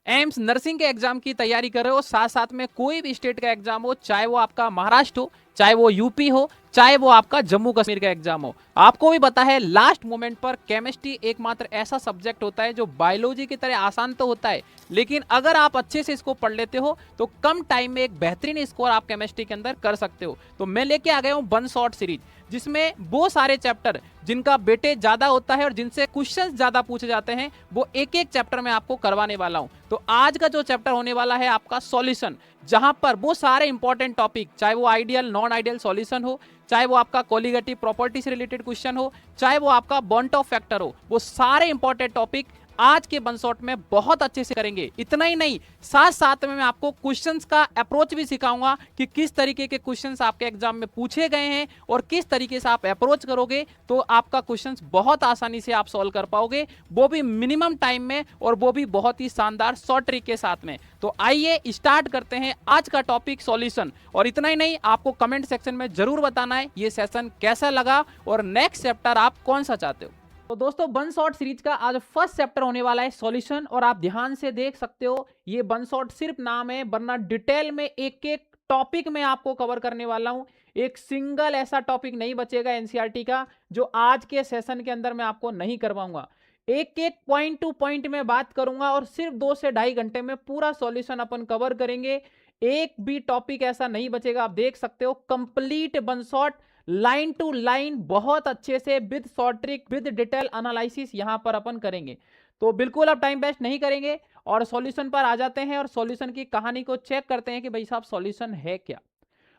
AIIMS nursing के exam की तैयारी कर रहे हो, साथ साथ में कोई भी स्टेट का एग्जाम हो, चाहे वो आपका महाराष्ट्र हो, चाहे वो यूपी हो, चाहे वो आपका जम्मू कश्मीर का एग्जाम हो, आपको भी पता है लास्ट मोमेंट पर केमिस्ट्री एकमात्र ऐसा सब्जेक्ट होता है जो बायोलॉजी की तरह आसान तो होता है, लेकिन अगर आप अच्छे से इसको पढ़ लेते हो तो कम टाइम में एक बेहतरीन स्कोर आप केमिस्ट्री के अंदर कर सकते हो। तो मैं लेके आ गया हूं वन शॉट सीरीज, जिसमें वो सारे चैप्टर जिनका वेटेज ज्यादा होता है और जिनसे क्वेश्चंस ज्यादा पूछे जाते हैं वो एक एक चैप्टर में आपको करवाने वाला हूं। तो आज का जो चैप्टर होने वाला है आपका सॉल्यूशन, जहां पर वो सारे इंपॉर्टेंट टॉपिक, चाहे वो आइडियल नॉन आइडियल सॉल्यूशन हो, चाहे वो आपका कोलिगेटिव प्रॉपर्टी से रिलेटेड क्वेश्चन हो, चाहे वो आपका बॉन्ट ऑफ फैक्टर हो, वो सारे इंपॉर्टेंट टॉपिक आज के वन शॉट में बहुत अच्छे से करेंगे। इतना ही नहीं, साथ साथ में मैं आपको क्वेश्चंस का अप्रोच भी सिखाऊंगा कि किस तरीके के क्वेश्चंस आपके एग्जाम में पूछे गए हैं और किस तरीके से आप अप्रोच करोगे तो आपका क्वेश्चंस बहुत आसानी से आप सॉल्व कर पाओगे, वो भी मिनिमम टाइम में और वो भी बहुत ही शानदार शॉर्ट ट्रिक के साथ में। तो आइए स्टार्ट करते हैं आज का टॉपिक सॉल्यूशन। और इतना ही नहीं, आपको कमेंट सेक्शन में जरूर बताना है ये सेशन कैसा लगा और नेक्स्ट चैप्टर आप कौन सा चाहते हो। तो दोस्तों वन शॉट सीरीज का आज फर्स्ट चैप्टर होने वाला है सॉल्यूशन, और आप ध्यान से देख सकते हो ये वन शॉट सिर्फ नाम है, वरना डिटेल में एक एक टॉपिक में आपको कवर करने वाला हूं। एक सिंगल ऐसा टॉपिक नहीं बचेगा एनसीईआरटी का जो आज के सेशन के अंदर मैं आपको नहीं करवाऊंगा। एक एक पॉइंट टू पॉइंट में बात करूंगा और सिर्फ 2 से 2.5 घंटे में पूरा सॉल्यूशन अपन कवर करेंगे। एक भी टॉपिक ऐसा नहीं बचेगा। आप देख सकते हो complete one shot line to line बहुत अच्छे से with short trick with detail analysis यहां पर अपन करेंगे। तो बिल्कुल अब टाइम वेस्ट नहीं करेंगे और सॉल्यूशन पर आ जाते हैं और सॉल्यूशन की कहानी को चेक करते हैं कि भाई साहब सॉल्यूशन है क्या।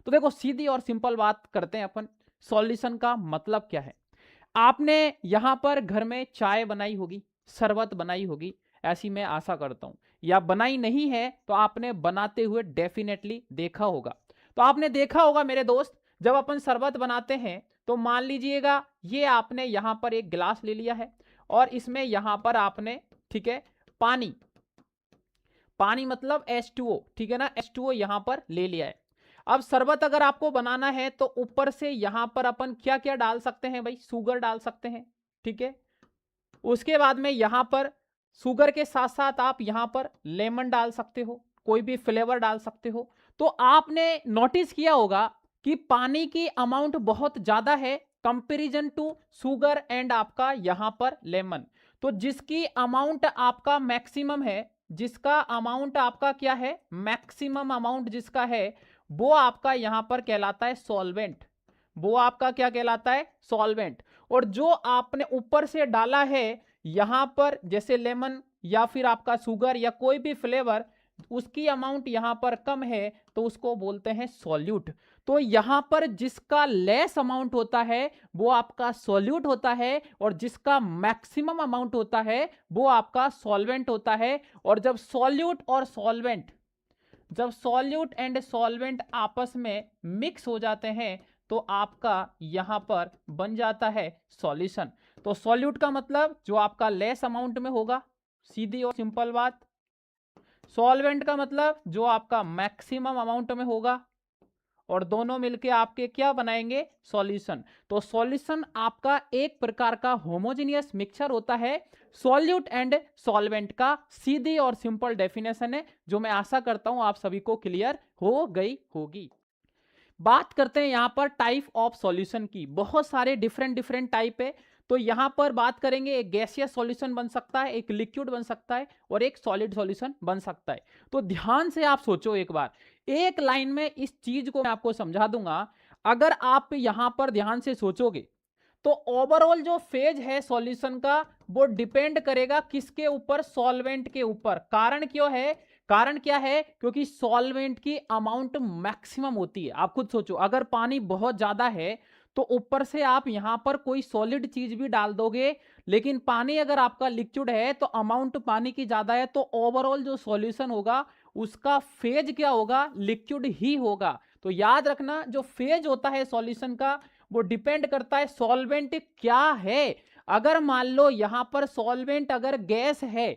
तो देखो सीधी और सिंपल बात करते हैं अपन, सॉल्यूशन का मतलब क्या है। आपने यहां पर घर में चाय बनाई होगी, शरबत बनाई होगी, ऐसी मैं आशा करता हूं, या बनाई नहीं है तो आपने बनाते हुए डेफिनेटली देखा होगा। तो आपने देखा होगा मेरे दोस्त, जब अपन शरबत बनाते हैं तो मान लीजिएगा ये आपने यहां पर एक गिलास ले लिया है और इसमें यहां पर आपने, ठीक है, पानी, पानी मतलब H2O, ठीक है ना, H2O यहां पर ले लिया है। अब शरबत अगर आपको बनाना है तो ऊपर से यहां पर अपन क्या क्या डाल सकते हैं भाई, शुगर डाल सकते हैं, ठीक है। उसके बाद में यहां पर शुगर के साथ साथ आप यहां पर लेमन डाल सकते हो, कोई भी फ्लेवर डाल सकते हो। तो आपने नोटिस किया होगा कि पानी की अमाउंट बहुत ज्यादा है कंपैरिजन टू शुगर एंड आपका यहां पर लेमन। तो जिसकी अमाउंट आपका मैक्सिमम है, जिसका अमाउंट आपका क्या है, मैक्सिमम अमाउंट जिसका है, वो आपका यहां पर कहलाता है सॉल्वेंट। वो आपका क्या कहलाता है, सॉल्वेंट। और जो आपने ऊपर से डाला है यहां पर, जैसे लेमन या फिर आपका शुगर या कोई भी फ्लेवर, उसकी अमाउंट यहां पर कम है तो उसको बोलते हैं सॉल्यूट। तो यहां पर जिसका लेस अमाउंट होता है वो आपका सॉल्यूट होता है और जिसका मैक्सिमम अमाउंट होता है वो आपका सॉल्वेंट होता है। और जब सॉल्यूट और सॉल्वेंट, जब सॉल्यूट एंड सॉल्वेंट आपस में मिक्स हो जाते हैं तो आपका यहां पर बन जाता है सॉल्यूशन। तो सॉल्यूट का मतलब जो आपका लेस अमाउंट में होगा, सीधी और सिंपल बात। सॉल्वेंट का मतलब जो आपका मैक्सिमम अमाउंट में होगा, और दोनों मिलके आपके क्या बनाएंगे, सॉल्यूशन। तो सॉल्यूशन आपका एक प्रकार का होमोजेनियस मिक्सचर होता है। सॉल्यूट एंड सॉल्वेंट का सीधी और सिंपल डेफिनेशन है, जो मैं आशा करता हूं आप सभी को क्लियर हो गई होगी। बात करते हैं यहां पर टाइप ऑफ सॉल्यूशन की। बहुत सारे डिफरेंट डिफरेंट टाइप है। तो यहां पर बात करेंगे, एक गैसियस सॉल्यूशन बन सकता है, एक लिक्विड बन सकता है और एक सॉलिड सॉल्यूशन बन सकता है। तो ध्यान से आप सोचो एक बार, एक लाइन में इस चीज को मैं आपको समझा दूंगा। अगर आप यहां पर ध्यान से सोचोगे तो ओवरऑल जो फेज है सॉल्यूशन का वो डिपेंड करेगा किसके ऊपर, सॉल्वेंट के ऊपर। कारण क्यों है, कारण क्या है, क्योंकि सॉल्वेंट की अमाउंट मैक्सिमम होती है। आप खुद सोचो, अगर पानी बहुत ज्यादा है तो ऊपर से आप यहां पर कोई सॉलिड चीज भी डाल दोगे, लेकिन पानी अगर आपका लिक्विड है तो अमाउंट पानी की ज्यादा है, तो ओवरऑल जो सॉल्यूशन होगा उसका फेज क्या होगा, लिक्विड ही होगा। तो याद रखना, जो फेज होता है सॉल्यूशन का वो डिपेंड करता है सॉल्वेंट क्या है। अगर मान लो यहां पर सॉल्वेंट अगर गैस है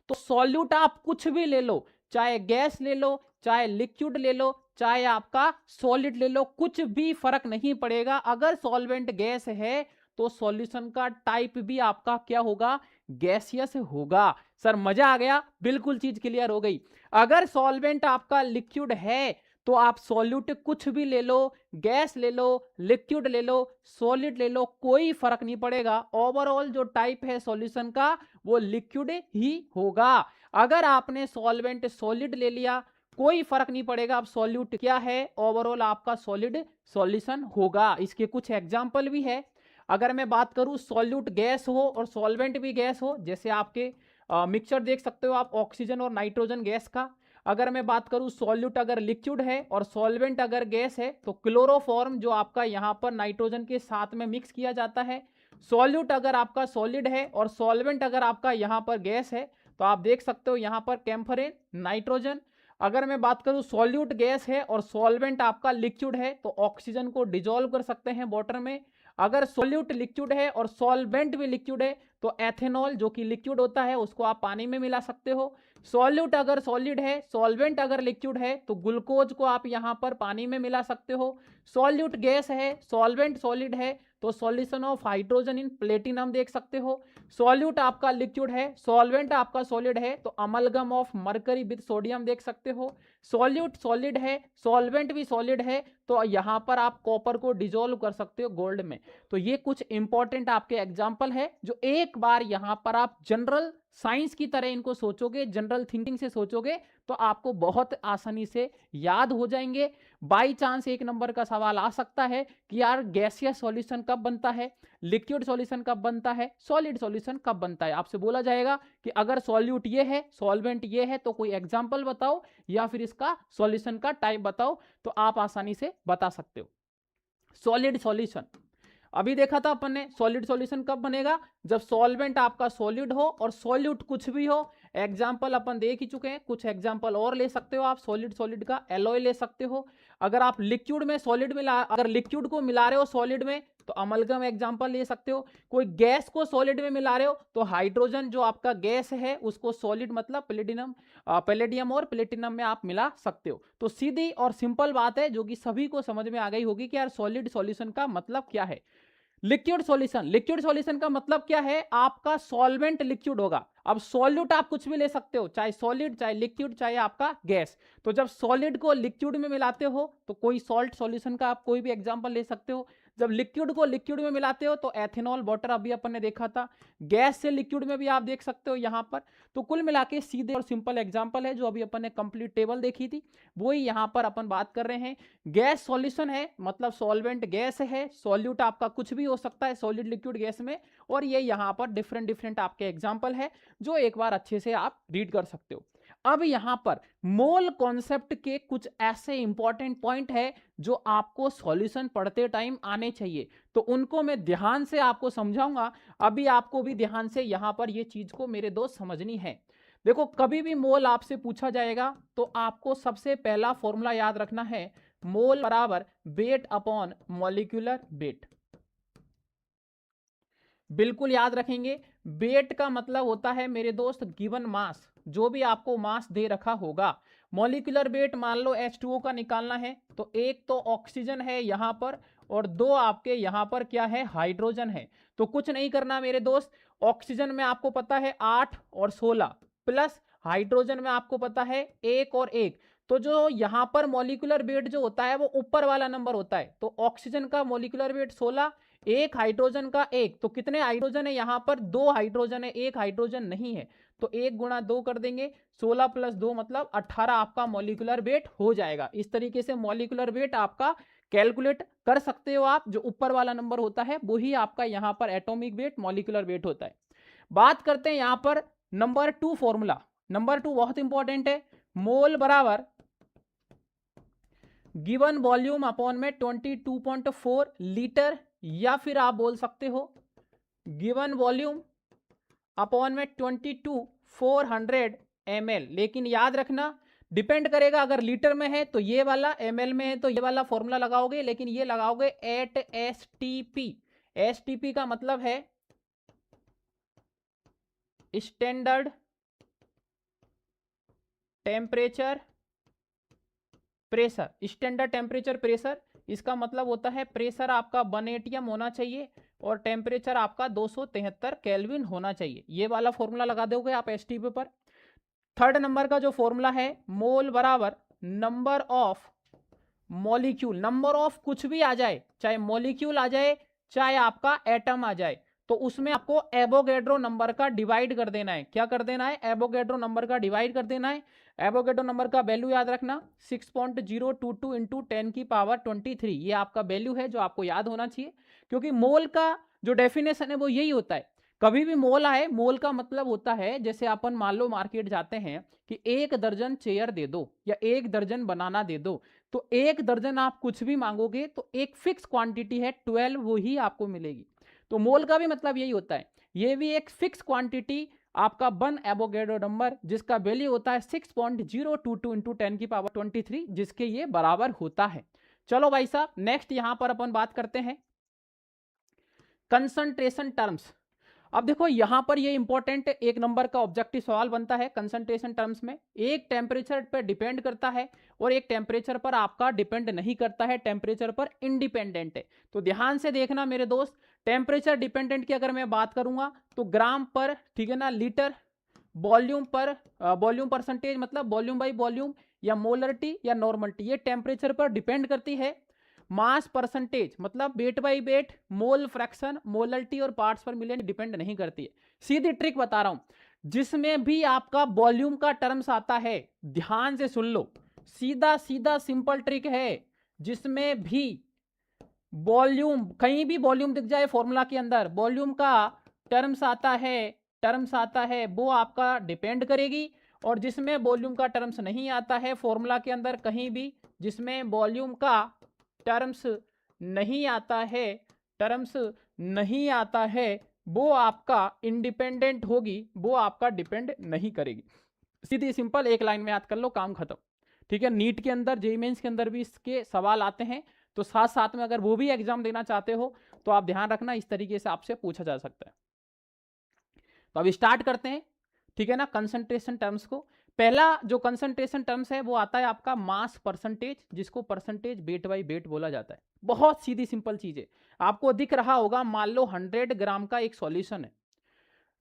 तो सॉल्यूट आप कुछ भी ले लो, चाहे गैस ले लो, चाहे लिक्विड ले लो, चाहे आपका सॉलिड ले लो, कुछ भी फर्क नहीं पड़ेगा। अगर सॉल्वेंट गैस है तो सॉल्यूशन का टाइप भी आपका क्या होगा, गैसियस होगा। सर मजा आ गया, बिल्कुल चीज क्लियर हो गई। अगर सॉल्वेंट आपका लिक्विड है तो आप सॉल्यूट कुछ भी ले लो, गैस ले लो, लिक्विड ले लो, सॉलिड ले लो, कोई फर्क नहीं पड़ेगा। ओवरऑल जो टाइप है सॉल्यूशन का वो लिक्विड ही होगा। अगर आपने सॉल्वेंट सॉलिड ले लिया कोई फर्क नहीं पड़ेगा, अब सॉल्यूट क्या है, ओवरऑल आपका सॉलिड सॉल्यूशन होगा। इसके कुछ एग्जांपल भी है। अगर मैं बात करूं सॉल्यूट गैस हो और सॉल्वेंट भी गैस हो, जैसे आपके मिक्सचर देख सकते हो आप ऑक्सीजन और नाइट्रोजन गैस का। अगर मैं बात करूं सॉल्यूट अगर लिक्विड है और सॉल्वेंट अगर गैस है तो क्लोरोफॉर्म जो आपका यहां पर नाइट्रोजन के साथ में मिक्स किया जाता है। सॉल्यूट अगर आपका सॉलिड है और सॉल्वेंट अगर आपका यहां पर गैस है तो आप देख सकते हो यहां पर कैम्फरेन नाइट्रोजन। अगर मैं बात करूं सॉल्यूट गैस है और सॉल्वेंट आपका लिक्विड है तो ऑक्सीजन को डिजोल्व कर सकते हैं वाटर में। अगर सॉल्यूट लिक्विड है और सॉल्वेंट भी लिक्विड है तो एथेनॉल जो कि लिक्विड होता है उसको आप पानी में मिला सकते हो। सॉल्यूट अगर सॉलिड है, सॉल्वेंट अगर लिक्विड है तो ग्लूकोज को आप यहां पर पानी में मिला सकते हो। सॉल्यूट गैस है, सॉल्वेंट सॉलिड है तो solution of hydrogen in platinum देख सकते हो। सॉल्यूट आपका लिक्विड है, सॉल्वेंट आपका सॉलिड है तो amalgam of mercury with sodium देख सकते हो। सॉल्यूट सॉलिड है, सॉल्वेंट भी सॉलिड है तो यहां पर आप कॉपर को डिजोल्व कर सकते हो गोल्ड में। तो ये कुछ इंपॉर्टेंट आपके एग्जाम्पल है जो एक बार यहां पर आप जनरल साइंस की तरह इनको सोचोगे, जनरल थिंकिंग से सोचोगे तो आपको बहुत आसानी से याद हो जाएंगे। बाई चांस एक नंबर का सवाल आ सकता है कि यार गैसियस सॉल्यूशन कब बनता है, लिक्विड सॉल्यूशन कब बनता है, सॉलिड सॉल्यूशन कब बनता है। आपसे बोला जाएगा कि अगर सॉल्यूट ये है, सॉल्वेंट ये है तो कोई एग्जांपल बताओ या फिर इसका सॉल्यूशन का टाइप बताओ, तो आप आसानी से बता सकते हो। सॉलिड सॉल्यूशन अभी देखा था अपन ने, सॉलिड सॉल्यूशन कब बनेगा, जब सॉल्वेंट आपका सॉलिड हो और सॉल्यूट कुछ भी हो। एग्जाम्पल अपन देख ही चुके हैं, कुछ एग्जाम्पल और ले सकते हो आप सॉलिड सॉलिड का। एलॉय ले सकते हो। अगर आप लिक्विड में सॉलिड मिला, अगर लिक्विड को मिला रहे हो सॉलिड में तो अमलगम एग्जाम्पल ले सकते हो। कोई गैस को सॉलिड में मिला रहे हो तो हाइड्रोजन जो आपका गैस है उसको सॉलिड मतलब प्लेटिनम, पैलेडियम और प्लेटिनम में आप मिला सकते हो। तो सीधी और सिंपल बात है जो कि सभी को समझ में आ गई होगी कि यार सॉलिड सॉल्यूशन का मतलब क्या है। लिक्विड सॉल्यूशन, लिक्विड सॉल्यूशन का मतलब क्या है, आपका सॉल्वेंट लिक्विड होगा। अब सॉल्यूट आप कुछ भी ले सकते हो, चाहे सॉलिड चाहे लिक्विड चाहे आपका गैस। तो जब सॉलिड को लिक्विड में मिलाते हो तो कोई सॉल्ट सॉल्यूशन का आप कोई भी एग्जांपल ले सकते हो। जब लिक्विड को लिक्विड में मिलाते हो तो एथेनॉल वाटर अभी अपन ने देखा था। गैस से लिक्विड में भी आप देख सकते हो यहां पर। तो कुल मिला के सीधे और सिंपल एग्जांपल है जो अभी अपन ने कंप्लीट टेबल देखी थी वही यहां पर अपन बात कर रहे हैं। गैस सॉल्यूशन है मतलब सॉल्वेंट गैस है, सॉल्यूट आपका कुछ भी हो सकता है सॉलिड लिक्विड गैस में। और ये यहां पर डिफरेंट डिफरेंट आपके एग्जांपल है जो एक बार अच्छे से आप रीड कर सकते हो। अब यहां पर मोल कॉन्सेप्ट के कुछ ऐसे इंपॉर्टेंट पॉइंट है जो आपको सॉल्यूशन पढ़ते टाइम आने चाहिए, तो उनको मैं ध्यान से आपको समझाऊंगा। अभी आपको भी ध्यान से यहां पर ये चीज को मेरे दोस्त समझनी है। देखो कभी भी मोल आपसे पूछा जाएगा तो आपको सबसे पहला फॉर्मूला याद रखना है, मोल बराबर वेट अपॉन मॉलिक्यूलर वेट। बिल्कुल याद रखेंगे। वेट का मतलब होता है मेरे दोस्त गिवन मास, जो भी आपको मास दे रखा होगा। मॉलिक्यूलर वेट मान लो H2O का निकालना है तो एक तो ऑक्सीजन है यहां पर और दो आपके यहां पर क्या है, हाइड्रोजन है। तो कुछ नहीं करना मेरे दोस्त, ऑक्सीजन में आपको पता है 8 और 16 प्लस हाइड्रोजन में आपको पता है 1 और 1। तो जो यहां पर मॉलिक्यूलर वेट जो होता है वो ऊपर वाला नंबर होता है। तो ऑक्सीजन का मॉलिक्यूलर वेट 16, एक हाइड्रोजन का 1, तो कितने हाइड्रोजन है यहां पर, 2 हाइड्रोजन है, एक हाइड्रोजन नहीं है। तो 1 गुणा 2 कर देंगे, 16 प्लस 2 मतलब 18 आपका मॉलिक्यूलर वेट हो जाएगा। इस तरीके से मॉलिक्यूलर वेट आपका कैलकुलेट कर सकते हो आप। जो ऊपर वाला नंबर होता है वही आपका यहां पर एटॉमिक वेट मॉलिक्यूलर वेट होता है। बात करते हैं यहां पर नंबर 2 फॉर्मूला। नंबर 2 बहुत इंपॉर्टेंट है, मोल बराबर गिवन वॉल्यूम अपॉन में 22.4 लीटर, या फिर आप बोल सकते हो गिवन वॉल्यूम अपॉन में 22,400 ml। लेकिन याद रखना डिपेंड करेगा, अगर लीटर में है तो ये वाला, ml में है तो ये वाला फॉर्मूला लगाओगे, लेकिन ये लगाओगे एट STP। STP का मतलब है standard temperature pressure. Standard temperature pressure इसका मतलब होता है प्रेशर आपका 1 atm होना चाहिए और टेम्परेचर आपका 273 केल्विन होना चाहिए। ये वाला फॉर्मूला लगा दोगे आप एसटीपी पर। थर्ड नंबर का जो फॉर्मूला है, मोल बराबर number of molecule, number of कुछ भी आ जाए, चाहे मॉलिक्यूल आ जाए चाहे आपका एटम आ जाए, तो उसमें आपको एवोगैड्रो नंबर का डिवाइड कर देना है। क्या कर देना है? एवोगैड्रो नंबर का डिवाइड कर देना है। एवोगैड्रो नंबर का वैल्यू याद रखना 6.022 इंटू 10 की पावर 23, ये आपका वैल्यू है जो आपको याद होना चाहिए, क्योंकि मोल का जो डेफिनेशन है वो यही होता है। कभी भी मोल आए, मोल का मतलब होता है जैसे अपन मान लो मार्केट जाते हैं कि 1 दर्जन चेयर दे दो या 1 दर्जन बनाना दे दो, तो 1 दर्जन आप कुछ भी मांगोगे तो एक फिक्स क्वांटिटी है 12 वो ही आपको मिलेगी। तो मोल का भी मतलब यही होता है, ये भी एक फिक्स क्वांटिटी आपका 1 एवोगैड्रो नंबर जिसका वैल्यू होता है 6.022 इंटू 10 की पावर 23, जिसके ये बराबर होता है। चलो भाई साहब, नेक्स्ट यहां पर अपन बात करते हैं कंसंट्रेशन टर्म्स। अब देखो यहां पर ये इंपॉर्टेंट एक नंबर का ऑब्जेक्टिव सवाल बनता है कंसंट्रेशन टर्म्स में। एक टेम्परेचर पर डिपेंड करता है और एक टेम्परेचर पर आपका डिपेंड नहीं करता है, टेम्परेचर पर इंडिपेंडेंट है। तो ध्यान से देखना मेरे दोस्त, टेम्परेचर डिपेंडेंट की अगर मैं बात करूंगा तो ग्राम पर, ठीक है ना, लीटर, वॉल्यूम पर, वॉल्यूम परसेंटेज मतलब वॉल्यूम बाई वॉल्यूम, या मोलरिटी या नॉर्मलिटी, ये टेम्परेचर पर डिपेंड करती है। मास परसेंटेज मतलब weight by wait, mole fraction, molarity और पार्ट्स पर मिलियन डिपेंड नहीं करती है। सीधी ट्रिक बता रहा हूं, जिसमें भी आपका वॉल्यूम का टर्म्स आता है, ध्यान से सुन लो, सीधा सीधा सिंपल ट्रिक है, जिसमें भी वॉल्यूम, कहीं भी वॉल्यूम दिख जाए फॉर्मूला के अंदर, वॉल्यूम का टर्म्स आता है वो आपका डिपेंड करेगी। और जिसमें वॉल्यूम का टर्म्स नहीं आता है फॉर्मूला के अंदर, कहीं भी जिसमें वॉल्यूम का टर्म्स नहीं आता है, वो आपका इंडिपेंडेंट होगी, वो आपका डिपेंड नहीं करेगी। सीधी सिंपल एक लाइन में याद कर लो, काम खत्म। ठीक है, नीट के अंदर, जेईई मेंस के अंदर भी इसके सवाल आते हैं, तो साथ साथ में अगर वो भी एग्जाम देना चाहते हो तो आप ध्यान रखना, इस तरीके से आपसे पूछा जा सकता है। तो अब स्टार्ट करते हैं, ठीक है ना, कंसंट्रेशन टर्म्स को। पहला जो कंसंट्रेशन टर्म्स है वो आता है आपका मास परसेंटेज, जिसको परसेंटेज वेट बाई वेट बोला जाता है। बहुत सीधी सिंपल चीज है, आपको दिख रहा होगा, मान लो 100 ग्राम का एक सॉल्यूशन है।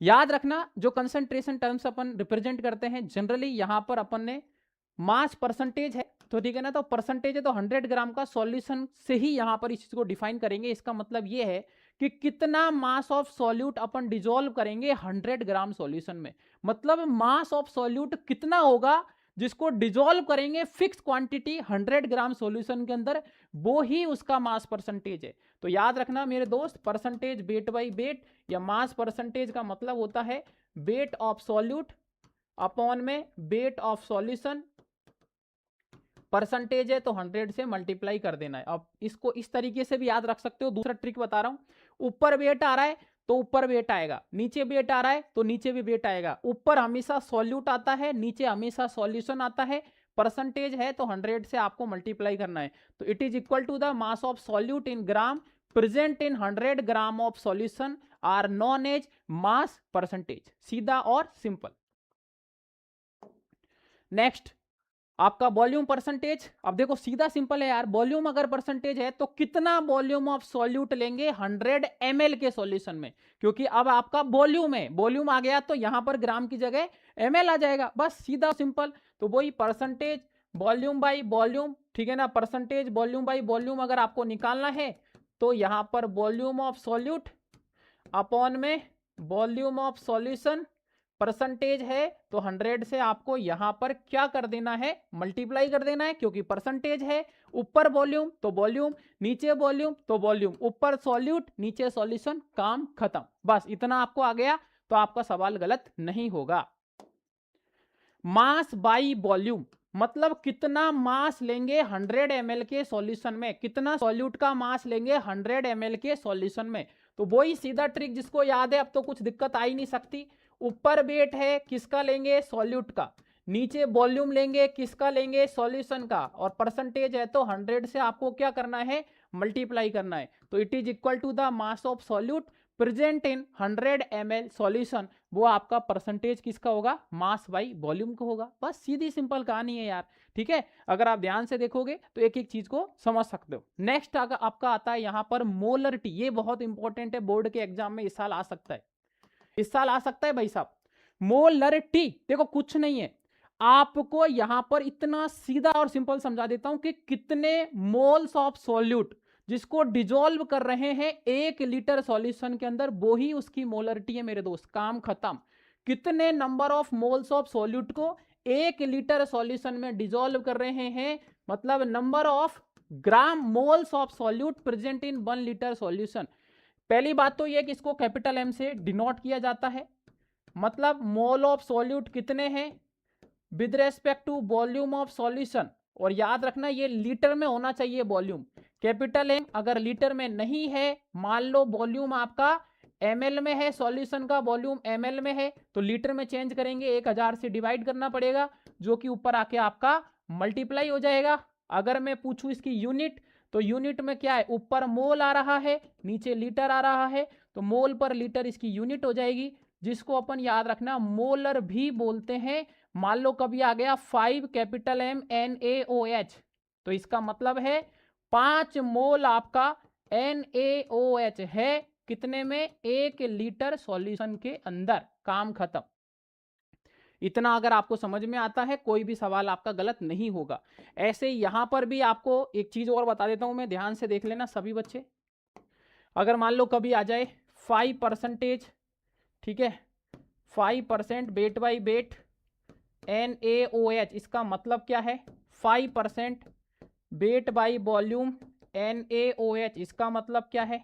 याद रखना, जो कंसंट्रेशन टर्म्स अपन रिप्रेजेंट करते हैं जनरली, यहां पर अपन ने मास परसेंटेज है, तो ठीक है ना, तो परसेंटेज है तो 100 ग्राम का सॉल्यूशन से ही यहां पर इस चीज को डिफाइन करेंगे। इसका मतलब ये है कि कितना मास ऑफ सॉल्यूट अपन डिजोल्व करेंगे 100 ग्राम सॉल्यूशन में, मतलब मास ऑफ सॉल्यूट कितना होगा जिसको डिजोल्व करेंगे फिक्स क्वांटिटी 100 ग्राम सॉल्यूशन के अंदर, वो ही उसका मास परसेंटेज है। तो याद रखना मेरे दोस्त, परसेंटेज वेट बाई वेट या मास परसेंटेज का मतलब होता है वेट ऑफ सॉल्यूट अपॉन में वेट ऑफ सॉल्यूशन, परसेंटेज है तो 100 से मल्टीप्लाई कर देना है। अब इसको इस तरीके से भी याद रख सकते हो। दूसरा ट्रिक बता रहा हूं, ऊपर वेट आ रहा है तो ऊपर वेट आएगा, नीचे वेट आ रहा है तो नीचे भी वेट आएगा। ऊपर हमेशा सॉल्यूट आता है, नीचे हमेशा सॉल्यूशन आता है। परसेंटेज है तो 100 से आपको मल्टीप्लाई करना है, तो it is equal to the mass of solute in gram present in 100 gram of solution are known as mass percentage. सीधा और सिंपल। नेक्स्ट आपका वॉल्यूम परसेंटेज। अब देखो सीधा सिंपल है यार, वॉल्यूम अगर परसेंटेज है तो कितना वॉल्यूम ऑफ सॉल्यूट लेंगे 100 ml के सॉल्यूशन में, क्योंकि अब आपका वॉल्यूम है, वॉल्यूम आ गया तो यहां पर ग्राम की जगह ml आ जाएगा, बस सीधा सिंपल। तो वही परसेंटेज वॉल्यूम बाई वॉल्यूम, ठीक है ना, परसेंटेज वॉल्यूम बाई वॉल्यूम अगर आपको निकालना है तो यहां पर वॉल्यूम ऑफ सॉल्यूट अपॉन में वॉल्यूम ऑफ सॉल्यूशन, परसेंटेज है तो 100 से आपको यहां पर क्या कर देना है, मल्टीप्लाई कर देना है, क्योंकि परसेंटेज है, ऊपर वॉल्यूम तो वॉल्यूम, नीचे वॉल्यूम तो वॉल्यूम, ऊपर सॉल्यूट नीचे सॉल्यूशन, काम खत्म। बस इतना आपको आ गया तो आपका सवाल गलत नहीं होगा। मास बाई वॉल्यूम मतलब कितना मास लेंगे 100 ml के सॉल्यूशन में, कितना सॉल्यूट का मास लेंगे 100 ml के सॉल्यूशन में। तो वही सीधा ट्रिक जिसको याद है, अब तो कुछ दिक्कत आ ही नहीं सकती। ऊपर वेट है किसका लेंगे, सॉल्यूट का, नीचे वॉल्यूम लेंगे किसका, लेंगे सॉल्यूशन का, और परसेंटेज है तो 100 से आपको क्या करना है, मल्टीप्लाई करना है। तो it is equal to the mass of solute present in 100 ml solution, वो आपका परसेंटेज किसका होगा, मास बाई वॉल्यूम का होगा। बस सीधी सिंपल कहानी है यार, ठीक है। अगर आप ध्यान से देखोगे तो एक एक चीज को समझ सकते हो। नेक्स्ट आपका आता है यहाँ पर मोलरिटी, ये बहुत इंपॉर्टेंट है, बोर्ड के एग्जाम में इस साल आ सकता है, इस साल आ सकता है भाई साहब। मोलरिटी देखो कुछ नहीं है, आपको यहां पर इतना सीधा और सिंपल समझा देता हूं कि कितने मोल्स ऑफ सॉल्यूट जिसको डिजोल्व कर रहे हैं 1 लीटर सॉल्यूशन के अंदर, वो ही उसकी मोलरिटी है मेरे दोस्त, काम खत्म। कितने number of moles of solute को 1 लीटर सॉल्यूशन में डिजोल्व कर रहे हैं, मतलब number of gram moles of solute present in 1 litre solution. पहली बात तो यह कि इसको कैपिटल एम से डिनोट किया जाता है, मतलब मोल ऑफ सॉल्यूट कितने हैं with respect to volume of solution. और याद रखना ये लीटर में होना चाहिए वॉल्यूम, कैपिटल एम। अगर लीटर में नहीं है, मान लो वॉल्यूम आपका ml में है, सॉल्यूशन का वॉल्यूम ml में है, तो लीटर में चेंज करेंगे, 1000 से डिवाइड करना पड़ेगा, जो कि ऊपर आके आपका मल्टीप्लाई हो जाएगा। अगर मैं पूछूं इसकी यूनिट, तो यूनिट में क्या है, ऊपर मोल आ रहा है, नीचे लीटर आ रहा है, तो मोल पर लीटर इसकी यूनिट हो जाएगी, जिसको अपन याद रखना मोलर भी बोलते हैं। मान लो कभी आ गया 5 कैपिटल M NaOH, तो इसका मतलब है 5 मोल आपका NaOH है कितने में, 1 लीटर सॉल्यूशन के अंदर, काम खत्म। इतना अगर आपको समझ में आता है, कोई भी सवाल आपका गलत नहीं होगा। ऐसे यहां पर भी आपको एक चीज और बता देता हूं मैं, ध्यान से देख लेना सभी बच्चे। अगर मान लो कभी आ जाए 5%, ठीक है, 5% वेट बाई वेट NaOH, इसका मतलब क्या है, 5% वेट बाई वॉल्यूम NaOH, इसका मतलब क्या है,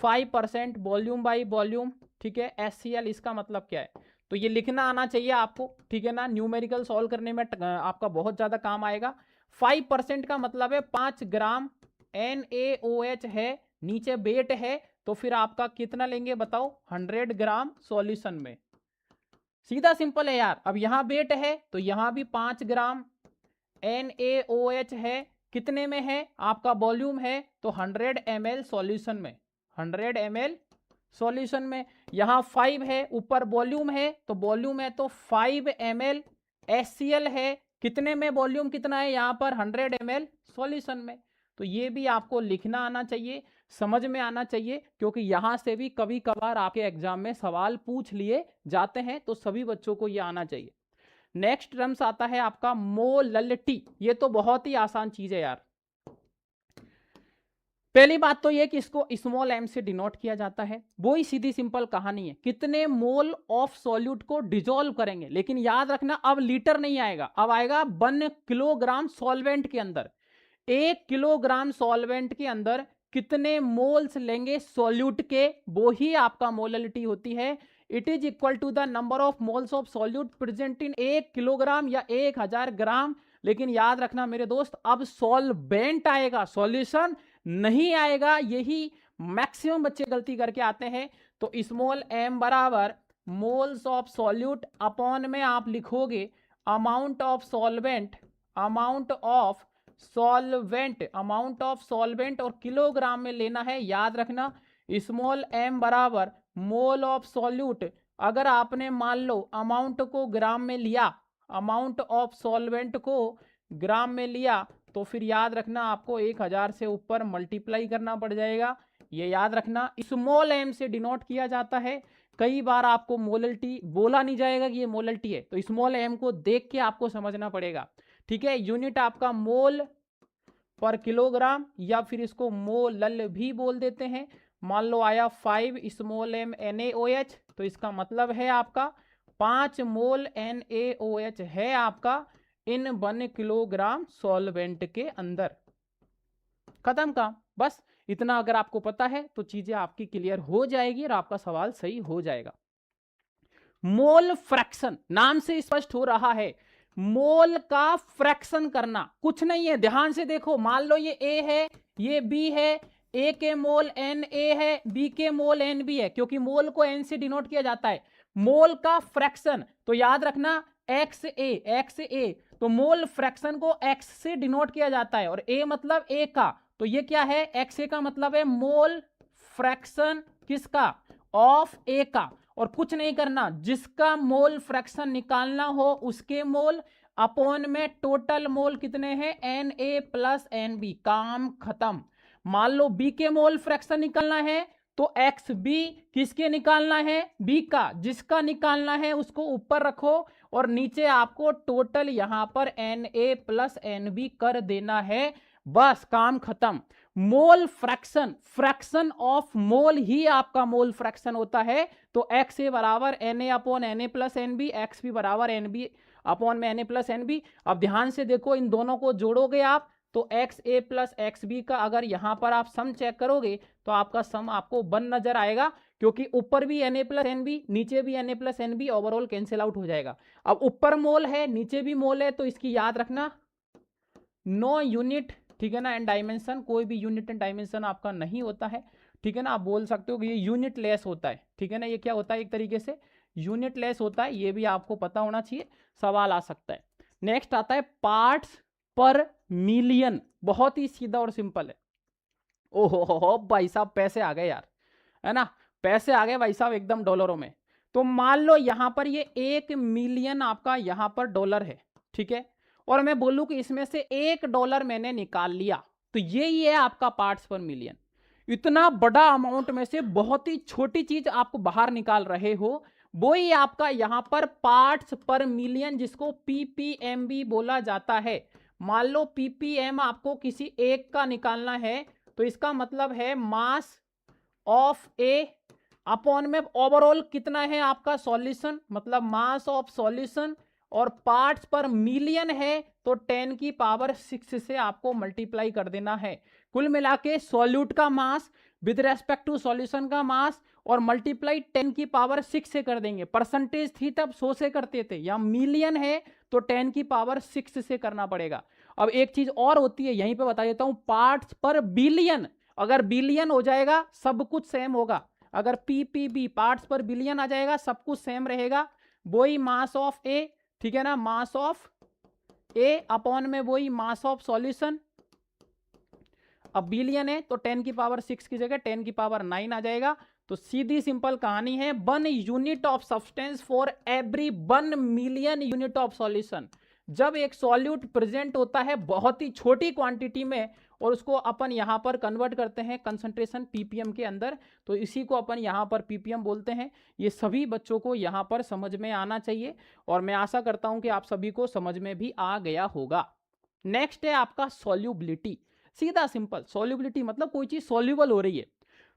5% वॉल्यूम बाई वॉल्यूम, ठीक है, HCl, इसका मतलब क्या है। तो ये लिखना आना चाहिए आपको, ठीक है ना, न्यूमेरिकल सॉल्व करने में आपका बहुत ज्यादा काम आएगा। 5% का मतलब है 5 ग्राम NaOH है, नीचे वेट है, तो फिर आपका कितना लेंगे बताओ, 100 ग्राम सॉल्यूशन में। सीधा सिंपल है यार। अब यहां वेट है तो यहां भी 5 ग्राम NaOH है, कितने में है, आपका वॉल्यूम है तो 100 ml सॉल्यूशन में, 100 ml सॉल्यूशन में। यहां 5 है, ऊपर वॉल्यूम है, तो वॉल्यूम है तो 5 ml HCl है, कितने में, वॉल्यूम कितना है यहां पर, 100 ml सॉल्यूशन में। तो ये भी आपको लिखना आना चाहिए, समझ में आना चाहिए, क्योंकि यहां से भी कभी कभार आपके एग्जाम में सवाल पूछ लिए जाते हैं, तो सभी बच्चों को ये आना चाहिए। नेक्स्ट टर्म्स आता है आपका मोललिटी, ये तो बहुत ही आसान चीज है यार। पहली बात तो ये कि इसको स्मॉल m से डिनोट किया जाता है, वो ही सीधी सिंपल कहानी है, कितने मोल ऑफ सॉल्यूट को डिजोल्व करेंगे। लेकिन याद रखना अब लीटर नहीं आएगा, अब आएगा 1 किलोग्राम सॉल्वेंट के अंदर। 1 किलोग्राम सॉल्वेंट के अंदर कितने मोल्स लेंगे सॉल्यूट के, वो ही आपका मोललिटी होती है। It is equal to the number of moles of solute present in 1 kilogram या 1000 ग्राम। लेकिन याद रखना मेरे दोस्त, अब सॉल्वेंट आएगा, सॉल्यूशन नहीं आएगा, यही मैक्सिमम बच्चे गलती करके आते हैं। तो स्मॉल m बराबर मोल्स ऑफ सॉल्यूट अपॉन में आप लिखोगे amount of solvent, amount of solvent, amount of solvent, और किलोग्राम में लेना है। याद रखना स्मॉल m बराबर मोल ऑफ सॉल्यूट, अगर आपने मान लो अमाउंट को ग्राम में लिया, अमाउंट ऑफ सॉल्वेंट को ग्राम में लिया, तो फिर याद रखना आपको 1000 से ऊपर मल्टीप्लाई करना पड़ जाएगा। ये याद रखना स्मॉल m से डिनोट किया जाता है। कई बार आपको मोललिटी बोला नहीं जाएगा कि ये मोललिटी है, तो स्मॉल m को देख के आपको समझना पड़ेगा, ठीक है। यूनिट आपका मोल पर किलोग्राम, या फिर इसको मोलल भी बोल देते हैं। मान लो आया 5 स्मॉल m NaOH, तो इसका मतलब है आपका 5 मोल NaOH है आपका इन 1 किलोग्राम सॉल्वेंट के अंदर। खत्म काम। बस इतना अगर आपको पता है तो चीजें आपकी क्लियर हो जाएगी और आपका सवाल सही हो जाएगा। मोल फ्रैक्शन, नाम से स्पष्ट हो रहा है, मोल का फ्रैक्शन करना कुछ नहीं है। ध्यान से देखो, मान लो ये A है, ये B है, A के मोल Na है, B के मोल Nb है, क्योंकि मोल को N से डिनोट किया जाता है। मोल का फ्रैक्शन तो याद रखना XA, तो मोल फ्रैक्शन को X से डिनोट किया जाता है, और A मतलब A का, तो ये क्या है, XA का मतलब है मोल फ्रैक्शन किसका, ऑफ ए का, और कुछ नहीं करना, जिसका मोल फ्रैक्शन निकालना हो उसके मोल अपॉन में टोटल मोल कितने हैं Na प्लस Nb, काम खत्म। मान लो बी के मोल फ्रैक्शन निकालना है तो एक्स बी किसके निकालना है, बी का, जिसका निकालना है उसको ऊपर रखो और नीचे आपको टोटल यहां पर Na प्लस Nb कर देना है, बस काम खत्म। Mole fraction, fraction of mole ही आपका मोल फ्रैक्शन होता है, तो एक्स ए बराबर Na upon Na plus Nb, X B बराबर Nb अपॉन में Na प्लस Nb। अब ध्यान से देखो, इन दोनों को जोड़ोगे आप तो x A plus x B का अगर यहां पर आप सम चेक करोगे तो आपका सम आपको 1 नजर आएगा, क्योंकि ऊपर भी Na प्लस Nb नीचे भी Na plus Nb, overall cancel out हो जाएगा। अब ऊपर मोल है नीचे भी मोल है, तो इसकी याद रखना नो यूनिट, ठीक है ना, एंड डायमेंशन, कोई भी यूनिट एंड डायमेंशन आपका नहीं होता है, ठीक है ना। आप बोल सकते हो कि ये यूनिट लेस होता है, ठीक है ना, ये क्या होता है एक तरीके से यूनिट लेस होता है, ये भी आपको पता होना चाहिए, सवाल आ सकता है। नेक्स्ट आता है पार्ट्स पर मिलियन, बहुत ही सीधा और सिंपल है। ओहो हो भाई साहब, पैसे आ गए यार, है ना, पैसे आ गए भाई साहब एकदम डॉलरों में। तो मान लो यहां पर ये 1 मिलियन आपका यहां पर डॉलर है, ठीक है, और मैं बोलूं कि इसमें से $1 मैंने निकाल लिया, तो ये है आपका पार्ट्स पर मिलियन। इतना बड़ा अमाउंट में से बहुत ही छोटी चीज आपको बाहर निकाल रहे हो, वो ही आपका यहां पर पार्ट्स पर मिलियन, जिसको पीपीएम भी बोला जाता है। मान लो पीपीएम आपको किसी एक का निकालना है, तो इसका मतलब है मास ऑफ ए अपॉन में ओवरऑल कितना है आपका सॉल्यूशन, मतलब मास ऑफ सॉल्यूशन, और पार्ट्स पर मिलियन है तो 10 की पावर 6 से आपको मल्टीप्लाई कर देना है। कुल मिला के सॉल्यूट का mass with respect to solution का मास और मल्टीप्लाई 10 की पावर 6 से कर देंगे। परसेंटेज थी तब 100 से करते थे, या मिलियन है तो 10 की पावर 6 से करना पड़ेगा। अब एक चीज और होती है, यहीं पे बता देता हूं, पार्ट्स पर बिलियन, अगर बिलियन हो जाएगा सब कुछ सेम होगा, अगर पीपीबी पार्ट्स पर बिलियन आ जाएगा सब कुछ सेम रहेगा, वही मास ऑफ ए, ठीक है ना, मास ऑफ ए अपॉन में वही मास ऑफ सॉल्यूशन। अब बिलियन है तो 10 की पावर 6 की जगह 10 की पावर 9 आ जाएगा। तो सीधी सिंपल कहानी है, 1 unit of substance for every 1 million unit of solution. जब एक सॉल्यूट प्रेजेंट होता है बहुत ही छोटी क्वांटिटी में और उसको अपन यहां पर कन्वर्ट करते हैं कंसंट्रेशन पीपीएम के अंदर, तो इसी को अपन यहां पर पीपीएम बोलते हैं। ये सभी बच्चों को यहां पर समझ में आना चाहिए और मैं आशा करता हूं कि आप सभी को समझ में भी आ गया होगा। नेक्स्ट है आपका सॉल्युबिलिटी। सीधा सिंपल, सॉल्युबिलिटी मतलब कोई चीज सॉल्युबल हो रही है,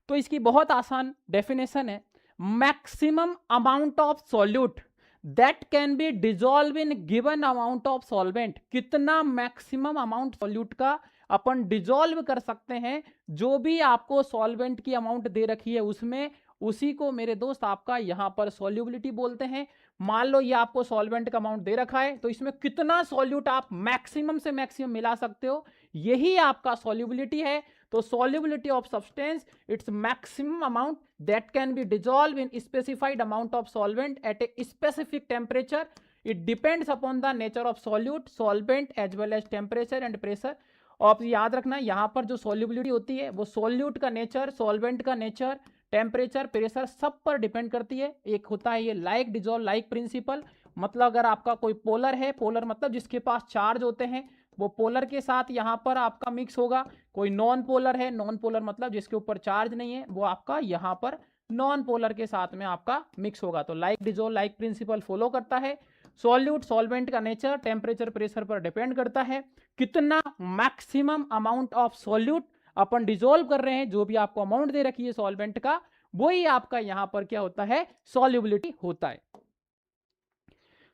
तो इसकी बहुत आसान डेफिनेशन है, maximum amount of solute that can be dissolve in given amount of solvent. कितना मैक्सिमम अमाउंट सॉल्यूट का अपन डिजॉल्व कर सकते हैं, जो भी आपको सॉल्वेंट की अमाउंट दे रखी है उसमें, उसी को मेरे दोस्त आपका यहां पर सॉल्युबिलिटी बोलते हैं। मान लो ये आपको सॉल्वेंट का अमाउंट दे रखा है, तो इसमें कितना सॉल्यूट आप मैक्सिमम से मैक्सिमम मिला सकते हो, यही आपका सॉल्युबिलिटी है। तो solubility of substance, it's maximum amount that can be dissolve in specified amount of solvent at a specific temperature. It depends upon the nature of solute, solvent as well as temperature and pressure. और याद रखना यहां पर जो solubility होती है वो solute का नेचर, सॉल्वेंट का नेचर, टेम्परेचर, प्रेशर सब पर डिपेंड करती है। एक होता है ये लाइक डिजॉल्व लाइक प्रिंसिपल, मतलब अगर आपका कोई पोलर है, पोलर मतलब जिसके पास चार्ज होते हैं, वो पोलर के साथ यहाँ पर आपका मिक्स होगा। कोई नॉन पोलर है, नॉन पोलर मतलब जिसके ऊपर चार्ज नहीं है, वो आपका यहाँ पर नॉन पोलर के साथ में आपका मिक्स होगा। तो like dissolve like principle follow करता है। सॉल्यूट सॉल्वेंट का नेचर, टेम्परेचर, प्रेशर पर डिपेंड करता है। कितना maximum amount of solute upon dissolve कर रहे हैं, जो भी आपको अमाउंट दे रखी है सॉल्वेंट का, वही आपका यहां पर क्या होता है, सॉल्युबिलिटी होता है।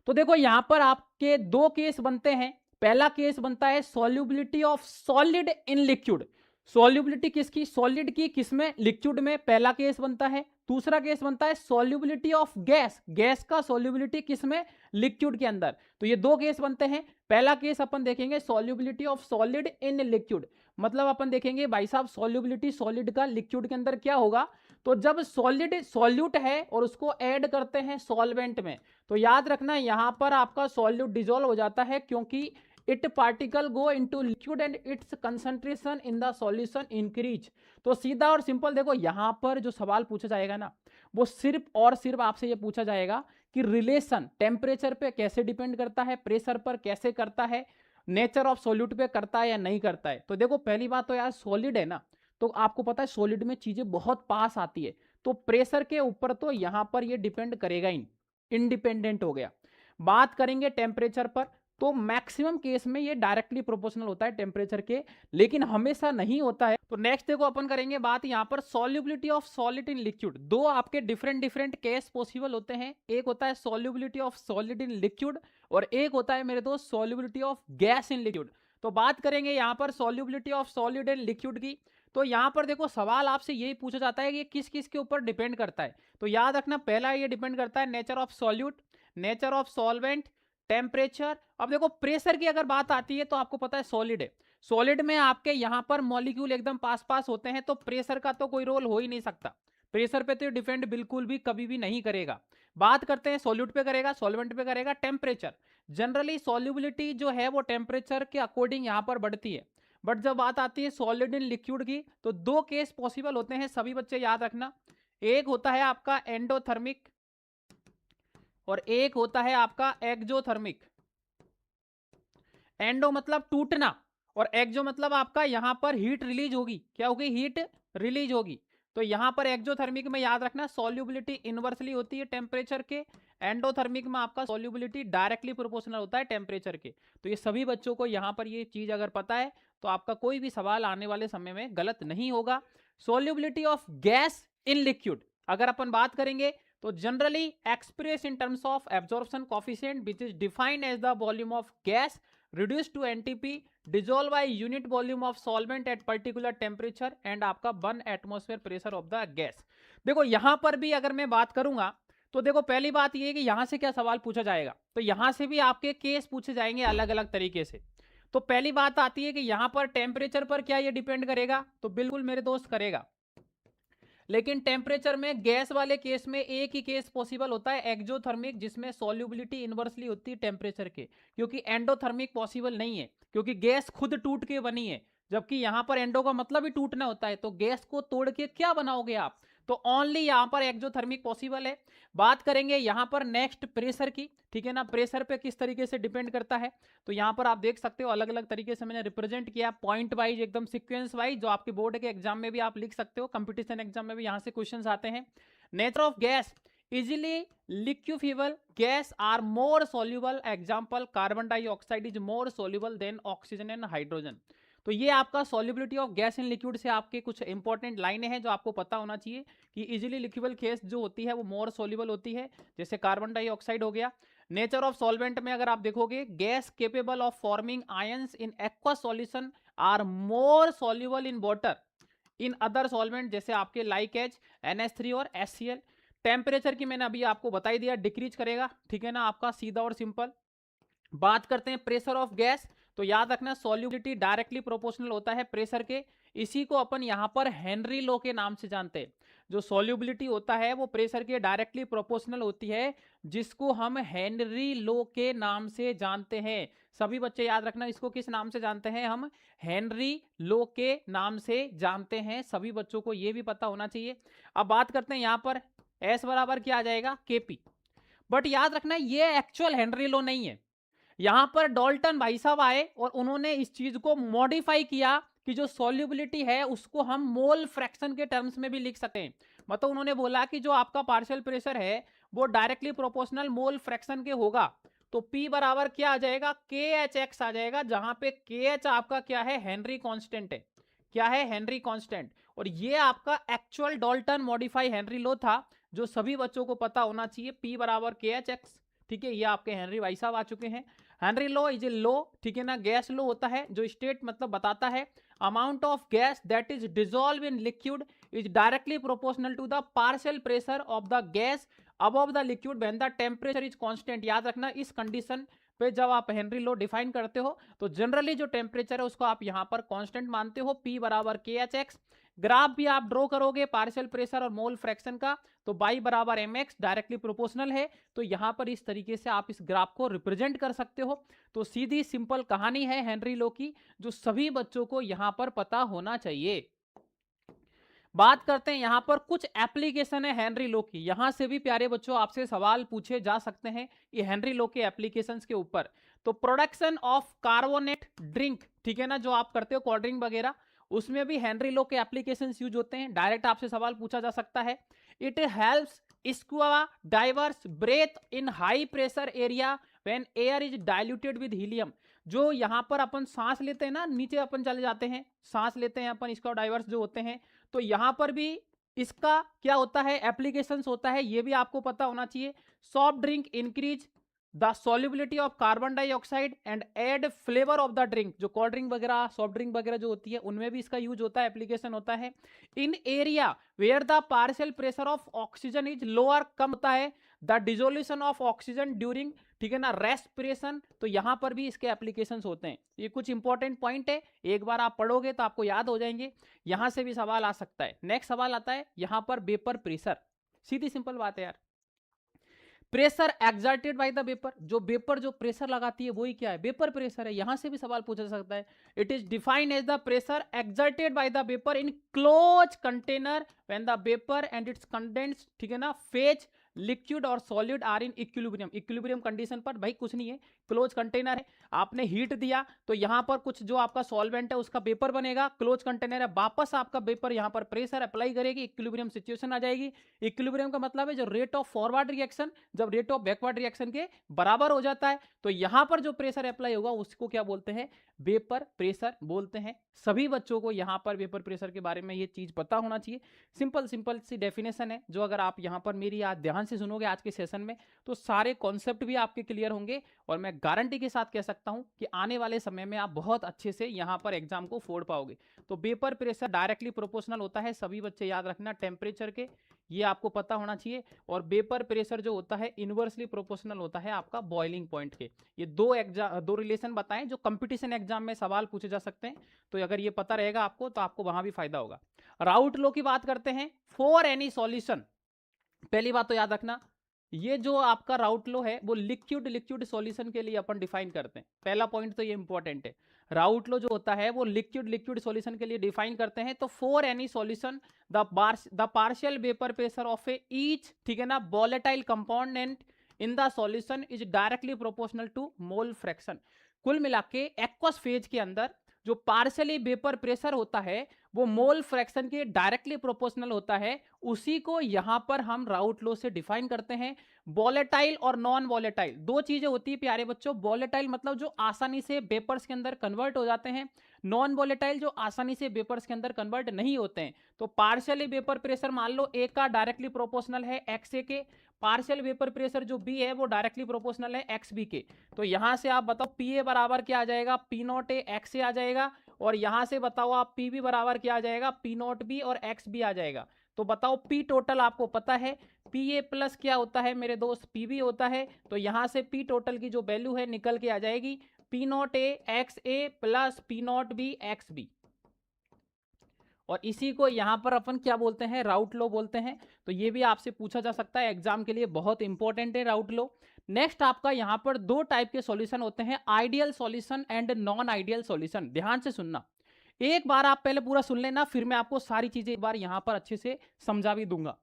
तो देखो यहां पर आपके दो केस बनते हैं। पहला केस बनता है solubility of solid in liquid. Solubility किसकी, सॉलिड की, किसमें, लिक्विड में, पहला केस बनता है। दूसरा केस बनता है सॉल्युबिलिटी ऑफ गैस, गैस का सॉल्युबिलिटी किसमें, लिक्विड के अंदर। तो ये दो केस बनते हैं। पहला केस अपन देखेंगे solubility of solid in liquid, मतलब अपन देखेंगे भाई साहब सॉल्युबिलिटी सॉलिड का लिक्विड के अंदर क्या होगा। तो जब सॉलिड सॉल्यूट है और उसको ऐड करते हैं सॉल्वेंट में, तो याद रखना यहां पर आपका सॉल्यूट डिजोल्व हो जाता है, क्योंकि it particle go into liquid and it's concentration in the solution increase. तो सीधा और सिंपल देखो यहां पर जो सवाल पूछा जाएगा ना, वो सिर्फ और सिर्फ आपसे ये पूछा जाएगा कि रिलेशन टेम्परेचर पे कैसे डिपेंड करता है, प्रेशर पर कैसे करता है, नेचर ऑफ सॉल्यूट पे करता है या नहीं करता है। तो देखो पहली बात तो यार सॉलिड है ना, तो आपको पता है सॉलिड में चीजें बहुत पास आती है, तो प्रेशर के ऊपर तो यहां पर ये डिपेंड करेगा ही, इंडिपेंडेंट हो गया। बात करेंगे टेम्परेचर पर, तो मैक्सिमम केस में ये डायरेक्टली प्रोपोर्शनल होता है टेम्परेचर के, लेकिन हमेशा नहीं होता है। तो नेक्स्ट देखो अपन करेंगे बात यहां पर solubility of solid in liquid. दो आपके डिफरेंट डिफरेंट केस पॉसिबल होते हैं, एक होता है solubility of solid in liquid और एक होता है मेरे दोस्त solubility of gas in liquid. तो बात करेंगे यहां पर solubility of solid in liquid की। तो यहां पर देखो सवाल आपसे यही पूछा जाता है कि किस किस के ऊपर डिपेंड करता है। तो याद रखना पहला ये डिपेंड करता है nature of solute, nature of solvent, temperature. अब देखो प्रेशर की अगर बात आती है तो आपको पता है सॉलिड है, सॉलिड में आपके यहां पर मॉलिक्यूल एकदम पास पास होते हैं, तो प्रेशर का तो कोई रोल हो ही नहीं सकता, प्रेशर पे तो डिपेंड बिल्कुल भी कभी भी नहीं करेगा। बात करते हैं सॉल्यूट पे करेगा, सॉल्वेंट पे करेगा, टेम्परेचर। जनरली सॉल्युबिलिटी जो है वो टेम्परेचर के अकॉर्डिंग यहां पर बढ़ती है, बट जब बात आती है सॉलिड इन लिक्विड की तो दो केस पॉसिबल होते हैं, सभी बच्चे याद रखना। एक होता है आपका एंडोथर्मिक और एक होता है आपका एक्जोथर्मिक। एंडो मतलब टूटना और एक्जो मतलब आपका यहां पर हीट रिलीज होगी, क्या होगी, हीट रिलीज होगी। तो यहां पर एक्जोथर्मिक में याद रखना सॉल्युबिलिटी इनवर्सली होती है टेम्परेचर के, एंडोथर्मिक में आपका सॉल्युबिलिटी डायरेक्टली प्रोपोर्शनल होता है टेम्परेचर के। तो ये सभी बच्चों को यहां पर ये चीज अगर पता है तो आपका कोई भी सवाल आने वाले समय में गलत नहीं होगा। Solubility of gas in liquid अगर अपन बात करेंगे तो generally express in terms of absorption coefficient which is defined as the volume of gas reduced to NTP dissolve by unit volume of solvent at particular temperature and आपका 1 atmosphere pressure of the gas। देखो यहां पर भी अगर मैं बात करूंगा तो देखो पहली बात ये है कि यहां से क्या सवाल पूछा जाएगा, तो यहां से भी आपके केस पूछे जाएंगे अलग अलग तरीके से। तो पहली बात आती है कि यहां पर टेम्परेचर पर क्या ये डिपेंड करेगा, तो बिल्कुल मेरे दोस्त करेगा, लेकिन टेम्परेचर में गैस वाले केस में एक ही केस पॉसिबल होता है एक्जोथर्मिक, जिसमें सॉल्युबिलिटी इनवर्सली होती है टेम्परेचर के, क्योंकि एंडोथर्मिक पॉसिबल नहीं है, क्योंकि गैस खुद टूट के बनी है, जबकि यहां पर एंडो का मतलब ही टूटना होता है, तो गैस को तोड़ के क्या बनाओगे आप, तो ओनली यहां पर एक्जोथर्मिक पॉसिबल है। बात करेंगे यहां पर नेक्स्ट प्रेशर की, ठीक है ना, प्रेशर पे किस तरीके से डिपेंड करता है, तो यहां पर आप देख सकते हो अलग अलग तरीके से मैंने रिप्रेजेंट किया पॉइंट वाइज, एकदम सीक्वेंस वाइज, जो आपके बोर्ड के एग्जाम में भी आप लिख सकते हो, कंपटीशन एग्जाम में भी यहां से क्वेश्चंस आते हैं। Nature of gas easily liquefiable gas are more soluble, example carbon dioxide is more soluble than oxygen and hydrogen. तो ये आपका solubility of gas in liquid से आपके कुछ इंपॉर्टेंट लाइनें हैं जो आपको पता होना चाहिए कि इजीली लिक्विबल गैस जो होती है वो मोर सॉल्युबल होती है, जैसे कार्बन डाइऑक्साइड हो गया। नेचर ऑफ सॉल्वेंट में अगर आप देखोगे gas capable of forming ions in aqua solution are more soluble in water in other solvent, जैसे आपके लाइक एच NH3 और HCl। टेम्परेचर की मैंने अभी आपको बता ही दिया, डिक्रीज करेगा, ठीक है ना, आपका सीधा और सिंपल। बात करते हैं प्रेशर ऑफ गैस, तो याद रखना सॉल्युबिलिटी डायरेक्टली प्रोपोर्शनल होता है प्रेशर के, इसी को अपन यहां पर हेनरी लॉ के नाम से जानते हैं। जो सॉल्युबिलिटी होता है वो प्रेशर के डायरेक्टली प्रोपोर्शनल होती है, जिसको हम हेनरी लॉ के नाम से जानते हैं। सभी बच्चे याद रखना इसको किस नाम से जानते हैं, हम हेनरी लॉ के नाम से जानते हैं, सभी बच्चों को ये भी पता होना चाहिए। अब बात करते हैं यहां पर एस बराबर क्या आ जाएगा, केपी। बट याद रखना ये एक्चुअल हेनरी लॉ नहीं है, यहां पर डॉल्टन भाई साहब आए और उन्होंने इस चीज को मॉडिफाई किया कि जो सॉल्युबिलिटी है उसको हम मोल फ्रैक्शन के टर्म्स में भी लिख सकते हैं। मतलब उन्होंने बोला कि जो आपका पार्शियल प्रेशर है वो डायरेक्टली प्रोपोर्शनल मोल फ्रैक्शन के होगा, तो P बराबर क्या आ जाएगा, KHX आ जाएगा, जहां पे KH आपका क्या है, हेनरी कांस्टेंट है, क्या है, हेनरी कांस्टेंट। और ये आपका actual Dalton modify Henry law था, जो सभी बच्चों को पता होना चाहिए, P बराबर KHX, ठीक है। ये आपके हेनरी भाई साहब आ चुके हैं। Henry law is a law, ठीक है ना, गैस लॉ होता है जो स्टेट मतलब बताता है amount of gas that is dissolve in liquid is directly proportional to the partial pressure of the gas above the liquid when the temperature is constant. याद रखना इस कंडीशन पे जब आप हेनरी लॉ डिफाइन करते हो तो जनरली जो टेम्परेचर है उसको आप यहां पर कांस्टेंट मानते हो, P बराबर KHX। ग्राफ भी आप ड्रॉ करोगे पार्शियल प्रेशर और मोल फ्रैक्शन का, तो बाई बराबर mx डायरेक्टली प्रोपोर्शनल है, तो यहां पर इस तरीके से आप इस ग्राफ को रिप्रेजेंट कर सकते हो। तो सीधी सिंपल कहानी है हेनरी लॉ की, जो सभी बच्चों को यहां पर पता होना चाहिए। बात करते हैं यहाँ पर कुछ एप्लीकेशन है हेनरी लो की। यहां से भी प्यारे बच्चों आपसे सवाल पूछे जा सकते हैं ये हेनरी लो के एप्लीकेशंस के ऊपर। तो प्रोडक्शन ऑफ कार्बोनेट ड्रिंक, ठीक है ना, जो आप करते हो कोल्ड ड्रिंक वगैरह, उसमें भी हेनरी लो के एप्लीकेशंस यूज होते हैं। डायरेक्ट आपसे सवाल पूछा जा सकता है। It helps scuba divers breathe in high pressure area when air is diluted with helium. जो यहां पर अपन सांस लेते हैं ना, नीचे अपन चले जाते हैं, सांस लेते हैं अपन, स्क्वा डाइवर्स जो होते हैं, तो यहां पर भी इसका क्या होता है, एप्लीकेशंस होता है, ये भी आपको पता होना चाहिए। Soft drink increase the solubility of carbon dioxide and add flavour of the drink. जो कोल्ड ड्रिंक वगैरह, सॉफ्ट ड्रिंक वगैरह जो होती है, उनमें भी इसका यूज होता है, एप्लीकेशन होता है। In area where the partial pressure of oxygen is lower, कम होता है the dissolution of oxygen during, ठीक है ना, रेस्पिरेशन। तो यहां पर भी इसके एप्लीकेशंस होते हैं। ये कुछ इंपॉर्टेंट पॉइंट है, एक बार आप पढ़ोगे तो आपको याद हो जाएंगे। यहां से भी सवाल आ सकता है। नेक्स्ट सवाल आता है यहां पर वेपर प्रेशर। सीधी सिंपल बात है यार, pressure exerted by the vapour. जो वेपर जो प्रेशर लगाती है वही क्या है, वेपर प्रेशर है। यहां से भी सवाल पूछा जा सकता है। It is defined as the pressure exerted by the vapour in close container when the vapour and its condense, ठीक है ना, फेज लिक्विड और solid are in equilibrium. Equilibrium condition पर भाई कुछ नहीं है, क्लोज कंटेनर है, आपने हीट दिया तो यहां पर कुछ जो आपका सॉल्वेंट है उसका वेपर बनेगा, क्लोज कंटेनर है, वापस आपका वेपर यहां पर प्रेशर अप्लाई करेगी, इक्विलिब्रियम सिचुएशन आ जाएगी। इक्विलिब्रियम का मतलब है जो रेट ऑफ फॉरवर्ड रिएक्शन जब रेट ऑफ बैकवर्ड रिएक्शन के बराबर हो जाता है, तो यहां पर जो प्रेशर अप्लाई होगा उसको क्या बोलते हैं, वेपर प्रेशर बोलते हैं। सभी बच्चों को यहां पर वेपर प्रेशर के बारे में ये चीज पता होना चाहिए। सिंपल सिंपल सी डेफिनेशन है, जो अगर आप यहां पर मेरी आज ध्यान से सुनोगे आज के सेशन में तो सारे कॉन्सेप्ट भी आपके क्लियर होंगे। और मैं गारंटी के साथ कह सकता हूं कि आने वाले समय में आप बहुत अच्छे से यहां पर एग्जाम को फोड़ पाओगे। तो वेपर प्रेशर डायरेक्टली प्रोपोर्शनल होता है, सभी बच्चे याद रखना, टेम्परेचर के, ये आपको पता होना चाहिए। और वेपर प्रेशर जो होता है इनवर्सली प्रोपोर्शनल होता है आपका बॉइलिंग पॉइंट के। ये दो रिलेशन बताएं जो कंपटीशन एग्जाम में सवाल पूछे जा सकते हैं। तो अगर ये पता रहेगा आपको तो आपको वहां भी फायदा होगा। राउट लो की बात करते हैं। फॉर एनी सॉल्यूशन, पहली बात तो याद रखना, ये जो आपका राउट लो है वो लिक्विड लिक्विड सॉल्यूशन के लिए अपन डिफाइन करते हैं। पहला पॉइंट तो ये इंपॉर्टेंट है, राउट लो जो होता है वो लिक्विड लिक्विड सॉल्यूशन के लिए डिफाइन करते हैं। तो for any solution the partial vapour pressure of a each, ठीक है ना, volatile component in the solution is directly proportional to mole fraction. कुल मिला के एक्वस फेज के अंदर जो पार्शियली वेपर प्रेशर होता है वो मोल फ्रैक्शन के डायरेक्टली प्रोपोर्शनल होता है। उसी को यहां पर हम राउट लो से डिफाइन करते हैं। वॉलेटाइल और नॉन वॉलेटाइल दो चीजें होती है प्यारे बच्चों। वॉलेटाइल मतलब जो आसानी से वेपर्स के अंदर कन्वर्ट हो जाते हैं, नॉन वॉलेटाइल जो आसानी से वेपर्स के अंदर कन्वर्ट नहीं होते हैं। तो पार्शियली वेपर प्रेशर मान लो ए का डायरेक्टली प्रोपोर्शनल है एक्स ए के, पार्शियल वेपर प्रेशर जो बी है वो डायरेक्टली प्रोपोर्शनल है एक्स बी के। तो यहां से आप बताओ पी ए बराबर क्या आ जाएगा, पी नॉट ए एक्स ए आ जाएगा। और यहां से बताओ आप पी बी बराबर क्या आ जाएगा, पी नॉट बी और एक्स बी आ जाएगा। तो बताओ पी टोटल आपको पता है, पी ए प्लस क्या होता है मेरे दोस्त, पी बी होता है। तो यहां से पी टोटल की जो वैल्यू है निकल के आ जाएगी P naught A X A plus P naught B X B. और इसी को यहां पर अपन क्या बोलते हैं, राउट लो बोलते हैं। तो ये भी आपसे पूछा जा सकता है, एग्जाम के लिए बहुत इंपॉर्टेंट है राउट लो। नेक्स्ट आपका यहां पर दो टाइप के सॉल्यूशन होते हैं, ideal solution and non ideal solution. ध्यान से सुनना, एक बार आप पहले पूरा सुन लेना, फिर मैं आपको सारी चीजें एक बार यहां पर अच्छे से समझा भी दूंगा।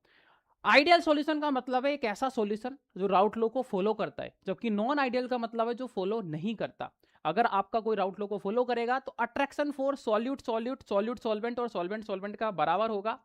आइडियल सॉल्यूशन का मतलब है एक ऐसा सॉल्यूशन जो राउट लो को फॉलो करता है, जबकि नॉन आइडियल का मतलब है जो फॉलो नहीं करता। अगर आपका कोई राउट लो को फॉलो करेगा तो attraction force solute solute solute solvent और सॉल्वेंट सॉल्वेंट का बराबर होगा।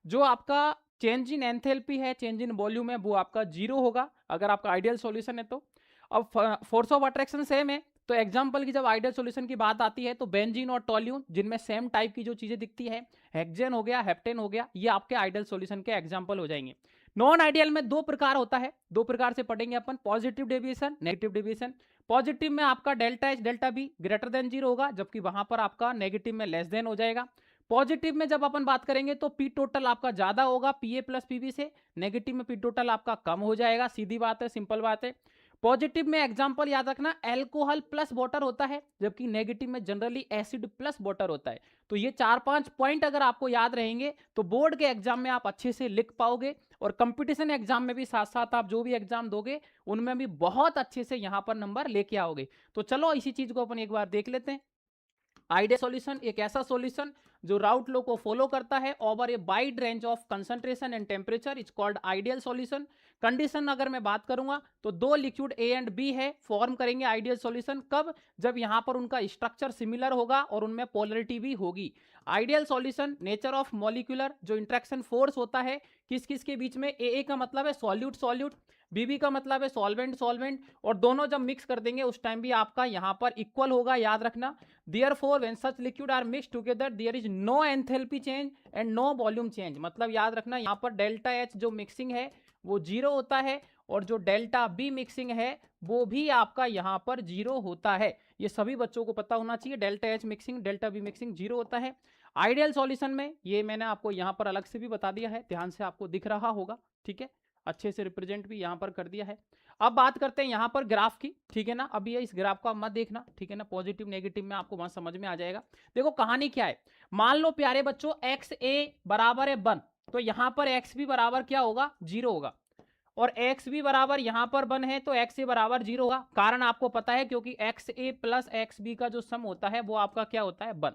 जो आपका चेंज इन एंथैल्पी है, चेंज इन वॉल्यूम है, वो आपका जीरो होगा अगर आपका आइडियल सॉल्यूशन है तो। अब फोर्स ऑफ अट्रैक्शन सेम है, तो एग्जाम्पल की जब आइडियल सॉल्यूशन की बात आती है तो बेंजीन और टोल्यून जिनमें सेम टाइप की जो चीजें दिखती है, हेक्सेन हो गया, हेप्टेन हो गया, ये आपके आइडियल सॉल्यूशन के एग्जाम्पल हो जाएंगे। नॉन आइडियल में दो प्रकार होता है, दो प्रकार से पढ़ेंगे अपन, positive deviation, negative deviation. Positive में आपका delta H delta B greater than zero होगा, जबकि वहां पर आपका नेगेटिव में लेस देन हो जाएगा। पॉजिटिव में जब अपन बात करेंगे तो पी टोटल आपका ज्यादा होगा पीए प्लस पीबी से, नेगेटिव में पी टोटल आपका कम हो जाएगा, सीधी बात है, सिंपल बात है। पॉजिटिव में एग्जांपल याद रखना, अल्कोहल प्लस वाटर होता है, जबकि नेगेटिव में जनरली एसिड प्लस वाटर होता है। तो ये 4-5 पॉइंट अगर आपको याद रहेंगे तो बोर्ड के एग्जाम में आप अच्छे से लिख पाओगे, और कंपटीशन एग्जाम में भी साथ साथ आप जो भी एग्जाम दोगे उनमें भी बहुत अच्छे से यहां पर नंबर लेके आओगे। तो चलो इसी चीज को अपन एक बार देख लेते हैं। आइडियल सॉल्यूशन एक ऐसा सॉल्यूशन जो राउट लो को फॉलो करता है over a wide range of concentration and temperature, is called ideal solution. Condition अगर मैं बात करूंगा तो दो लिक्विड ए एंड बी है, फॉर्म करेंगे आइडियल सॉल्यूशन कब, जब यहां पर उनका स्ट्रक्चर सिमिलर होगा और उनमें पोलरिटी भी होगी। Ideal solution nature of molecular जो इंट्रैक्शन फोर्स होता है किस किस के बीच में, ए का मतलब है सॉल्यूट सॉल्यूट, बीबी का मतलब है सॉल्वेंट सॉल्वेंट, और दोनों जब मिक्स कर देंगे उस टाइम भी आपका यहां पर इक्वल होगा, याद रखना। Therefore, when such liquid are mixed together, there is no enthalpy change and no volume change। मतलब याद रखना यहाँ पर डेल्टा एच जो मिक्सिंग है वो जीरो होता है और जो डेल्टा बी मिक्सिंग है वो भी आपका यहाँ पर जीरो होता है। ये सभी बच्चों को पता होना चाहिए, delta H mixing delta B mixing zero होता है। आइडियल सॉल्यूशन में ये मैंने आपको यहाँ पर अलग से भी बता दिया है, ध्यान से आपको दिख रहा होगा, ठीक है, अच्छे से रिप्रेजेंट भी यहाँ पर कर दिया है। अब बात करते हैं यहाँ पर ग्राफ की, ठीक है ना। अब ये इस ग्राफ को मत देखना, ठीक है ना, पॉजिटिव नेगेटिव में आपको वहां समझ में आ जाएगा। देखो कहानी क्या है, मान लो प्यारे बच्चों एक्स ए बराबर है 1, तो यहां पर एक्स बी बराबर क्या होगा, 0 होगा, और एक्स बी बराबर यहां पर 1 है तो एक्स ए बराबर 0 होगा। कारण आपको पता है क्योंकि x A plus x B का जो सम होता है वो आपका क्या होता है 1।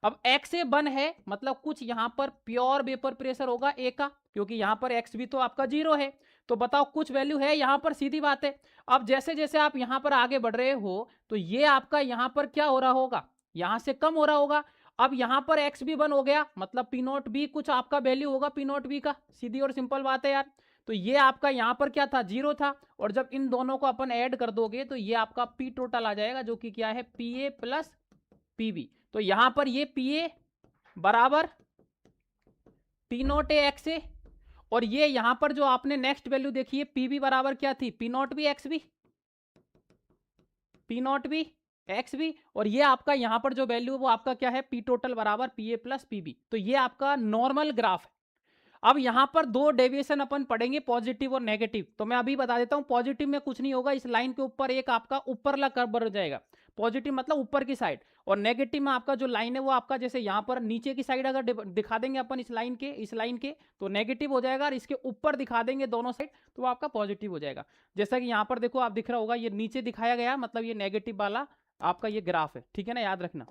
अब एक्स ए 1 है मतलब कुछ यहां पर प्योर वेपर प्रेशर होगा ए का, क्योंकि यहां पर एक्स बी तो आपका 0 है, तो बताओ कुछ वैल्यू है यहां पर, सीधी बात है। अब जैसे जैसे आप यहां पर आगे बढ़ रहे हो तो ये आपका यहां पर क्या हो रहा होगा, यहां से कम हो रहा होगा। अब यहां पर एक्स बी 1 हो गया मतलब पी नॉट बी कुछ आपका वैल्यू होगा पी नॉट बी का, सीधी और सिंपल बात है यार। तो ये आपका यहां पर क्या था, 0 था, और जब इन दोनों को अपन ऐड कर दोगे तो ये आपका पी टोटल आ जाएगा जो कि क्या है P A plus P B. तो यहां पर ये पी ए बराबर P naught A X A, और ये यहां पर जो आपने नेक्स्ट वैल्यू देखी है पी बी बराबर क्या थी, P naught B X B, P naught B X B, और ये आपका यहां पर जो वैल्यू है वो आपका क्या है पी टोटल बराबर P A plus P B. तो ये आपका नॉर्मल ग्राफ है। अब यहां पर दो डेविएशन अपन पढ़ेंगे पॉजिटिव और नेगेटिव, तो मैं अभी बता देता हूं पॉजिटिव में कुछ नहीं होगा, इस लाइन के ऊपर एक आपका ऊपरला कर्व बन जाएगा, पॉजिटिव मतलब ऊपर की साइड, और नेगेटिव में आपका जो लाइन है वो आपका जैसे यहां पर नीचे की साइड अगर दिखा देंगे अपन इस लाइन के तो नेगेटिव हो जाएगा, और इसके ऊपर दिखा देंगे दोनों साइड तो वो आपका पॉजिटिव हो जाएगा। जैसा कि यहां पर देखो आप दिख रहा होगा ये नीचे दिखाया गया मतलब ये नेगेटिव वाला आपका ये ग्राफ है, ठीक है ना, याद रखना।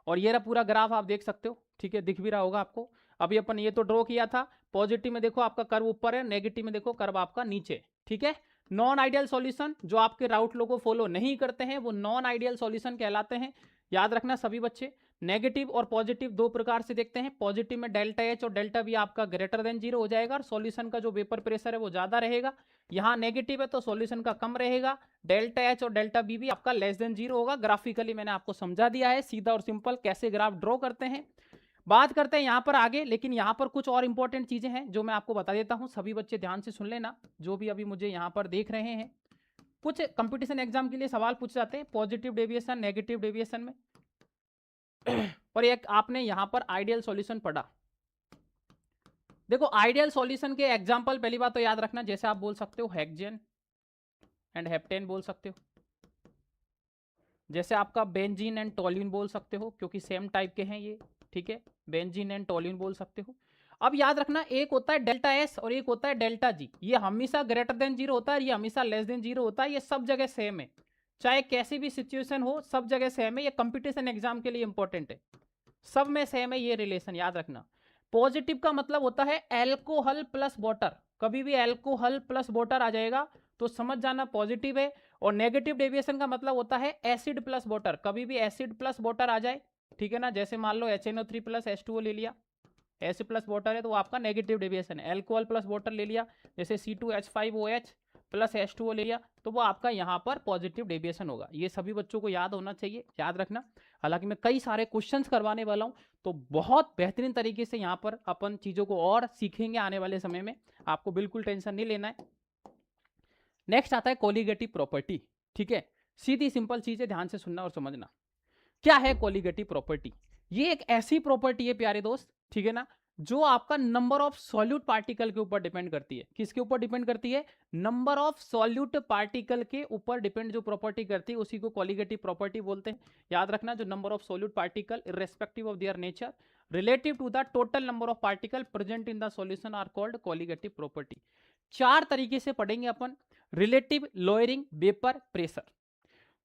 और ये रहा पूरा ग्राफ आप देख सकते हो, ठीक है, दिख भी रहा होगा आपको। अभी अपन ये तो ड्रॉ किया था, पॉजिटिव में देखो आपका कर्व ऊपर है, नेगेटिव में देखो कर्व आपका नीचे, ठीक है। नॉन आइडियल सॉल्यूशन जो आपके राउट लो को फॉलो नहीं करते हैं वो नॉन आइडियल सॉल्यूशन कहलाते हैं, याद रखना सभी बच्चे। नेगेटिव और पॉजिटिव दो प्रकार से देखते हैं, पॉजिटिव में डेल्टा एच और डेल्टा बी आपका ग्रेटर देन 0 हो जाएगा और सॉल्यूशन का जो वेपर प्रेशर है वो ज्यादा रहेगा। यहाँ नेगेटिव है तो सॉल्यूशन का कम रहेगा, डेल्टा एच और डेल्टा बी भी आपका लेस देन 0 होगा। ग्राफिकली मैंने आपको समझा दिया है सीधा और सिंपल कैसे ग्राफ ड्रॉ करते हैं। बात करते हैं यहां पर आगे, लेकिन यहां पर कुछ और इंपॉर्टेंट चीजें हैं जो मैं आपको बता देता हूं, सभी बच्चे ध्यान से सुन लेना जो भी अभी मुझे यहां पर देख रहे हैं। कुछ कंपटीशन एग्जाम के लिए सवाल पूछ जाते हैं पॉजिटिव डेविएशन नेगेटिव डेविएशन में और एक आपने यहां पर आइडियल सॉल्यूशन पढ़ा। देखो आइडियल सॉल्यूशन के एग्जांपल पहली बात तो याद रखना, जैसे आप बोल सकते हो हेक्सेन एंड हेप्टेन बोल सकते हो, जैसे आपका बेंजीन एंड टोल्यूइन बोल सकते हो क्योंकि सेम टाइप के हैं ये, ठीक है, बेंजीन एंड टोल्यूइन बोल सकते हो। अब याद रखना एक होता है डेल्टा एस और एक होता है डेल्टा जी, ये हमेशा ग्रेटर देन 0 होता है, ये हमेशा लेस देन 0 होता है, ये सब जगह सेम है, चाहे कैसी भी सिचुएशन हो सब जगह सेम है, ये कंपटीशन एग्जाम के लिए इंपॉर्टेंट है, सब में सेम है ये रिलेशन, याद रखना। पॉजिटिव का मतलब होता है एल्कोहल प्लस वाटर, कभी भी एल्कोहल प्लस वाटर आ जाएगा तो समझ जाना पॉजिटिव है, और नेगेटिव डेविएशन का मतलब होता है एसिड प्लस वाटर, कभी भी एसिड प्लस वाटर आ जाए, ठीक है ना, जैसे मान लो HNO3 प्लस H2O ले लिया, एसिड प्लस वाटर है तो वो आपका नेगेटिव डेविएशन है। अल्कोहल प्लस वाटर ले लिया जैसे C2H5OH प्लस H2O ले लिया तो वो आपका यहाँ पर पॉजिटिव डेविएशन होगा। ये सभी बच्चों को याद होना चाहिए, याद रखना। हालांकि मैं कई सारे क्वेश्चंस करवाने वाला हूँ तो बहुत बेहतरीन तरीके से यहाँ पर अपन चीजों को और सीखेंगे आने वाले समय में, आपको बिल्कुल टेंशन नहीं लेना है। नेक्स्ट आता है कोलिगेटिव प्रॉपर्टी, ठीक है, सीधी सिंपल चीज है, ध्यान से सुनना और समझना। क्या है कोलिगेटिव प्रॉपर्टी? ये एक ऐसी प्रॉपर्टी है प्यारे दोस्त, ठीक है ना, जो आपका नंबर ऑफ सॉल्यूट पार्टिकल के ऊपर डिपेंड करती है। किसके ऊपर डिपेंड करती है? नंबर ऑफ सॉल्यूट पार्टिकल के ऊपर डिपेंड जो प्रॉपर्टी करती है उसी को कोलिगेटिव प्रॉपर्टी बोलते हैं। याद रखना, जो number of solute particle irrespective of their nature relative to the total number of particle present in the solution are called colligative property. चार तरीके से पढ़ेंगे अपन। रिलेटिव लोअरिंग वेपर प्रेशर,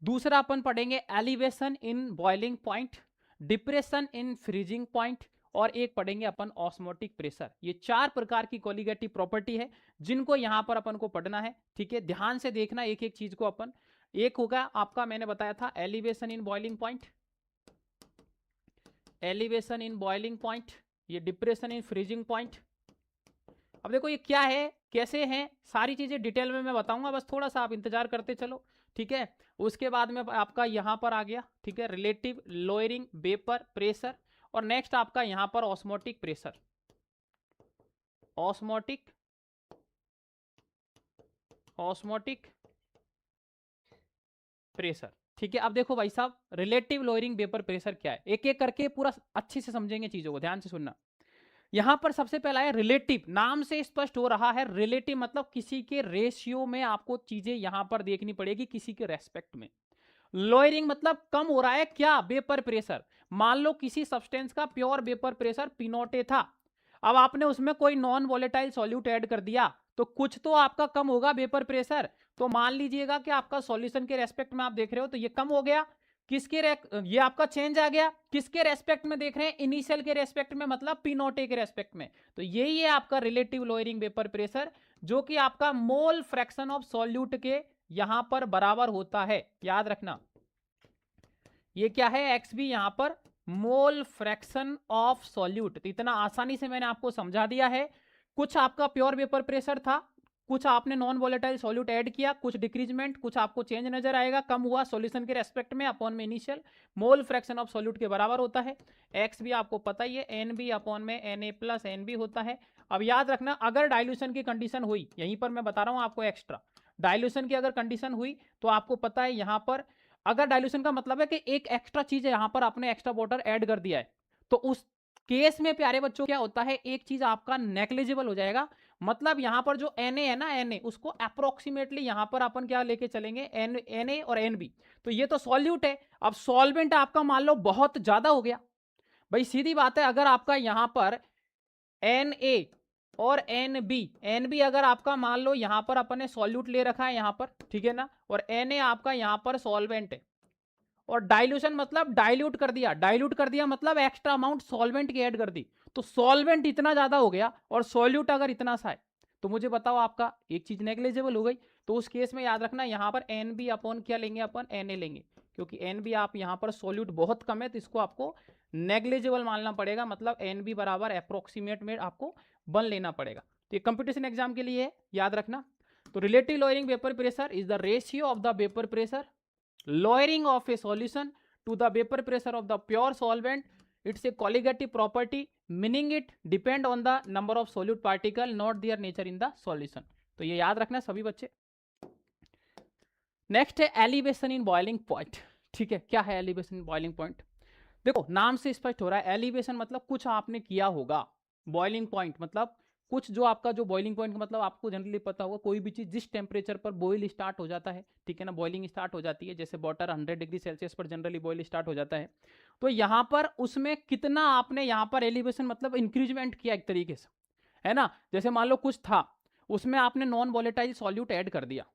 दूसरा अपन पढ़ेंगे elevation in boiling point, depression in freezing point, और एक पढ़ेंगे अपन ऑस्मोटिक प्रेशर। ये 4 प्रकार की कोलिगेटिव प्रॉपर्टी है जिनको यहां पर अपन को पढ़ना है। ठीक है, ध्यान से देखना एक एक चीज को अपन। एक होगा आपका, मैंने बताया था elevation in boiling point, elevation in boiling point, ये डिप्रेशन इन फ्रीजिंग पॉइंट। अब देखो ये क्या है, कैसे हैं, सारी चीजें डिटेल में मैं बताऊंगा, बस थोड़ा सा आप इंतजार करते चलो। ठीक है, उसके बाद में आपका यहां पर आ गया, ठीक है, रिलेटिव लोअरिंग वेपर प्रेशर, और नेक्स्ट आपका यहां पर osmotic pressure, osmotic osmotic pressure. ठीक है, अब देखो भाई साहब रिलेटिव लोअरिंग वेपर प्रेशर क्या है, एक एक करके पूरा अच्छे से समझेंगे चीजों को, ध्यान से सुनना। यहां पर सबसे पहला है रिलेटिव, नाम से स्पष्ट हो रहा है रिलेटिव मतलब किसी के रेशियो में आपको चीजें यहां पर देखनी पड़ेगी, किसी के रेस्पेक्ट में। लोअरिंग मतलब कम हो रहा है क्या, वेपर प्रेशर। मान लो किसी सब्सटेंस का प्योर वेपर प्रेशर P0 था, अब आपने उसमें कोई नॉन वोलेटाइल सॉल्यूट ऐड कर दिया तो कुछ तो आपका कम होगा वेपर प्रेशर। तो मान लीजिएगा कि आपका सॉल्यूशन के रेस्पेक्ट में आप देख रहे हो तो ये कम हो गया, किसके ये आपका चेंज आ गया, किसके रेस्पेक्ट में देख रहे हैं, इनिशियल के रेस्पेक्ट में, मतलब P0 के रेस्पेक्ट में। तो यही है आपका रिलेटिव लोअरिंग वेपर प्रेशर, जो कि आपका मोल फ्रैक्शन ऑफ सॉल्यूट के यहां पर बराबर होता है, याद रखना। ये क्या है, XB यहां पर मोल फ्रैक्शन ऑफ सॉल्यूट। तो इतना आसानी से मैंने आपको समझा दिया है। कुछ आपका प्योर वेपर प्रेशर था, कुछ आपने नॉन वोलेटाइल सॉल्यूट ऐड किया, कुछ डिक्रीजमेंट, कुछ आपको चेंज नजर आएगा, कम हुआ सॉल्यूशन के रेस्पेक्ट में अपॉन में initial, mole fraction of solute के बराबर होता है। एक्स भी आपको पता ही है, NB अपॉन में Na प्लस NB होता है। अब याद रखना, अगर डाइल्यूशन की कंडीशन हुई, यहीं पर मैं बता रहा हूं आपको एक्स्ट्रा, डाइल्यूशन की अगर कंडीशन हुई तो आपको पता है यहां पर, अगर डाइल्यूशन का मतलब है कि एक एक्स्ट्रा चीज है, यहां पर आपने एक्स्ट्रा वाटर ऐड कर दिया है, तो उस केस में प्यारे बच्चों क्या होता है, एक चीज आपका नेग्लिजिबल हो जाएगा। मतलब यहां पर जो Na है ना, Na उसको अप्रोक्सीमेटली यहां पर अपन क्या लेके चलेंगे, Na और NB। तो ये तो सॉल्यूट है, अब सॉल्वेंट आपका मान लो बहुत ज्यादा हो गया, भाई सीधी बात है, अगर आपका यहां पर Na और NB अगर आपका मान लो यहां पर अपन ने सॉल्यूट ले रखा है यहां पर, ठीक है ना, और Na आपका यहां पर सॉल्वेंट है, और डाइल्यूशन मतलब डाइल्यूट कर दिया मतलब एक्स्ट्रा अमाउंट सॉल्वेंट की ऐड कर दी, तो सॉल्वेंट इतना ज्यादा हो गया और सॉल्यूट अगर इतना सा है, तो मुझे बताओ आपका एक चीज नेग्लिजिबल हो गई। तो उस केस में याद रखना यहां पर NB अपॉन क्या लेंगे, अपन Na लेंगे, क्योंकि NB आप यहां पर सॉल्यूट बहुत कम है तो इसको आपको नेग्लिजिबल मानना पड़ेगा, मतलब NB बराबर अप्रोक्सीमेट में आपको 1 लेना पड़ेगा। तो ये कंपटीशन एग्जाम के लिए याद रखना। तो relative lowering vapour pressure is the ratio of the vapour pressure lowering of a solution to the vapor pressure of the pure solvent. It's a colligative property, meaning it depend on the number of solute particle, not their nature in the solution. तो ये याद रखना सभी बच्चे। Next है elevation in boiling point. ठीक है, क्या है एलिवेशन इन बॉइलिंग पॉइंट, देखो नाम से स्पष्ट हो रहा है, एलिवेशन मतलब कुछ आपने किया होगा, बॉइलिंग पॉइंट मतलब कुछ, जो आपका जो बॉइलिंग पॉइंट का मतलब आपको जनरली पता होगा, कोई भी चीज जिस टेम्परेचर पर बॉइल स्टार्ट हो जाता है, ठीक है ना, बॉइलिंग स्टार्ट हो जाती है, जैसे वाटर 100 डिग्री सेल्सियस पर जनरली बॉइल स्टार्ट हो जाता है, तो यहां पर उसमें कितना आपने यहां पर एलिवेशन मतलब इंक्रीजमेंट किया एक तरीके से, है ना। जैसे मान लो कुछ था, उसमें आपने नॉन वोलेटाइल सॉल्यूट ऐड कर दिया,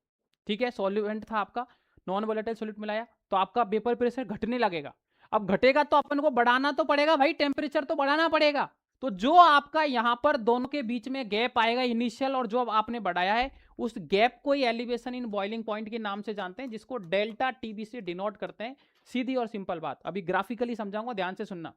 ठीक है, सॉल्यूएंट था आपका, नॉन वोलेटाइल सॉल्यूट मिलाया, तो आपका वेपर प्रेशर घटने लगेगा। अब घटेगा तो अपन को बढ़ाना तो पड़ेगा भाई, टेम्परेचर तो बढ़ाना पड़ेगा। तो जो आपका यहां पर दोनों के बीच में गैप आएगा इनिशियल और जो आपने बढ़ाया है, उस गैप को ही एलिवेशन इन बॉइलिंग पॉइंट के नाम से जानते हैं, जिसको डेल्टा टीबी से डिनोट करते हैं। सीधी और सिंपल बात, अभी ग्राफिकली समझाऊंगा, ध्यान से सुनना।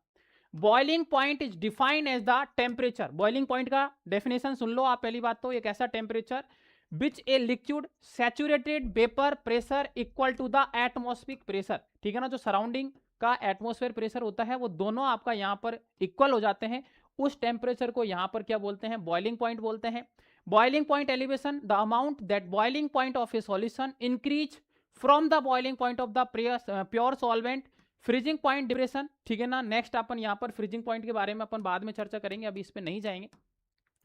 Boiling point is defined as the temperature, boiling point का डेफिनेशन सुन लो आप। पहली बात तो एक ऐसा temperature which a liquid saturated vapour pressure equal to the atmospheric pressure, ठीक है ना, जो सराउंडिंग का एटमॉस्फेयर प्रेशर होता है वो दोनों आपका यहां पर इक्वल हो जाते हैं, उस टेम्परेचर को यहां पर क्या बोलते हैं, बॉइलिंग पॉइंट बोलते हैं। Boiling point elevation, the amount that boiling point of A solution increase from the boiling point of the pure solvent. Freezing point depression, ठीक है ना, नेक्स्ट अपन यहां पर फ्रीजिंग पॉइंट के बारे में अपन बाद में चर्चा करेंगे, अभी इस पे नहीं जाएंगे,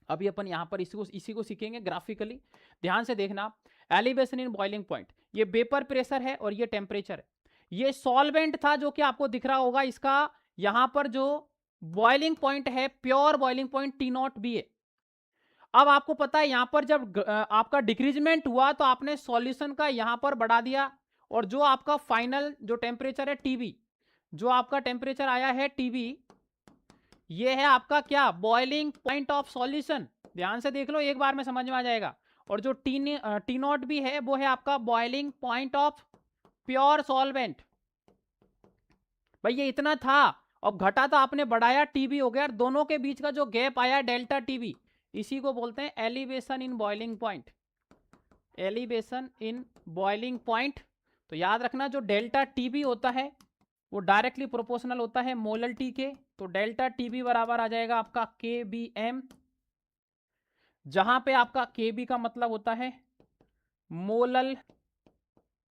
अभी अपन यहां पर इसी को सीखेंगे ग्राफिकली। ध्यान से देखना, एलिवेशन इन बॉइलिंग पॉइंट, ये वेपर प्रेशर है और ये टेम्परेचर है, ये सॉल्वेंट था जो कि आपको दिख रहा होगा, इसका यहां पर जो बॉइलिंग पॉइंट है, प्योर बॉइलिंग पॉइंट T0 भी है। अब आपको पता है यहां पर जब आपका डिक्रीजमेंट हुआ तो आपने सॉल्यूशन का यहां पर बढ़ा दिया, और जो आपका फाइनल जो टेम्परेचर है टीबी, जो आपका टेम्परेचर आया है टीबी, ये है आपका क्या, बॉइलिंग पॉइंट ऑफ सॉल्यूशन। ध्यान से देख लो, एक बार में समझ में आ जाएगा। और जो टी नॉट भी है वो है आपका boiling point of pure solvent. भाई ये इतना था, अब घटा तो आपने बढ़ाया, टीबी हो गया, दोनों के बीच का जो गैप आया डेल्टा टीबी, इसी को बोलते हैं elevation in boiling point. Elevation in boiling point. तो याद रखना जो डेल्टा टीबी होता है वो डायरेक्टली प्रोपोर्शनल होता है मोलल टी के। तो डेल्टा टीबी बराबर आ जाएगा आपका के बी एम, जहां पे आपका के बी का मतलब होता है molal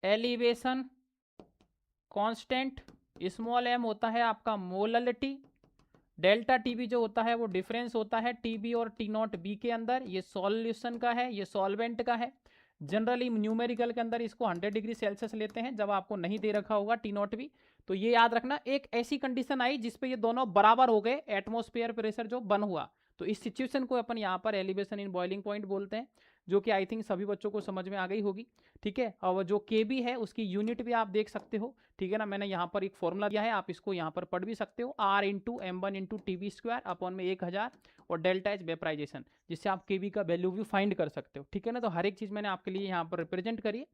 elevation constant, small M होता है आपका मोललिटी, डेल्टा टीबी जो होता है वो डिफरेंस होता है टीबी और टी नॉट बी के अंदर। ये सॉल्यूशन का है, ये सॉल्वेंट का है। जनरली न्यूमेरिकल के अंदर इसको 100 डिग्री सेल्सियस लेते हैं जब आपको नहीं दे रखा होगा टी नॉट भी। तो ये याद रखना, एक ऐसी कंडीशन आई जिसपे ये दोनों बराबर हो गए, एटमॉस्फेयर प्रेशर जो बन हुआ, तो इस सिचुएशन को अपन यहाँ पर एलिवेशन इन बॉइलिंग पॉइंट बोलते हैं, जो कि आई थिंक सभी बच्चों को समझ में आ गई होगी। ठीक है, और जो के बी है उसकी यूनिट भी आप देख सकते हो। ठीक है ना, मैंने यहाँ पर एक फॉर्मूला दिया है, आप इसको यहाँ पर पढ़ भी सकते हो, R into M one into T B square upon में 1000 और डेल्टा एच वेपराइजेशन, जिससे आप के बी का वैल्यू भी फाइंड कर सकते हो। ठीक है ना, तो हर एक चीज़ मैंने आपके लिए यहाँ पर रिप्रेजेंट करी है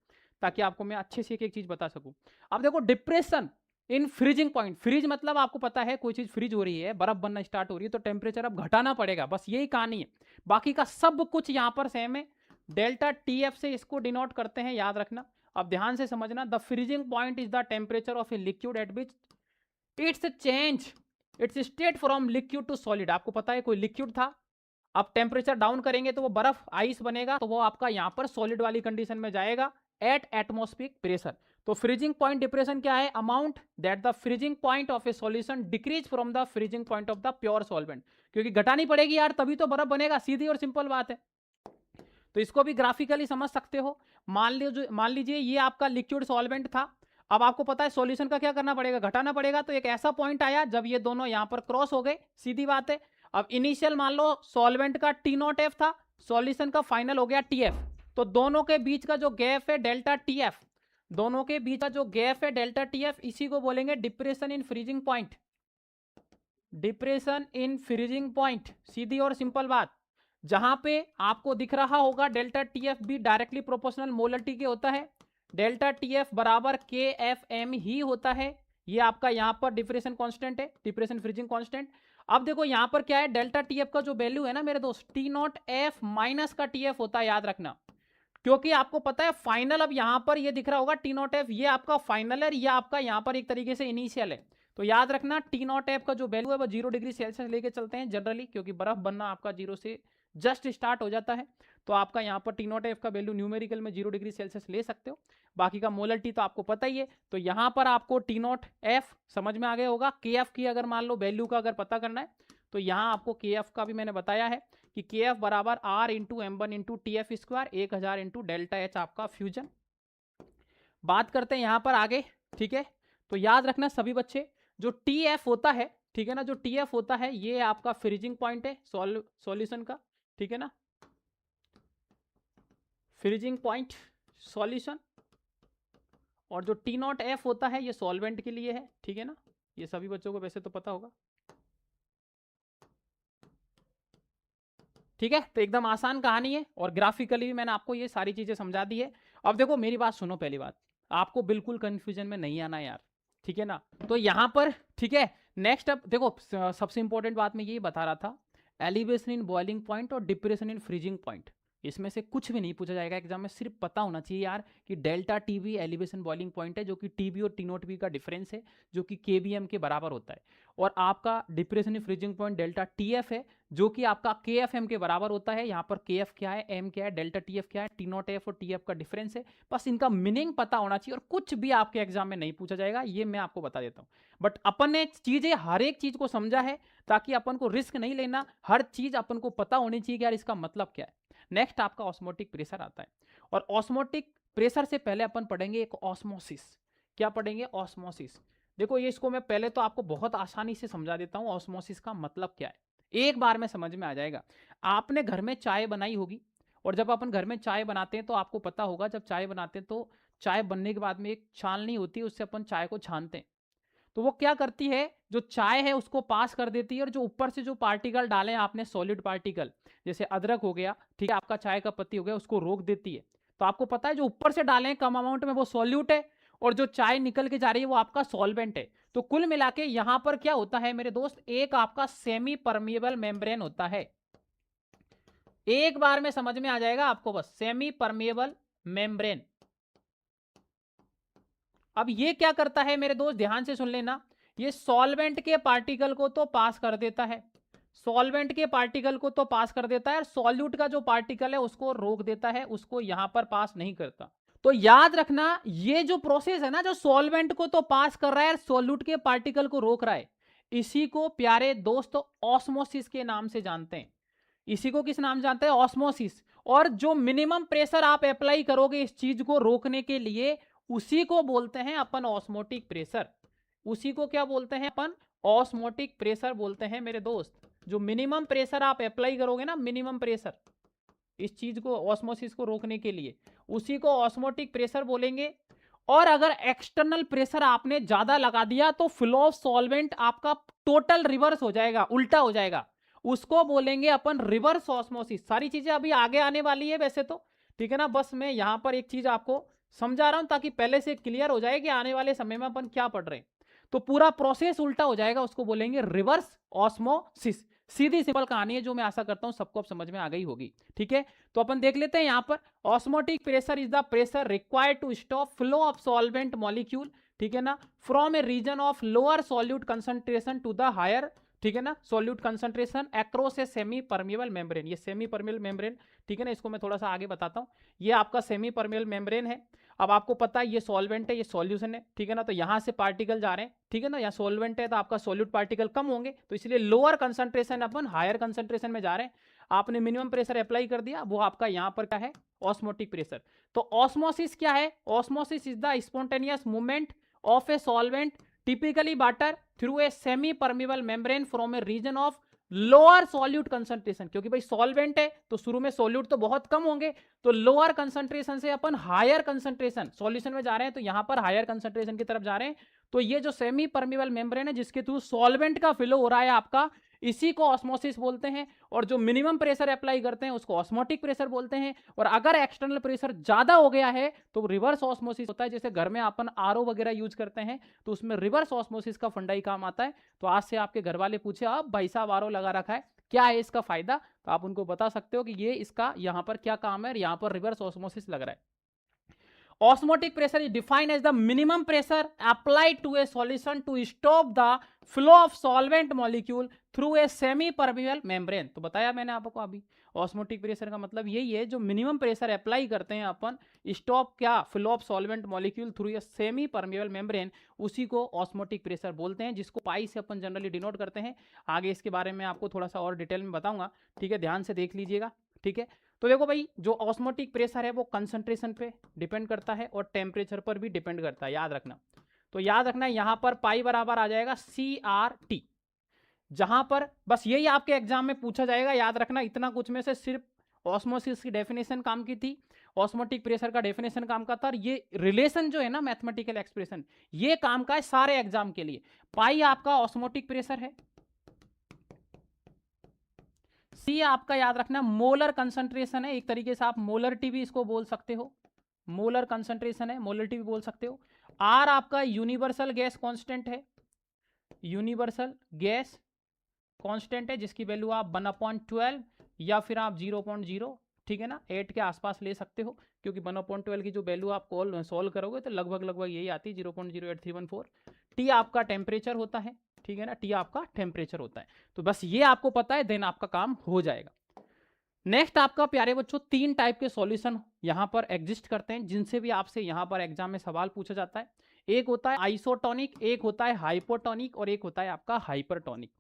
ताकि आपको मैं अच्छे से एक एक चीज़ बता सकूँ। अब देखो depression in freezing point, freeze मतलब आपको पता है कोई चीज फ्रीज हो रही है, बर्फ बनना स्टार्ट हो रही है, तो टेम्परेचर अब घटाना पड़ेगा, बस यही कहानी है, बाकी का सब कुछ यहां पर सेम है। डेल्टा टी एफ से इसको डिनोट करते हैं, याद रखना। अब ध्यान से समझना, the freezing point is the temperature of a liquid at which its change its state from liquid to solid. आपको पता है कोई लिक्विड था, अब टेम्परेचर डाउन करेंगे तो वो बर्फ आइस बनेगा, तो वो आपका यहां पर सॉलिड वाली कंडीशन में जाएगा एट एटमॉस्फेरिक प्रेशर। तो फ्रीजिंग पॉइंट डिप्रेशन क्या है, amount that the freezing point of A solution decrease from the freezing point of the pure solvent. क्योंकि घटानी पड़ेगी यार, तभी तो बर्फ बनेगा, सीधी और सिंपल बात है। तो इसको भी ग्राफिकली समझ सकते हो। मान लीजिए ये आपका लिक्विड सॉल्वेंट था, अब आपको पता है सॉल्यूशन का क्या करना पड़ेगा, घटाना पड़ेगा। तो एक ऐसा पॉइंट आया जब ये दोनों यहां पर क्रॉस हो गए, सीधी बात है। अब इनिशियल मान लो सॉल्वेंट का टी नॉट एफ था, सॉल्यूशन का फाइनल हो गया टी एफ, तो दोनों के बीच का जो गैप है डेल्टा टी एफ, दोनों के बीच का जो गैप है डेल्टा टी एफ, इसी को बोलेंगे depression in freezing point. Depression in freezing point, सीधी और सिंपल बात। जहां पे आपको दिख रहा होगा डेल्टा टी एफ भी डायरेक्टली प्रोपोर्शनल मोलर टी के होता है, डेल्टा टी एफ बराबर के एफ एम ही होता है। ये आपका यहां पर डिप्रेशन कांस्टेंट है, डिप्रेशन फ्रीजिंग कांस्टेंट। अब देखो यहां पर क्या है, डेल्टा टी एफ का जो वैल्यू है ना मेरे दोस्त, टी नॉट एफ माइनस का टी एफ होता है, याद रखना। क्योंकि आपको पता है फाइनल, अब यहां पर ये दिख रहा होगा टी नॉट एफ, ये आपका फाइनल है, ये आपका यहां पर एक तरीके से इनिशियल है। तो याद रखना टी नॉट एफ का जो वैल्यू है वो 0 डिग्री सेल्सियस लेके चलते हैं जनरली, क्योंकि बर्फ बनना आपका 0 से जस्ट स्टार्ट हो जाता है। तो आपका यहाँ पर टी नॉट एफ का वैल्यू न्यूमेरिकल में 0 डिग्री सेल्सियस ले सकते हो, बाकी का मोलर टी तो आपको पता ही है। तो यहाँ पर आपको टी नॉट एफ समझ में आ गया होगा। के एफ की अगर मान लो वैल्यू का अगर पता करना है तो यहाँ आपको के एफ का भी मैंने बताया है कि के एफ बराबर R into M one into T F square 1000 into delta H आपका फ्यूजन। बात करते हैं यहाँ पर आगे, ठीक है। तो याद रखना सभी बच्चे, जो टी एफ होता है, ठीक है ना, जो टी एफ होता है ये आपका फ्रीजिंग पॉइंट है सॉल्यूशन का, ठीक है ना, फ्रीजिंग पॉइंट सॉल्यूशन। और जो टी नॉट एफ होता है ये सॉल्वेंट के लिए है, ठीक है ना, ये सभी बच्चों को वैसे तो पता होगा। ठीक है, तो एकदम आसान कहानी है और ग्राफिकली भी मैंने आपको ये सारी चीजें समझा दी है। अब देखो मेरी बात सुनो, पहली बात आपको बिल्कुल कंफ्यूजन में नहीं आना यार, ठीक है ना। तो यहां पर ठीक है, नेक्स्ट अब देखो सबसे इंपॉर्टेंट बात मैं ये बता रहा था, एलिवेशन इन बॉइलिंग पॉइंट और डिप्रेशन इन फ्रीजिंग पॉइंट, इसमें से कुछ भी नहीं पूछा जाएगा एग्जाम में, सिर्फ पता होना चाहिए यार कि delta TB elevation boiling point है, जो कि टीबी और टी नॉट बी का डिफरेंस है, जो कि केबीएम के बराबर होता है। और आपका depression in freezing point delta TF है, जो कि आपका के एफ एम के बराबर होता है। यहाँ पर के एफ क्या है, एम क्या है, डेल्टा टी एफ क्या है, टी नॉट एफ और टी एफ का डिफरेंस है। बस इनका मीनिंग पता होना चाहिए और कुछ भी आपके एग्जाम में नहीं पूछा जाएगा, ये मैं आपको बता देता हूँ। बट अपन ने चीजें हर एक चीज को समझा है ताकि अपन को रिस्क नहीं लेना, हर चीज अपन को पता होनी चाहिए कि यार इसका मतलब क्या है। नेक्स्ट आपका ऑस्मोटिक प्रेशर आता है, और ऑस्मोटिक प्रेशर से पहले अपन पढ़ेंगे एक ऑस्मोसिस। क्या पढ़ेंगे, ऑस्मोसिस। देखो ये इसको मैं पहले तो आपको बहुत आसानी से समझा देता हूं, ऑस्मोसिस का मतलब क्या है, एक बार में समझ में आ जाएगा। आपने घर में चाय बनाई होगी, और जब अपन घर में चाय बनाते हैं तो आपको पता होगा जब चाय बनाते हैं तो चाय बनने के बाद में एक छाननी होती है, उससे अपन चाय को छानते हैं। तो वो क्या करती है, जो चाय है उसको पास कर देती है, और जो ऊपर से जो पार्टिकल डाले आपने सॉलिड पार्टिकल, जैसे अदरक हो गया, ठीक है, आपका चाय का पत्ती हो गया, उसको रोक देती है। तो आपको पता है जो ऊपर से डाले कम अमाउंट में वो सॉल्यूट है, और जो चाय निकल के जा रही है वो आपका सॉल्वेंट है। तो कुल मिला के यहां पर क्या होता है मेरे दोस्त, एक आपका सेमी परमिएबल मेम्ब्रेन होता है। एक बार में समझ में आ जाएगा आपको, बस सेमी परमिएबल मेम्ब्रेन। अब ये क्या करता है मेरे दोस्त, ध्यान से सुन लेना, ये सॉल्वेंट के पार्टिकल को तो पास कर देता है, सॉल्वेंट के पार्टिकल को तो पास कर देता है, और सॉल्यूट का जो पार्टिकल है उसको रोक देता है, उसको यहां पर पास नहीं करता। तो याद रखना, ये जो प्रोसेस है ना, जो सॉल्वेंट को तो पास कर रहा है और सॉल्यूट के पार्टिकल को रोक रहा है, इसी को प्यारे दोस्त ऑस्मोसिस के नाम से जानते हैं। इसी को किस नाम जानते हैं, ऑस्मोसिस। और जो मिनिमम प्रेशर आप अप्लाई करोगे इस चीज को रोकने के लिए, उसी को बोलते हैं अपन ऑस्मोटिक प्रेशर। उसी को क्या बोलते हैं अपन, ऑस्मोटिक प्रेशर बोलते हैं मेरे दोस्त। जो मिनिमम प्रेशर आप अप्लाई करोगे ना, मिनिमम प्रेशर इस चीज को, ऑस्मोसिस को रोकने के लिए, उसी को ऑस्मोटिक प्रेशर बोलेंगे। और अगर एक्सटर्नल प्रेशर आपने ज्यादा लगा दिया तो फ्लो ऑफ सॉल्वेंट आपका टोटल रिवर्स हो जाएगा, उल्टा हो जाएगा, उसको बोलेंगे अपन रिवर्स ऑस्मोसिस। सारी चीजें अभी आगे आने वाली है वैसे तो, ठीक है ना, बस मैं यहां पर एक चीज आपको समझा रहा हूं ताकि पहले से क्लियर हो जाए कि आने वाले समय में अपन क्या पढ़ रहे हैं। तो पूरा प्रोसेस उल्टा हो जाएगा, उसको बोलेंगे रिवर्स ऑस्मोसिस। सीधी सिंपल कहानी है, जो मैं आशा करता हूं सबको अब समझ में आ गई होगी, ठीक है। तो अपन देख लेते हैं यहां पर, osmotic pressure is the pressure required to stop flow of solvent molecule, ठीक है ना, from a region of lower solute concentration to the higher, ठीक है ना, solute concentration across a semi permeable membrane. ये सेमी परमिएबल मेम्ब्रेन, ठीक है ना, इसको मैं थोड़ा सा आगे बताता हूं। ये आपका सेमी परमिएबल मेम्ब्रेन है। अब आपको पता है ये सॉल्वेंट है, ये सॉल्यूशन है, ठीक है ना, तो यहां से पार्टिकल जा रहे हैं, ठीक है ना, यहाँ सॉल्वेंट है तो आपका सॉल्यूट पार्टिकल कम होंगे, तो इसलिए लोअर कंसंट्रेशन अपन हायर कंसंट्रेशन में जा रहे हैं। आपने मिनिमम प्रेशर अप्लाई कर दिया, वो आपका यहां पर क्या है, ऑस्मोटिक प्रेशर। तो ऑस्मोसिस क्या है, osmosis is the spontaneous movement of a solvent typically water through a semi permeable membrane from a region of lower solute concentration. क्योंकि भाई सॉल्वेंट है तो शुरू में सॉल्यूट तो बहुत कम होंगे, तो लोअर कंसंट्रेशन से अपन हायर कंसंट्रेशन सॉल्यूशन में जा रहे हैं, तो यहां पर हायर कंसंट्रेशन की तरफ जा रहे हैं। तो ये जो सेमी परमिएबल मेम्ब्रेन है जिसके थ्रू सॉल्वेंट का फ्लो हो रहा है आपका, इसी को ऑस्मोसिस बोलते हैं। और जो मिनिमम प्रेशर अप्लाई करते हैं उसको ऑस्मोटिक प्रेशर बोलते हैं। और अगर एक्सटर्नल प्रेशर ज्यादा हो गया है तो रिवर्स ऑस्मोसिस होता है। जैसे घर में अपन आरओ वगैरह यूज करते हैं तो उसमें रिवर्स ऑस्मोसिस का फंडा ही काम आता है। तो आज से आपके घर वाले पूछे, आप भाई साहब आरओ लगा रखा है, क्या है इसका फायदा, तो आप उनको बता सकते हो कि ये इसका यहां पर क्या काम है, और यहां पर रिवर्स ऑस्मोसिस लग रहा है। Osmotic pressure is defined as the minimum pressure applied to a solution to stop the flow of solvent molecule through a semi-permeable membrane। तो बताया मैंने आपको अभी, ऑस्मोटिक प्रेशर का मतलब यही है, जो मिनिमम प्रेशर अप्लाई करते हैं अपन, स्टॉप क्या, flow of solvent molecule through a semi permeable membrane, उसी को ऑस्मोटिक प्रेशर बोलते हैं, जिसको पाई से अपन जनरली डिनोट करते हैं। आगे इसके बारे में आपको थोड़ा सा और डिटेल में बताऊंगा, ठीक है, ध्यान से देख लीजिएगा, ठीक है। तो देखो भाई, जो ऑस्मोटिक प्रेशर है वो कंसंट्रेशन पे डिपेंड करता है और टेम्परेचर पर भी डिपेंड करता है, याद रखना। तो याद रखना यहां पर पाई बराबर आ जाएगा CRT, जहां पर बस यही आपके एग्जाम में पूछा जाएगा, याद रखना। इतना कुछ में से सिर्फ ऑस्मोसिस की डेफिनेशन काम की थी, ऑस्मोटिक प्रेशर का डेफिनेशन काम का था, और ये रिलेशन जो है ना, मैथमेटिकल एक्सप्रेशन, ये काम का है सारे एग्जाम के लिए। पाई आपका ऑस्मोटिक प्रेशर है, सी आपका याद रखना मोलर कंसंट्रेशन है, एक तरीके से आप मोलरिटी भी इसको बोल सकते हो, मोलर कंसंट्रेशन है, मोलरिटी भी बोल सकते हो। आर आपका यूनिवर्सल गैस कांस्टेंट है, यूनिवर्सल गैस कांस्टेंट है, जिसकी वैल्यू आप 1/12 या फिर आप 0.0, ठीक है ना, 8 के आसपास ले सकते हो, क्योंकि 1/12 की जो वैल्यू आप सॉल्व करोगे तो लगभग यही आती है, 0.08314। टी आपका टेम्परेचर होता है, ठीक है ना, टी आपका टेम्परेचर होता है। तो बस ये आपको पता है, देन आपका काम हो जाएगा। नेक्स्ट आपका प्यारे बच्चों, 3 टाइप के सॉल्यूशन यहां पर एग्जिस्ट करते हैं, जिनसे भी आपसे यहां पर एग्जाम में सवाल पूछा जाता है। एक होता है आइसोटोनिक, एक होता है हाइपोटोनिक, और एक होता है आपका हाइपरटोनिक।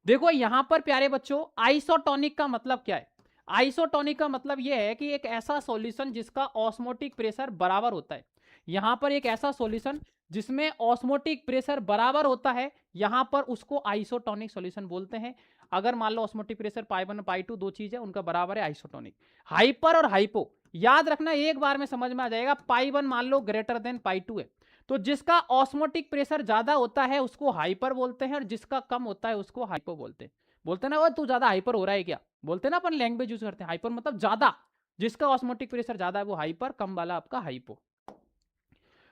देखो यहां पर प्यारे बच्चों, आइसोटोनिक का मतलब क्या है, आइसोटोनिक का मतलब यह है कि एक ऐसा सॉल्यूशन जिसका ऑस्मोटिक प्रेशर बराबर होता है। यहां पर एक ऐसा सॉल्यूशन जिसमें ऑस्मोटिक प्रेशर बराबर होता है, यहां पर उसको आइसोटोनिक सॉल्यूशन बोलते हैं। अगर मान लो ऑस्मोटिक प्रेशर पाई 1 पाई 2 दो चीज है, उनका बराबर है, आइसोटोनिक। हाइपर और हाइपो, याद रखना, एक बार में समझ में आ जाएगा। पाई 1 मान लो ग्रेटर देन पाई 2 है, तो जिसका ऑस्मोटिक प्रेशर ज्यादा होता है उसको हाइपर बोलते हैं, और जिसका कम होता है उसको हाइपो बोलते हैं। बोलते ना वो तू ज्यादा हाइपर हो रहा है क्या, बोलते ना अपन लैंग्वेज यूज करते हैं, हाइपर मतलब ज्यादा, जिसका ऑस्मोटिक प्रेशर ज्यादा है वो हाइपर, कम वाला आपका हाइपो।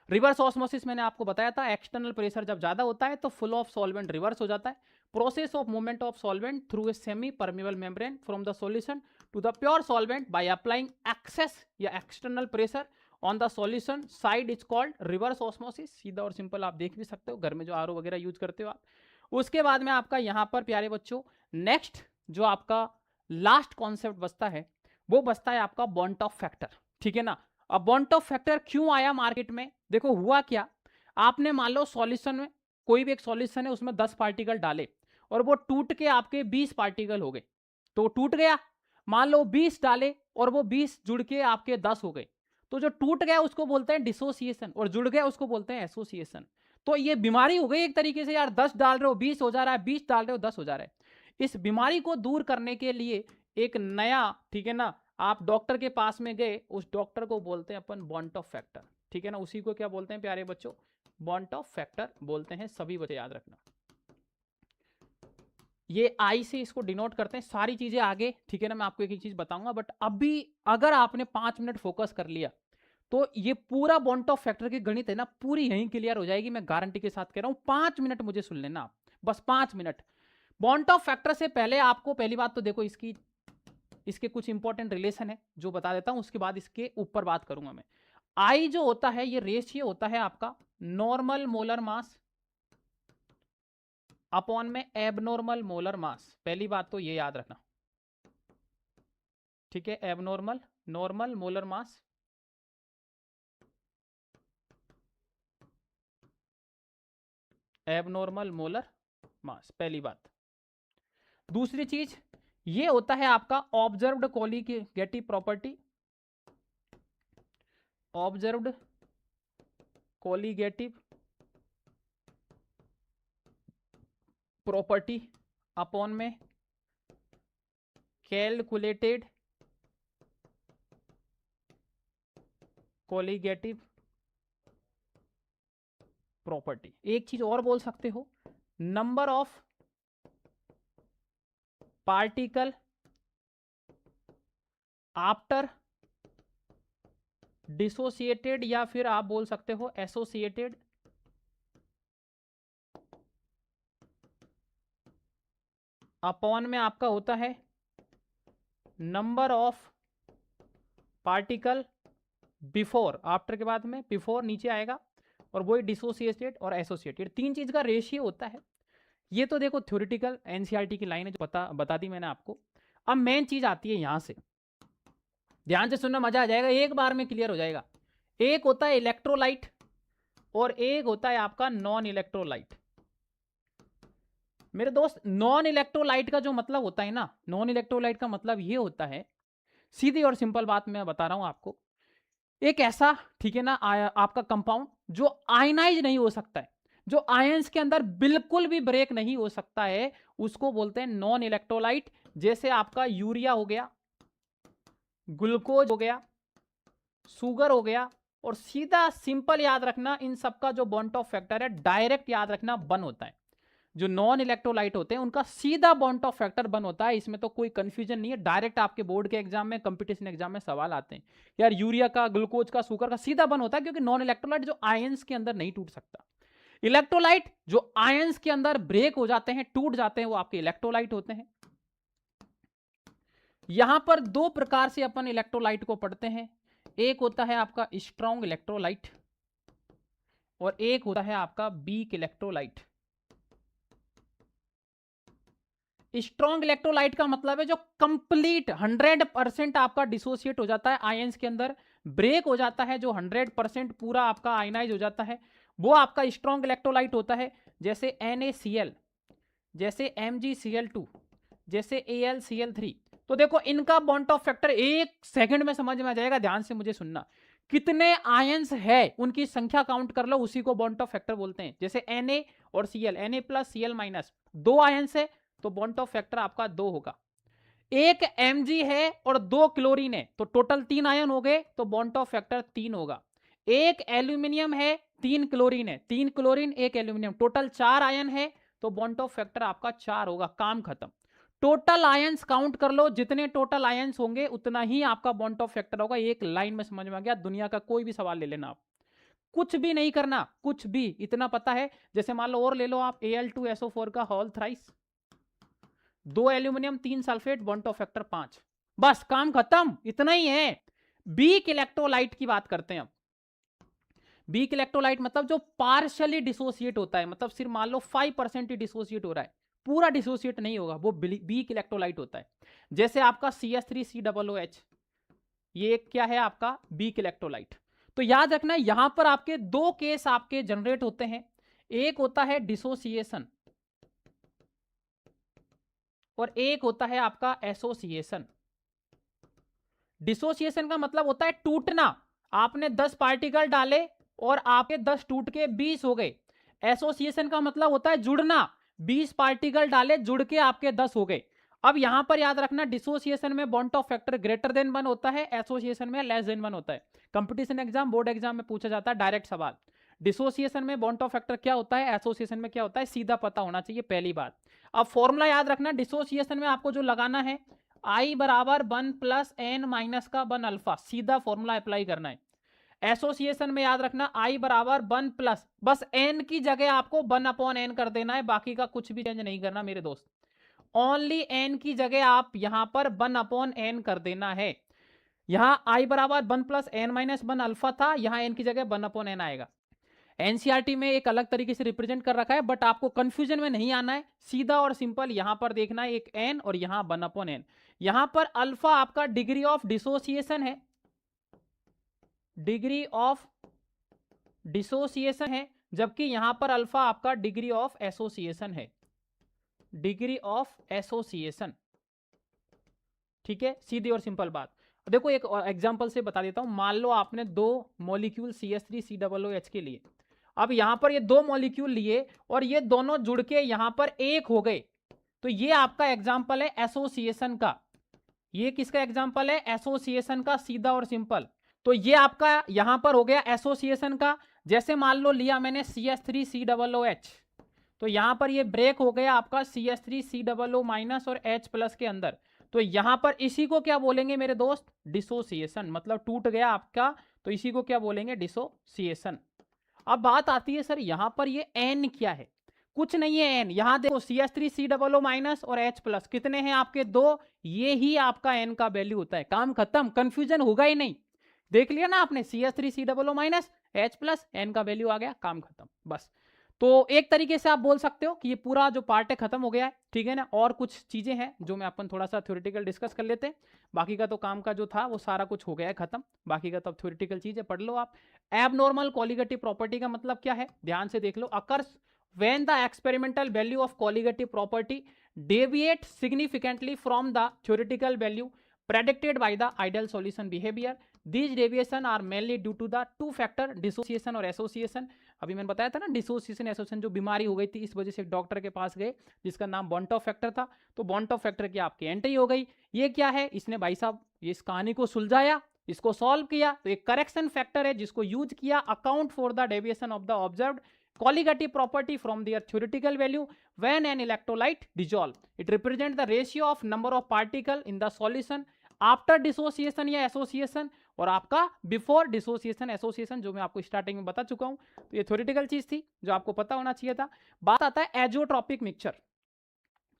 रिवर्स ऑस्मोसिस मैंने आपको बताया था, एक्सटर्नल प्रेशर जब ज्यादा होता है तो फुल ऑफ सॉल्वेंट रिवर्स हो जाता है। Process of movement of solvent through a semi permeable membrane from the solution to the pure solvent by applying excess या external pressure on the solution side is called reverse osmosis. सीधा और simple आप देख भी सकते हो घर में जो आरओ वगैरह यूज करते हो आप। उसके बाद में आपका यहां पर प्यारे बच्चों नेक्स्ट जो आपका लास्ट कॉन्सेप्ट बचता है वो बचता है आपका बॉन्ट ऑफ फैक्टर, ठीक है ना। अब बॉन्ट ऑफ फैक्टर क्यों आया मार्केट में, देखो हुआ क्या, आपने मान लो सॉल्यूशन में कोई भी एक सॉल्यूशन है उसमें 10 पार्टिकल डाले और वो टूट के आपके 20 पार्टिकल हो गए, तो टूट गया। मान लो 20 डाले और वो 20 जुड़ के आपके 10 हो गए, तो जो टूट गया उसको बोलते हैं डिसोसिएशन और जुड़ गया उसको बोलते हैं एसोसिएशन। तो ये बीमारी हो गई एक तरीके से यार, 10 डाल रहे हो 20 हो जा रहा है, 20 डाल रहे हो 10 हो जा रहा है। इस बीमारी को दूर करने के लिए एक नया, ठीक है ना, आप डॉक्टर के पास में गए, उस डॉक्टर को बोलते हैं अपन बॉन्ट ऑफ फैक्टर, ठीक है ना, उसी को क्या बोलते हैं प्यारे बच्चों, बॉन्ट ऑफ फैक्टर बोलते हैं। सभी बच्चे याद रखना, ये आई से इसको डिनोट करते हैं, सारी चीजें आगे, ठीक है ना, मैं आपको एक एक चीज बताऊंगा, बट अभी अगर आपने 5 मिनट फोकस कर लिया तो ये पूरा बॉन्ट ऑफ फैक्टर की गणित है ना पूरी यहीं क्लियर हो जाएगी, मैं गारंटी के साथ कह रहा हूं। 5 मिनट मुझे सुन लेना आप, बस 5 मिनट। बॉन्ट ऑफ फैक्टर से पहले आपको पहली बात तो देखो इसके कुछ इंपॉर्टेंट रिलेशन है जो बता देता हूं, उसके बाद इसके ऊपर बात करूंगा मैं। आई जो होता है ये रेशियो होता है आपका नॉर्मल मोलर मास अपॉन में एबनॉर्मल मोलर मास, पहली बात तो ये याद रखना, ठीक है। Abnormal normal molar mass abnormal molar मास, पहली बात। दूसरी चीज ये होता है आपका observed colligative property, observed colligative property upon में कैलकुलेटेड कोलिगेटिव प्रॉपर्टी। एक चीज और बोल सकते हो, number of particle after dissociated, या फिर आप बोल सकते हो एसोसिएटेड अपॉन में आपका होता है number of particle before, after के बाद में बिफोर नीचे आएगा, और वही डिसोसिएटेड और एसोसिएटेड, तीन चीज का रेशियो होता है। ये तो देखो थ्योरेटिकल एनसीईआरटी की लाइन है जो बता दी मैंने आपको। अब मेन चीज आती है यहां से, ध्यान से सुनना, मजा आ जाएगा, एक बार में क्लियर हो जाएगा। एक होता है इलेक्ट्रोलाइट और एक होता है आपका नॉन इलेक्ट्रोलाइट। मेरे दोस्त नॉन इलेक्ट्रोलाइट का जो मतलब होता है ना, नॉन इलेक्ट्रोलाइट का मतलब ये होता है, सीधी और सिंपल बात मैं बता रहा हूं आपको, एक ऐसा, ठीक है ना, आपका कंपाउंड जो आयनाइज नहीं हो सकता है, जो आयंस के अंदर बिल्कुल भी ब्रेक नहीं हो सकता है, उसको बोलते हैं नॉन इलेक्ट्रोलाइट। जैसे आपका यूरिया हो गया, ग्लूकोज हो गया, शुगर हो गया, और सीधा सिंपल याद रखना इन सबका जो बॉन्ड ऑफ फैक्टर है डायरेक्ट याद रखना 1 होता है। जो नॉन इलेक्ट्रोलाइट होते हैं उनका सीधा बॉन्ड ऑफ फैक्टर 1 होता है, इसमें तो कोई कंफ्यूजन नहीं है। डायरेक्ट आपके बोर्ड के एग्जाम में, कंपटीशन एग्जाम में सवाल आते हैं यार यूरिया का, ग्लूकोज का, शुगर का सीधा 1 होता है, क्योंकि नॉन इलेक्ट्रोलाइट जो आयंस के अंदर नहीं टूट सकता। इलेक्ट्रोलाइट जो आयंस के अंदर ब्रेक हो जाते हैं, टूट जाते हैं, वो आपके इलेक्ट्रोलाइट होते हैं। यहां पर 2 प्रकार से अपन इलेक्ट्रोलाइट को पढ़ते हैं, एक होता है आपका स्ट्रॉन्ग इलेक्ट्रोलाइट और एक होता है आपका वीक इलेक्ट्रोलाइट। स्ट्रॉन्ग इलेक्ट्रोलाइट का मतलब है जो कंप्लीट 100% आपका डिसोसिएट हो जाता है, आयंस के अंदर ब्रेक हो जाता है, जो 100% पूरा आपका आयनाइज हो जाता है, वो आपका स्ट्रॉन्ग इलेक्ट्रोलाइट होता है। जैसे NaCl, जैसे MgCl2, जैसे AlCl3। तो देखो इनका बॉन्ड ऑफ फैक्टर 1 सेकंड में समझ में आ जाएगा, ध्यान से मुझे सुनना। कितने आयंस है उनकी संख्या काउंट कर लो, उसी को बॉन्ड ऑफ फैक्टर बोलते हैं। जैसे Na और Cl, Na plus Cl minus, 2 ions है तो बॉन्ड ऑफ फैक्टर आपका 2 होगा। एक Mg है और 2 क्लोरीन है, तो टोटल 3 आयन हो गए, तो बॉन्ड ऑफ फैक्टर 3 होगा। एक एल्यूमिनियम है, 3 क्लोरीन है, 3 क्लोरीन 1 एल्यूमिनियम, टोटल 4 आयन है, तो बॉन्ड ऑफ फैक्टर आपका 4 होगा। काम खत्म। टोटल आयंस काउंट कर लो, जितने टोटल आयंस होंगे उतना ही आपका बॉन्ड ऑफ फैक्टर होगा। एक लाइन में समझ में आ गया। दुनिया का कोई भी सवाल ले लेना आप, कुछ भी नहीं करना, कुछ भी, इतना पता है। जैसे मान लो और ले लो आप Al2SO4 का whole thrice, 2 aluminium 3 sulphate, bond of factor 5, बस काम खत्म, इतना ही है। वीक इलेक्ट्रोलाइट की बात करते हैं अब। वीक इलेक्ट्रोलाइट मतलब जो पार्शियली डिसोसिएट होता है, मतलब सिर्फ मान लो 5% ही डिसोसिएट हो रहा है, पूरा डिसोसिएट नहीं होगा, वो वीक इलेक्ट्रोलाइट होता है। जैसे आपका CH3COOH, ये क्या है आपका वीक इलेक्ट्रोलाइट। तो याद रखना यहां पर आपके दो केस आपके जनरेट होते हैं, एक होता है डिसोसिएशन और एक होता है आपका एसोसिएशन। डिसोसिएशन का मतलब होता है टूटना, आपने 10 पार्टिकल डाले और आपके 10 टूट के 20 हो गए। एसोसिएशन का मतलब होता है जुड़ना, 20 पार्टिकल डाले, जुड़ के आपके 10 हो गए। अब यहां पर याद रखना, डिसोसिएशन में bond of factor greater than 1 होता है, एसोसिएशन में लेस देन 1 होता है। कंपटीशन एग्जाम, बोर्ड एग्जाम में पूछा जाता है डायरेक्ट सवाल। डिसोसिएशन में बॉन्ड ऑफ फैक्टर क्या होता है, एसोसिएशन में क्या होता है, सीधा पता होना चाहिए, पहली बात। अब फॉर्मूला याद रखना, डिसोसिएशन में आपको जो लगाना है, I बराबर 1 प्लस n माइनस का 1 अल्फा, सीधा फॉर्मूला अप्लाई करना है। एसोसिएशन में याद रखना I बराबर 1 प्लस, बस n की जगह आपको 1/n कर देना है, बाकी का कुछ भी चेंज नहीं करना मेरे दोस्त। ओनली n की जगह आप यहां पर 1/n कर देना है। यहां I बराबर 1 प्लस n माइनस 1 अल्फा था, यहां n की जगह 1/n आएगा। एनसीईआरटी में एक अलग तरीके से रिप्रेजेंट कर रखा है, बट आपको कंफ्यूजन में नहीं आना है, सीधा और सिंपल यहां पर देखना है, एक n और यहां 1/n। यहां पर अल्फा आपका डिग्री ऑफ डिसोसिएशन है, डिग्री ऑफ डिसोसिएशन है, जबकि यहां पर अल्फा आपका डिग्री ऑफ एसोसिएशन है, डिग्री ऑफ एसोसिएशन। ठीक है, सीधी और सिंपल बात। देखो एक एग्जांपल से बता देता हूं, मान लो आपने दो मॉलिक्यूल CH3COOH के लिए, अब यहां पर ये दो मॉलिक्यूल लिए और ये दोनों जुड़ के यहां पर एक हो गए, तो ये आपका एग्जांपल है एसोसिएशन का। ये किसका एग्जांपल है, एसोसिएशन का, सीधा और सिंपल। तो ये आपका यहां पर हो गया एसोसिएशन का। जैसे मान लो लिया मैंने CH3COOH, तो यहां पर ये ब्रेक हो गया आपका CH3COO माइनस और H प्लस के अंदर, तो यहां पर इसी को क्या बोलेंगे मेरे दोस्त, डिसोसिएशन, मतलब टूट गया आपका, तो इसी को क्या बोलेंगे, डिसोसिएशन। अब बात आती है सर यहां पर ये N क्या है, कुछ नहीं है N, यहां देखो CH3COO माइनस और H प्लस कितने हैं आपके, दो, ये ही आपका N का वैल्यू होता है। काम खत्म, कंफ्यूजन होगा ही नहीं। देख लिया ना आपने, CH3COO minus H plus, N का वैल्यू आ गया, काम खत्म, बस। तो एक तरीके से आप बोल सकते हो कि ये पूरा जो पार्ट है खत्म हो गया है, ठीक है ना। और कुछ चीजें हैं जो मैं अपन थोड़ा सा थ्योरेटिकल डिस्कस कर लेते हैं, बाकी का तो काम का जो था वो सारा कुछ हो गया है खत्म, बाकी का तो अब थ्योरेटिकल चीज है, पढ़ लो आप। एबनॉर्मल कोलिगेटिव प्रॉपर्टी का मतलब क्या है, ध्यान से देख लो। Occurs when the experimental value of colligative property deviates significantly from the theoretical value predicted by the ideal solution behavior, these deviation are mainly due to the two factor dissociation और association। अभी मैंने बताया था ना, dissociation association जो बीमारी हो गई थी, इस वजह से एक डॉक्टर के पास गए जिसका नाम बॉन्ड ऑफ फैक्टर था, तो बॉन्ड ऑफ फैक्टर की आपकी एंट्री हो गई। ये क्या है, इसने भाई साहब इस कहानी को सुलझाया, इसको सॉल्व किया, तो एक करेक्शन फैक्टर है जिसको यूज किया account for the deviation of the observed colligative property from their theoretical value when an electrolyte dissolve. It represents the ratio of number of particle in the solution after dissociation या association और आपका before dissociation association, जो मैं आपको starting में बता चुका हूं। तो ये थ्योरेटिकल चीज थी जो आपको पता होना चाहिए था। बात आता है एजोट्रोपिक मिक्सचर।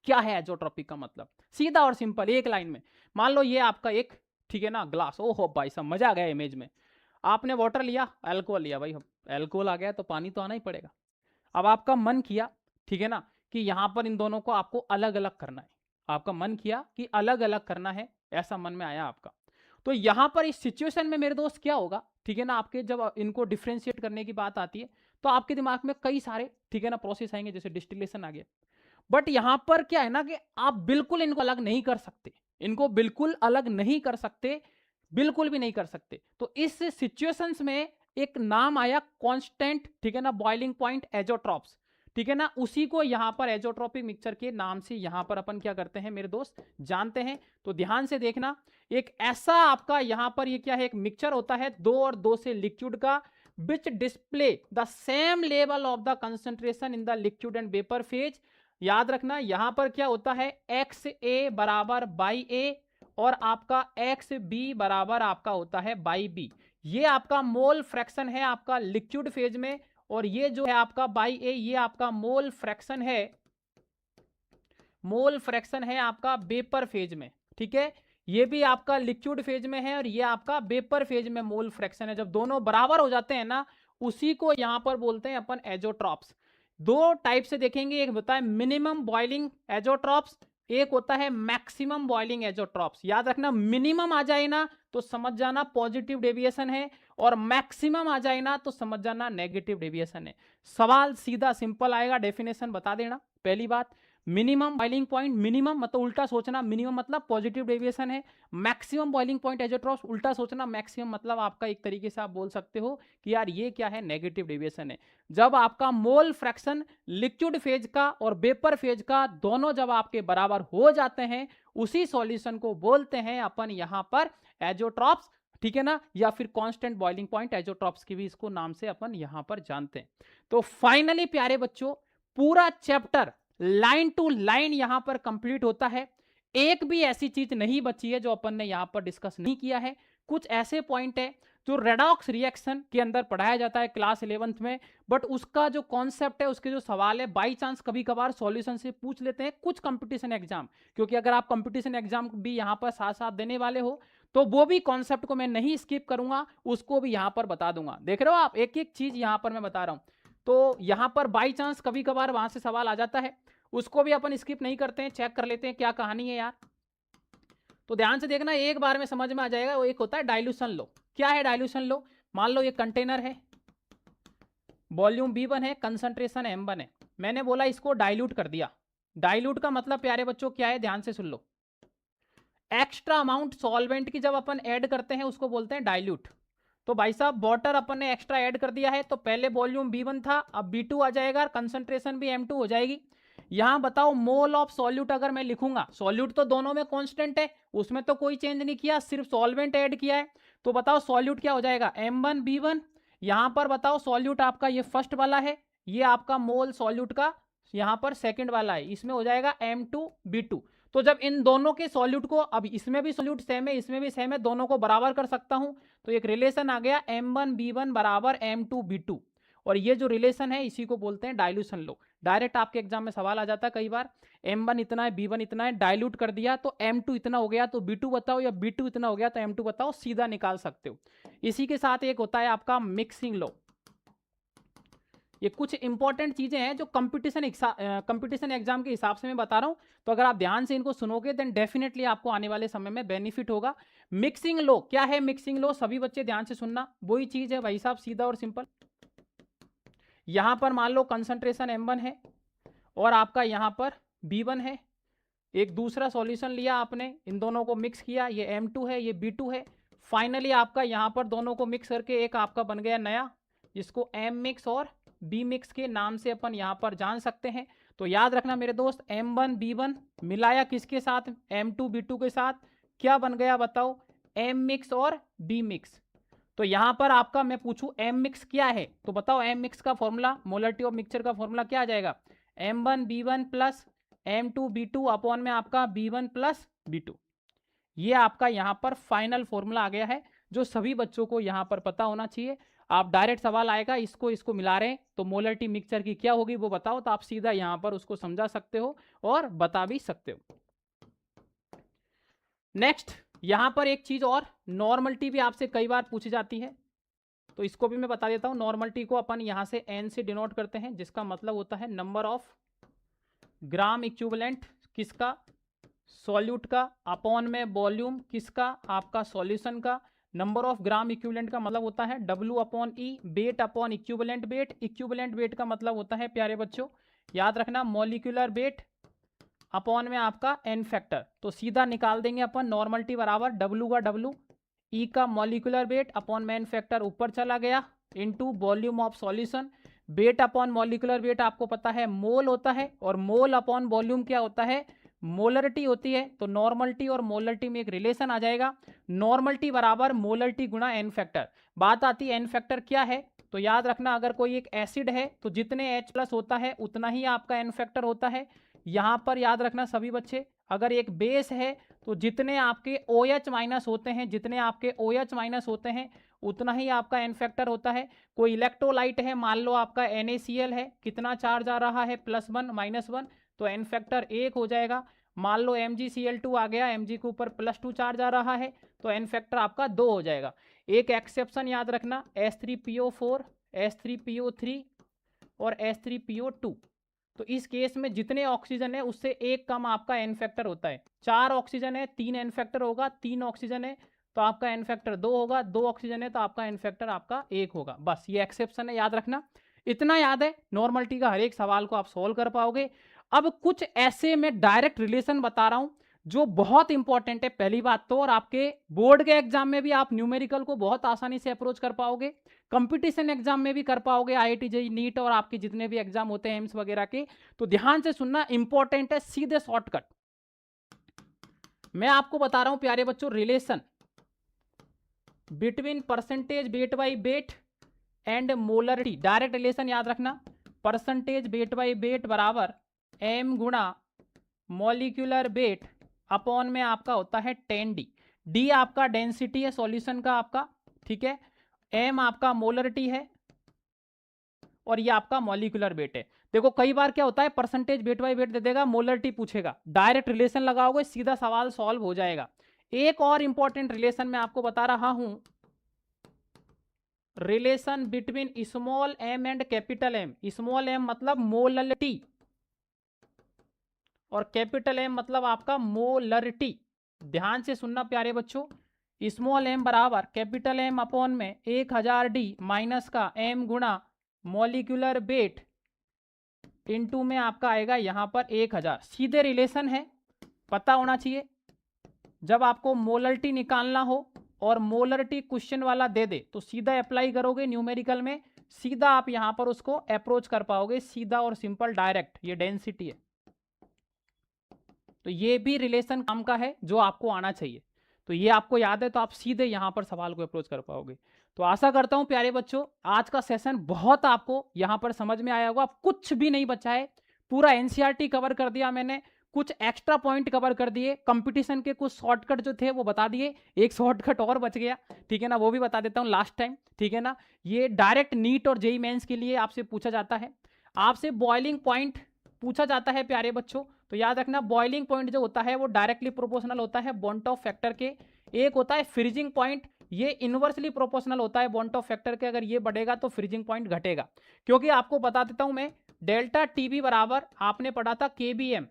क्या है एजोट्रोपिक का मतलब, सीधा और सिंपल एक लाइन में। मान लो ये आपका एक, ठीक है ना, ग्लास, ओहो भाई साहब मजा आ गया इमेज में। आपने वाटर लिया, अल्कोहल लिया, भाई अल्कोहल आ गया तो पानी तो आना ही पड़ेगा। अब आपका मन किया, ठीक है ना, कि यहां पर इन दोनों को आपको अलग अलग करना है, आपका मन किया कि अलग अलग करना है, ऐसा मन में आया आपका। तो यहां पर इस सिचुएशन में मेरे दोस्त क्या होगा, ठीक है ना, आपके जब इनको डिफ्रेंशिएट करने की बात आती है तो आपके दिमाग में कई सारे, ठीक है ना, प्रोसेस आएंगे, जैसे डिस्टिलेशन आ गया। बट यहां पर क्या है ना कि आप बिल्कुल इनको अलग नहीं कर सकते, इनको बिल्कुल अलग नहीं कर सकते, बिल्कुल भी नहीं कर सकते। तो इस सिचुएशंस में एक नाम आया कांस्टेंट, ठीक है ना, बॉइलिंग पॉइंट एजोट्रॉप्स, ठीक है ना, उसी को यहाँ पर एजोट्रोपिक मिक्सचर के नाम से यहाँ पर अपन क्या करते हैं मेरे दोस्त, जानते हैं। तो ध्यान से देखना, एक ऐसा आपका यहाँ पर ये क्या है, एक मिक्सचर होता है 2 और 2 से लिक्विड का, विच display the same level of the concentration in the liquid and vapour phase. याद रखना यहाँ पर क्या होता है, एक्स ए बराबर बाई ए और आपका एक्स बी बराबर आपका होता है बाई बी। ये आपका मोल फ्रैक्शन है आपका लिक्विड फेज में, और ये जो है आपका बाई ए ये आपका मोल फ्रैक्शन है, मोल फ्रैक्शन है आपका वेपर फेज में। ठीक है, ये भी आपका लिक्विड फेज में है और ये आपका वेपर फेज में मोल फ्रैक्शन है। जब दोनों बराबर हो जाते हैं ना, उसी को यहां पर बोलते हैं अपन एजोट्रॉप्स। दो टाइप से देखेंगे, एक होता है मिनिमम बॉइलिंग एजोट्रॉप्स, एक होता है मैक्सिमम बॉइलिंग एजोट्रॉप्स। याद रखना, मिनिमम आ जाए ना तो समझ जाना पॉजिटिव डेविएशन है, और मैक्सिमम आ जाए ना तो समझ जाना नेगेटिव डेविएशन है। सवाल सीधा सिंपल आएगा, डेफिनेशन बता देना। पहली बात, मिनिमम बॉइलिंग पॉइंट, मिनिमम मतलब उल्टा सोचना, मिनिमम मतलब पॉजिटिव डेविएशन है। मैक्सिमम बॉइलिंग पॉइंट एजोट्रॉप्स, उल्टा सोचना, मैक्सिमम मतलब आपका एक तरीके से आप बोल सकते हो कि यार ये क्या है, नेगेटिव डेविएशन है। जब आपका मोल फ्रैक्शन लिक्विड फेज का और वेपर फेज का दोनों जब आपके बराबर हो जाते हैं, उसी सॉल्यूशन को बोलते हैं अपन यहां पर एजोट्रॉप्स। ठीक है ना, या फिर कांस्टेंट बॉइलिंग पॉइंट एजोट्रॉप्स की भी इसको नाम से अपन यहां पर जानते हैं। तो फाइनली प्यारे बच्चों, पूरा चैप्टर लाइन टू लाइन यहां पर कंप्लीट होता है। एक भी ऐसी चीज नहीं बची है जो अपन ने यहां पर डिस्कस नहीं किया है। कुछ ऐसे पॉइंट है जो रेडॉक्स रिएक्शन के अंदर पढ़ाया जाता है क्लास 11th में, बट उसका जो कॉन्सेप्ट है, उसके जो सवाल है, बाई चांस कभी कभार सॉल्यूशन से पूछ लेते हैं कुछ कंपटीशन एग्जाम। क्योंकि अगर आप कंपटीशन एग्जाम भी यहां पर साथ साथ देने वाले हो, तो वो भी कॉन्सेप्ट को मैं नहीं स्किप करूंगा, उसको भी यहां पर बता दूंगा। देख रहे हो आप, एक एक चीज यहां पर मैं बता रहा हूं। तो यहां पर बाई चांस कभी कभार वहां से सवाल आ जाता है, उसको भी अपन स्किप नहीं करते हैं, चेक कर लेते हैं क्या कहानी है यार। तो ध्यान से देखना, एक बार में समझ में आ जाएगा। वो एक होता है डाइल्यूशन लो। क्या है डाइल्यूशन लो? मान लो ये कंटेनर है, वॉल्यूम V1 है, कंसंट्रेशन M1 है, मैंने बोला इसको डाइल्यूट कर दिया। डाइल्यूट का मतलब प्यारे बच्चों क्या है, ध्यान से सुन लो। एक्स्ट्रा अमाउंट सॉल्वेंट की जब अपन ऐड करते हैं उसको बोलते हैं डाइल्यूट। तो भाई साहब वाटर अपन ने एक्स्ट्रा ऐड कर दिया है, तो पहले वॉल्यूम V1 था, अब V2 आ जाएगा, कंसंट्रेशन भी M2 हो जाएगी। यहां बताओ मोल ऑफ सॉल्यूट अगर मैं लिखूंगा, सॉल्यूट तो दोनों में कांस्टेंट है, उसमें तो कोई चेंज नहीं किया, सिर्फ सॉल्वेंट ऐड किया है। तो बताओ सॉल्यूट क्या हो जाएगा, M1B1। यहां पर बताओ सॉल्यूट आपका ये फर्स्ट वाला है, ये आपका मोल सॉल्यूट का यहां पर सेकंड वाला है, इसमें हो जाएगा M2B2। तो जब इन दोनों के सॉल्यूट को, अब इसमें भी सॉल्यूट सेम है, इसमें भी सेम है, दोनों को बराबर कर सकता हूं, तो एक रिलेशन आ गया M1B1 बराबर M2B2। और ये जो रिलेशन है इसी को बोलते हैं डाइल्यूशन लो। डायरेक्ट आपके एग्जाम में सवाल आ जाता है कई बार, M1 इतना है, B1 इतना है, डाइल्यूट कर दिया तो M2 इतना हो गया, तो B2 बताओ, या B2 इतना हो गया तो M2 बताओ, सीधा निकाल सकते हो। इसी के साथ एक होता है आपका मिक्सिंग लो। ये कुछ इंपॉर्टेंट चीजें हैं जो कंपटीशन एग्जाम के हिसाब से मैं बता रहा हूं, तो अगर आप ध्यान से इनको सुनोगे देन डेफिनेटली आपको आने वाले समय में बेनिफिट होगा। मिक्सिंग लो क्या है, मिक्सिंग लो सभी बच्चे ध्यान से सुनना, वही चीज है भाई साहब, सीधा और सिंपल। यहां पर मान लो कंसंट्रेशन M1 है और आपका यहां पर B1 है, एक दूसरा सॉल्यूशन लिया आपने, इन दोनों को मिक्स किया, ये M2 है, ये B2 है। फाइनली आपका यहां पर दोनों को मिक्स करके एक आपका बन गया नया, जिसको M मिक्स और B मिक्स के नाम से अपन यहां पर जान सकते हैं। तो याद रखना मेरे दोस्त, M1B1 मिलाया किसके साथ, M2B2 के साथ, क्या बन गया बताओ, M मिक्स और B मिक्स। तो यहां पर आपका मैं पूछूं M मिक्स क्या है, तो बताओ M मिक्स का फॉर्मूला, मोलरिटी ऑफ मिक्सचर का फॉर्मूला क्या आ जाएगा, M1B1 प्लस M2B2 अपॉन में आपका B1 प्लस B2। ये आपका यहां पर फाइनल फॉर्मूला आ गया है, जो सभी बच्चों को यहां पर पता होना चाहिए। आप डायरेक्ट सवाल आएगा, इसको मिला रहे हैं तो मोलरिटी मिक्सचर की क्या होगी वो बताओ, तो आप सीधा यहां पर उसको समझा सकते हो और बता भी सकते हो। नेक्स्ट यहां पर एक चीज और, नॉर्मलिटी भी आपसे कई बार पूछी जाती है, तो इसको भी मैं बता देता हूं। नॉर्मलिटी को अपन यहां से N से डिनोट करते हैं, जिसका मतलब होता है नंबर ऑफ ग्राम इक्विवेलेंट किसका, सॉल्यूट का, अपॉन में वॉल्यूम किसका, आपका सॉल्यूशन का। नंबर ऑफ ग्राम इक्विवेलेंट का मतलब होता है W upon E, weight upon equivalent weight. Equivalent weight का मतलब होता है प्यारे बच्चों, याद रखना, मॉलिक्यूलर वेट अपॉन में आपका N फैक्टर। तो सीधा निकाल देंगे अपन नॉर्मलिटी बराबर W का W, E का मॉलिक्यूलर वेट अपॉन में N फैक्टर ऊपर चला गया, into volume of solution. Weight upon molecular weight आपको पता है मोल होता है, और मोल अपॉन वॉल्यूम क्या होता है, मोलरिटी होती है। तो नॉर्मलिटी और मोलरिटी में एक रिलेशन आ जाएगा, नॉर्मलिटी बराबर मोलरिटी गुणा एन फैक्टर। बात आती है एन फैक्टर क्या है, तो याद रखना अगर कोई एक एसिड है तो जितने H प्लस होता है उतना ही आपका एन फैक्टर होता है। यहां पर याद रखना सभी बच्चे, अगर एक बेस है तो जितने आपके OH माइनस होते हैं, जितने आपके OH माइनस होते हैं उतना ही आपका एन फैक्टर होता है। कोई इलेक्ट्रोलाइट है, मान लो आपका NaCl है, कितना चार्ज आ रहा है, +1 -1, तो एन फैक्टर 1 हो जाएगा। मान लो MgCl2 आ गया, Mg के ऊपर +2 चार्ज आ रहा है, तो एन फैक्टर आपका 2 हो जाएगा। एक एक्सेप्शन याद रखना, H3PO4, H3PO3 और H3PO2। तो इस केस में जितने ऑक्सीजन है उससे एक कम आपका एन फैक्टर होता है। 4 ऑक्सीजन है 3 एन फैक्टर होगा, 3 ऑक्सीजन है तो आपका एन फैक्टर 2 होगा, 2 ऑक्सीजन है तो आपका एन फैक्टर आपका 1 होगा। बस ये एक्सेप्शन है, याद रखना। इतना याद है, नॉर्मलिटी का हर एक सवाल को आप सोल्व कर पाओगे। अब कुछ ऐसे में डायरेक्ट रिलेशन बता रहा हूं जो बहुत इंपॉर्टेंट है पहली बात तो, और आपके बोर्ड के एग्जाम में भी आप न्यूमेरिकल को बहुत आसानी से अप्रोच कर पाओगे, कंपटीशन एग्जाम में भी कर पाओगे, IIT JEE नीट और आपके जितने भी एग्जाम होते हैं एम्स वगैरह के। तो ध्यान से सुनना, इंपॉर्टेंट है, सीधे शॉर्टकट मैं आपको बता रहा हूं प्यारे बच्चों। Relation between percentage weight by wait and molarity, direct relation याद रखना, परसेंटेज वेट बाई वेट बराबर m गुणा मॉलिक्यूलर वेट अपॉन में आपका होता है 10D। D आपका डेंसिटी है सॉल्यूशन का आपका, ठीक है, m आपका मोलरिटी है और ये आपका मॉलिक्यूलर वेट है। देखो कई बार क्या होता है, परसेंटेज वेट बाई वेट दे देगा, मोलरिटी पूछेगा, डायरेक्ट रिलेशन लगाओगे सीधा सवाल सॉल्व हो जाएगा। एक और इंपॉर्टेंट रिलेशन मैं आपको बता रहा हूं, relation between small m and capital M। Small m मतलब मोलरिटी और कैपिटल M मतलब आपका मोलरिटी। ध्यान से सुनना प्यारे बच्चों, स्मॉल m बराबर कैपिटल M अपॉन में 1000D माइनस का m गुणा मॉलिक्यूलर वेट इनटू में आपका आएगा यहां पर 1000। सीधे रिलेशन है, पता होना चाहिए। जब आपको मोलरिटी निकालना हो और मोलरिटी क्वेश्चन वाला दे दे तो सीधा अप्लाई करोगे न्यूमेरिकल में, सीधा आप यहां पर उसको अप्रोच कर पाओगे, सीधा और सिंपल डायरेक्ट। ये डेंसिटी है, तो ये भी रिलेशन काम का है जो आपको आना चाहिए। तो ये आपको याद है तो आप सीधे यहां पर सवाल को अप्रोच कर पाओगे। तो आशा करता हूं प्यारे बच्चों आज का सेशन बहुत आपको यहां पर समझ में आया होगा। कुछ भी नहीं बचा है, पूरा एनसीईआरटी कवर कर दिया मैंने, कुछ एक्स्ट्रा पॉइंट कवर कर दिए, कंपटीशन के कुछ शॉर्टकट जो थे वो बता दिए, एक शॉर्टकट और बच गया, ठीक है ना, वो भी बता देता हूं लास्ट टाइम, ठीक है ना। ये डायरेक्ट नीट और जेईई मेंस के लिए आपसे पूछा जाता है, आपसे बॉइलिंग पॉइंट पूछा जाता है प्यारे बच्चों। तो याद रखना बॉइलिंग पॉइंट जो होता है वो डायरेक्टली प्रोपोर्शनल होता है बॉन्ट ऑफ फैक्टर के। एक होता है फ्रीजिंग पॉइंट, ये इनवर्सली प्रोपोर्शनल होता है बॉन्ट ऑफ फैक्टर के, अगर ये बढ़ेगा तो फ्रीजिंग पॉइंट घटेगा। क्योंकि आपको बता देता हूं मैं, डेल्टा टीबी बराबर आपने पढ़ा था KBM,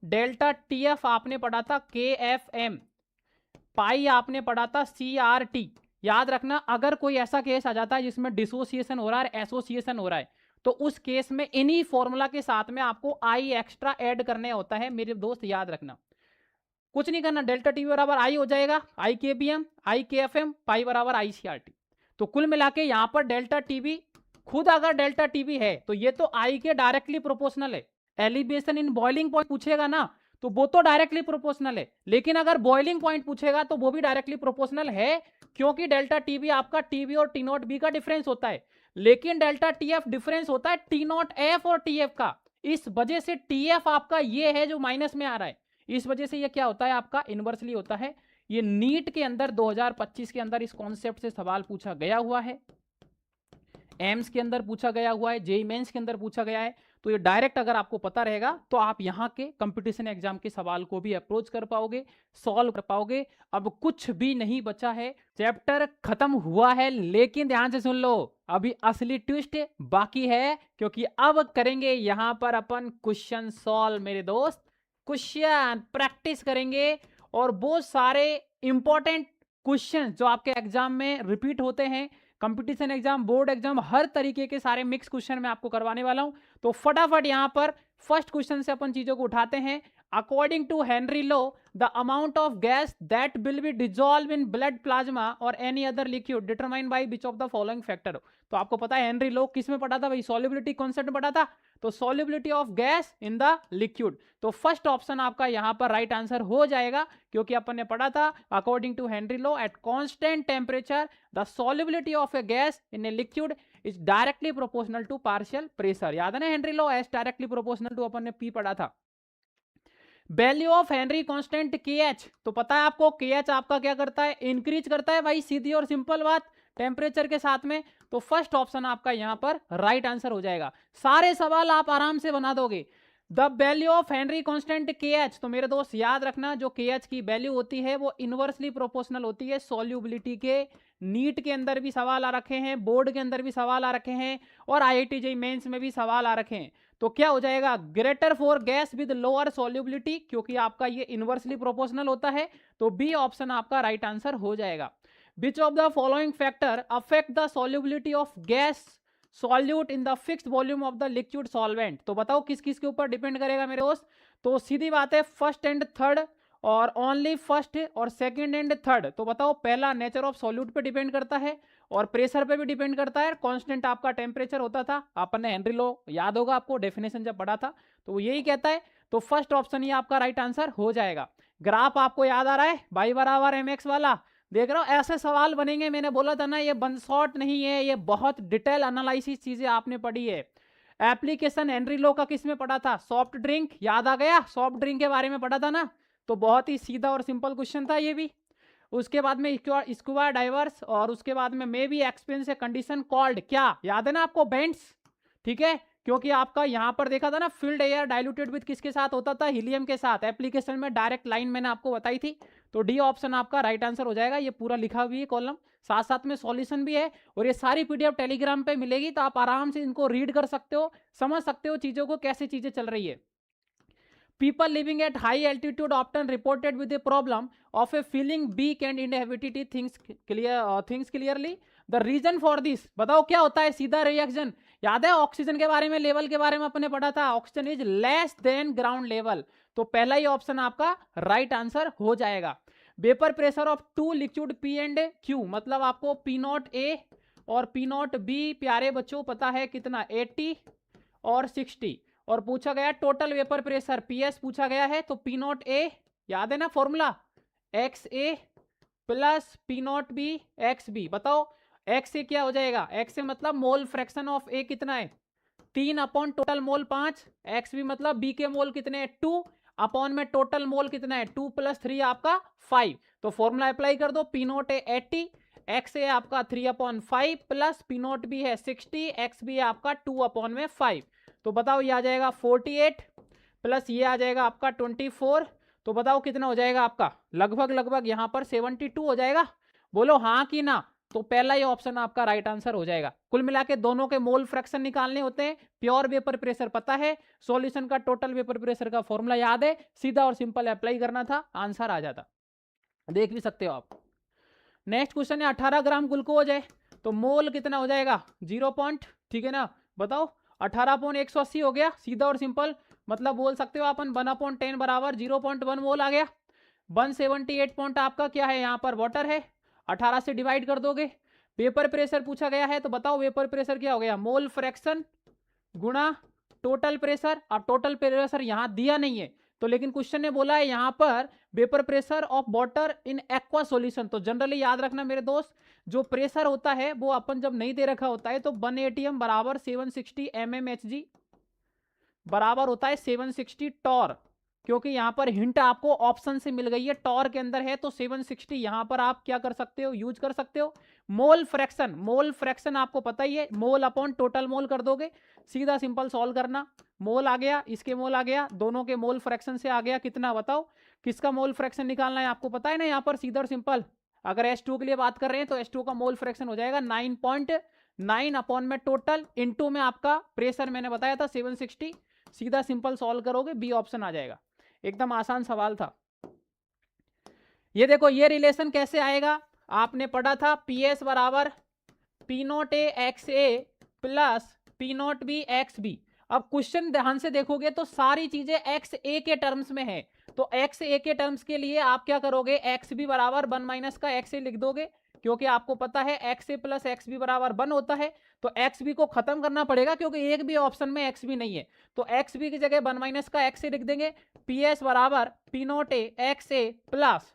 डेल्टा TF आपने पढ़ा था KFM, पाई आपने पढ़ा था CRT। याद रखना अगर कोई ऐसा केस आ जाता है जिसमें डिसोसिएशन हो रहा है, एसोसिएशन हो रहा है, तो उस केस में इन्हीं फॉर्मूला के साथ में आपको आई एक्स्ट्रा ऐड करने होता है मेरे दोस्त, याद रखना। कुछ नहीं करना, डेल्टा टीवी बराबर आई हो जाएगा, IKBM, IKFM, पाई बराबर ICRT। तो कुल मिला के यहां पर डेल्टा टीवी खुद अगर डेल्टा टीवी है तो ये तो आई के डायरेक्टली प्रोपोर्शनल है। एलिवेशन इन बॉइलिंग पॉइंट पूछेगा ना तो वो तो डायरेक्टली प्रोपोर्शनल है, लेकिन अगर बॉइलिंग पॉइंट पूछेगा तो वो भी डायरेक्टली प्रोपोर्शनल है, क्योंकि डेल्टा टीवी आपका टीवी और T0 B का डिफरेंस होता है, लेकिन डेल्टा TF डिफरेंस होता है T0 F और TF का। इस वजह से TF आपका ये है जो माइनस में आ रहा है, इस वजह से ये क्या होता है आपका इनवर्सली होता है। ये नीट के अंदर 2025 के अंदर इस कॉन्सेप्ट से सवाल पूछा गया हुआ है, एम्स के अंदर पूछा गया हुआ है, जेईई मेंस के अंदर पूछा गया है। तो ये डायरेक्ट अगर आपको पता रहेगा तो आप यहाँ के कंपटीशन एग्जाम के सवाल को भी अप्रोच कर पाओगे, सॉल्व कर पाओगे। अब कुछ भी नहीं बचा है, चैप्टर खत्म हुआ है, लेकिन ध्यान से सुन लो अभी असली ट्विस्ट बाकी है, क्योंकि अब करेंगे यहाँ पर अपन क्वेश्चन सॉल्व मेरे दोस्त, क्वेश्चन प्रैक्टिस करेंगे और बहुत सारे इंपॉर्टेंट क्वेश्चन जो आपके एग्जाम में रिपीट होते हैं, कंपटीशन एग्जाम, बोर्ड एग्जाम, हर तरीके के सारे मिक्स क्वेश्चन मैं आपको करवाने वाला हूं। तो फटाफट यहां पर फर्स्ट क्वेश्चन से अपन चीजों को उठाते हैं। according to Henry law, the amount of gas that will be dissolved in blood plasma or any other liquid determined by which of the following factor. तो आपको पता है हेनरी लॉ किस में पढ़ा था भाई, सॉल्युबिलिटी कॉन्सेप्ट में पढ़ा था, तो solubility of gas in the liquid. तो फर्स्ट ऑप्शन आपका यहां पर राइट आंसर हो जाएगा, क्योंकि अपन ने पढ़ा था according to Henry law at constant temperature the solubility of a gas in a liquid is directly proportional to partial pressure. याद है ना Henry law as directly proportional to, अपन ने पी पढ़ा था। Value of Henry constant KH, तो पता है आपको KH आपका क्या करता है, इंक्रीज करता है भाई, सीधी और सिंपल बात, टेम्परेचर के साथ में। तो फर्स्ट ऑप्शन आपका यहां पर राइट आंसर हो जाएगा। सारे सवाल आप आराम से बना दोगे। The value of Henry constant KH, तो मेरे दोस्त याद रखना जो KH की वैल्यू होती है वो इनवर्सली प्रोपोर्शनल होती है सॉल्युबिलिटी के। नीट के अंदर भी सवाल आ रखे हैं, बोर्ड के अंदर भी सवाल आ रखे हैं, और IIT JEE मेंस में भी सवाल आ रखे हैं। तो क्या हो जाएगा, greater for gas with lower solubility, क्योंकि आपका ये इनवर्सली प्रोपोर्शनल होता है। तो बी ऑप्शन आपका राइट आंसर हो जाएगा। Which of the following factor affect the solubility of gas solute in the fixed volume of the liquid solvent, तो बताओ किस किस के ऊपर डिपेंड करेगा मेरे दोस्त। तो सीधी बात है फर्स्ट एंड थर्ड, और ओनली फर्स्ट और सेकंड एंड थर्ड। तो बताओ पहला नेचर ऑफ सॉल्यूट पे डिपेंड करता है, और प्रेशर पे भी डिपेंड करता है, कांस्टेंट आपका टेम्परेचर होता था। अपन ने हेनरी लॉ याद होगा आपको, डेफिनेशन जब पढ़ा था तो वो यही कहता है। तो फर्स्ट ऑप्शन ही आपका राइट आंसर हो जाएगा। ग्राफ आपको याद आ रहा है, y बराबर mx वाला, देख रहा हूं ऐसे सवाल बनेंगे। मैंने बोला था ना ये वन शॉट नहीं है, ये बहुत डिटेल एनालिसिस चीजें आपने पढ़ी है। एप्लीकेशन हेनरी लॉ का किस में पढ़ा था, सॉफ्ट ड्रिंक, याद आ गया, सॉफ्ट ड्रिंक के बारे में पढ़ा था ना। तो बहुत ही सीधा और सिंपल क्वेश्चन था ये भी। उसके बाद में स्कूबा डाइवर्स, और उसके बाद में may be experience a condition called, क्या याद है ना आपको, बेंट्स। ठीक है, क्योंकि आपका यहां पर देखा था ना फील्ड एयर डाइल्यूटेड विद किसके साथ होता था, हीलियम के साथ। एप्लीकेशन में डायरेक्ट लाइन मैंने आपको बताई थी। तो डी ऑप्शन आपका राइट आंसर हो जाएगा। ये पूरा लिखा हुआ है कॉलम, साथ साथ में सॉल्यूशन भी है, और ये सारी PDF टेलीग्राम पे मिलेगी, तो आप आराम से इनको रीड कर सकते हो, समझ सकते हो चीजों को, कैसे चीजें चल रही है। People living at high altitude often reported with a problem of a feeling weak and inability things clearly. The reason for this, बताओ क्या होता है सीधा रिएक्शन। याद है ऑक्सीजन के बारे में, लेवल के बारे में अपने पढ़ा था, oxygen is less than ground level. तो पहला ही ऑप्शन आपका राइट आंसर हो जाएगा। Vapour pressure of two liquid P and Q, मतलब आपको P0A और P0B प्यारे बच्चों पता है कितना, 80 और 60। और पूछा गया टोटल वेपर प्रेशर PS पूछा गया है, तो P0A याद है ना formula, XA plus P0B XB। बताओ XA क्या हो जाएगा, XA मतलब मोल फ्रैक्शन ऑफ A कितना है, 3 अपॉन टोटल मोल 5, XB मतलब B के मोल कितने हैं 2 अपॉन में टोटल मोल कितना है 2 + 3 आपका 5। तो फॉर्मूला अप्लाई कर दो, P0A 80, XA आपका 3/5 प्लस P0B है 60, XB आपका 2/5। तो बताओ ये आ जाएगा 48 प्लस ये आ जाएगा आपका 24। तो बताओ कितना हो जाएगा आपका, लगभग यहां पर 72 हो जाएगा। बोलो हाँ कि ना। तो पहला ही ऑप्शन आपका राइट आंसर हो जाएगा। कुल मिला के दोनों के मोल फ्रैक्शन निकालने होते हैं। प्योर वेपर प्रेशर पता है, सॉल्यूशन का टोटल वेपर प्रेशर का फॉर्मूला याद है, सीधा और सिंपल अप्लाई करना था, आंसर आ जाता। देख भी सकते हो आप। नेक्स्ट क्वेश्चन है 18 ग्राम ग्लूकोज है, तो मोल कितना हो जाएगा 0. ठीक है ना, बताओ 18/180 हो गया, सीधा और सिंपल। मतलब बोल सकते हो अपन 1/10 बराबर 0.1 मोल आ गया। 178 पॉइंट आपका क्या है यहाँ पर वाटर है, 18 से डिवाइड कर दोगे। वेपर प्रेशर पूछा गया है, तो बताओ वेपर प्रेशर क्या हो गया, मोल फ्रैक्शन गुणा टोटल प्रेशर। अब टोटल प्रेशर यहाँ दिया नहीं है, तो लेकिन क्वेश्चन ने बोला है यहाँ पर vapour pressure of water in aqua solution. तो जनरली याद रखना मेरे दोस्त, जो प्रेशर होता है वो अपन जब नहीं दे रखा होता है तो 1 ATM बराबर 760 mmHg बराबर होता है 760 टॉर, क्योंकि यहाँ पर हिंट आपको ऑप्शन से मिल गई है, टॉर के अंदर है, तो 760 यहाँ पर आप क्या कर सकते हो, यूज कर सकते हो। मोल फ्रैक्शन आपको पता ही है, मोल अपॉन टोटल मोल कर दोगे, सीधा सिंपल सॉल्व करना। मोल आ गया, इसके मोल आ गया, दोनों के मोल फ्रैक्शन से आ गया कितना, बताओ किसका मोल फ्रैक्शन निकालना है, आपको पता है ना यहाँ पर सीधा और सिंपल। अगर H2 के लिए बात कर रहे हैं तो H2 का मोल फ्रैक्शन हो जाएगा 9.9 अपॉन में टोटल इनटू में आपका प्रेशर मैंने बताया था 760। सीधा सिंपल सॉल्व करोगे, बी ऑप्शन आ जाएगा। एकदम आसान सवाल था। ये देखो ये रिलेशन कैसे आएगा, आपने पढ़ा था PS बराबर P0A XA plus P0B XB। अब क्वेश्चन ध्यान से देखोगे तो सारी चीजें एक्स ए के टर्म्स में है, तो एक्स ए के टर्म्स के लिए आप क्या करोगे, एक्स बी बराबर 1 माइनस का एक्स ए लिख दोगे, क्योंकि आपको पता है x A plus x B बराबर 1 होता है, तो एक्स बी को खत्म करना पड़ेगा क्योंकि एक भी ऑप्शन में एक्स बी नहीं है, तो एक्स बी की जगह 1 माइनस का एक्स ए लिख देंगे, पी एस बराबर P naught A X A plus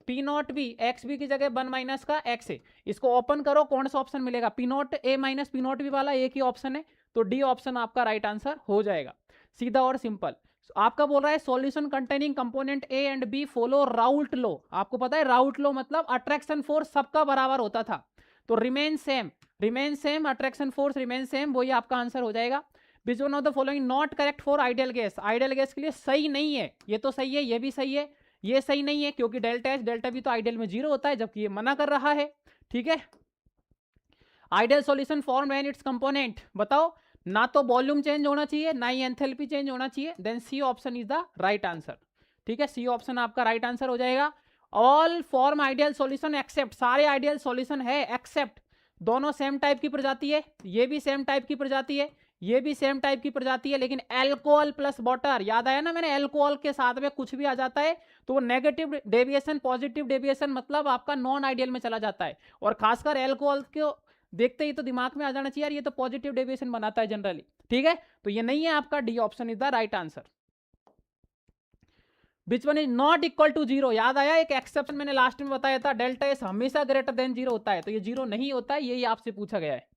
P naught B X B की जगह 1 माइनस का एक्स ए। इसको ओपन करो, कौन सा ऑप्शन मिलेगा, पी नॉट ए माइनस पी नॉट बी वाला एक ही ऑप्शन है, तो डी ऑप्शन आपका राइट आंसर हो जाएगा, सीधा और सिंपल। आपका बोल रहा है solution containing component A and B follow Raoult law, आपको पता है राउल्ट लॉ मतलब अट्रैक्शन फोर्स सबका बराबर होता था, तो remain same attraction force remain same, वही आपका आंसर हो जाएगा। Which one of the following not correct for ideal gas, ideal gas के लिए सही नहीं है, ये तो सही है, ये भी सही है, ये सही नहीं है क्योंकि डेल्टा एच डेल्टा बी तो आइडियल में 0 होता है, जबकि ये मना कर रहा है, ठीक है। Ideal solution form when it's component, बताओ ना तो वॉल्यूम चेंज होना चाहिए ना ही एंथैल्पी चेंज होना चाहिए, then C option is the right answer, ठीक है, सी ऑप्शन आपका राइट आंसर हो जाएगा। All form ideal solution except, सारे आइडियल सॉल्यूशन है एक्सेप्ट, दोनों सेम टाइप की प्रजाति है, ये भी सेम टाइप की प्रजाति है, ये भी सेम टाइप की प्रजाति है, लेकिन अल्कोहल प्लस वाटर, याद आया ना मैंने, अल्कोहल के साथ में कुछ भी आ जाता है तो वो नेगेटिव डेविएशन पॉजिटिव डेविएशन मतलब आपका नॉन आइडियल में चला जाता है, और खासकर अल्कोहल को देखते ही तो दिमाग में आ जाना चाहिए यार ये तो पॉजिटिव डेविएशन बनाता है जनरली, ठीक है, तो ये नहीं है आपका, D option is the right answer. Which one is not equal to 0, याद आया एक एक्सेप्शन मैंने लास्ट में बताया था, डेल्टा एस हमेशा ग्रेटर देन 0 होता है, तो ये 0 नहीं होता है, यही आपसे पूछा गया है।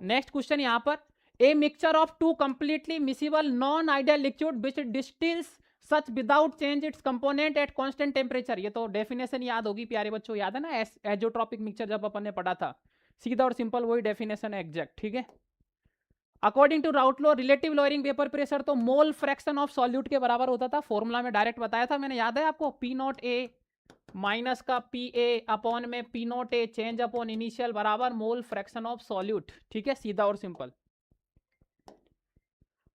नेक्स्ट क्वेश्चन यहां पर, a mixture of two completely miscible non ideal liquid which distils such without change its component at constant temperature, ये तो डेफिनेशन याद होगी प्यारे बच्चों, याद है ना एजोट्रॉपिक मिक्सचर जब अपन ने पढ़ा था, सीधा और सिंपल वही डेफिनेशन है एग्जैक्ट, ठीक है। According to Raoult law relative lowering vapour pressure तो मोल फ्रैक्शन ऑफ सॉल्यूट के बराबर होता था, फॉर्मूला में डायरेक्ट बताया था मैंने, याद है आपको, पी नॉट ए माइनस का पी ए अपॉन में पी नॉट ए चेंज अपॉन इनिशियल बराबर मोल फ्रैक्शन ऑफ सॉल्यूट, ठीक है, सीधा और simple.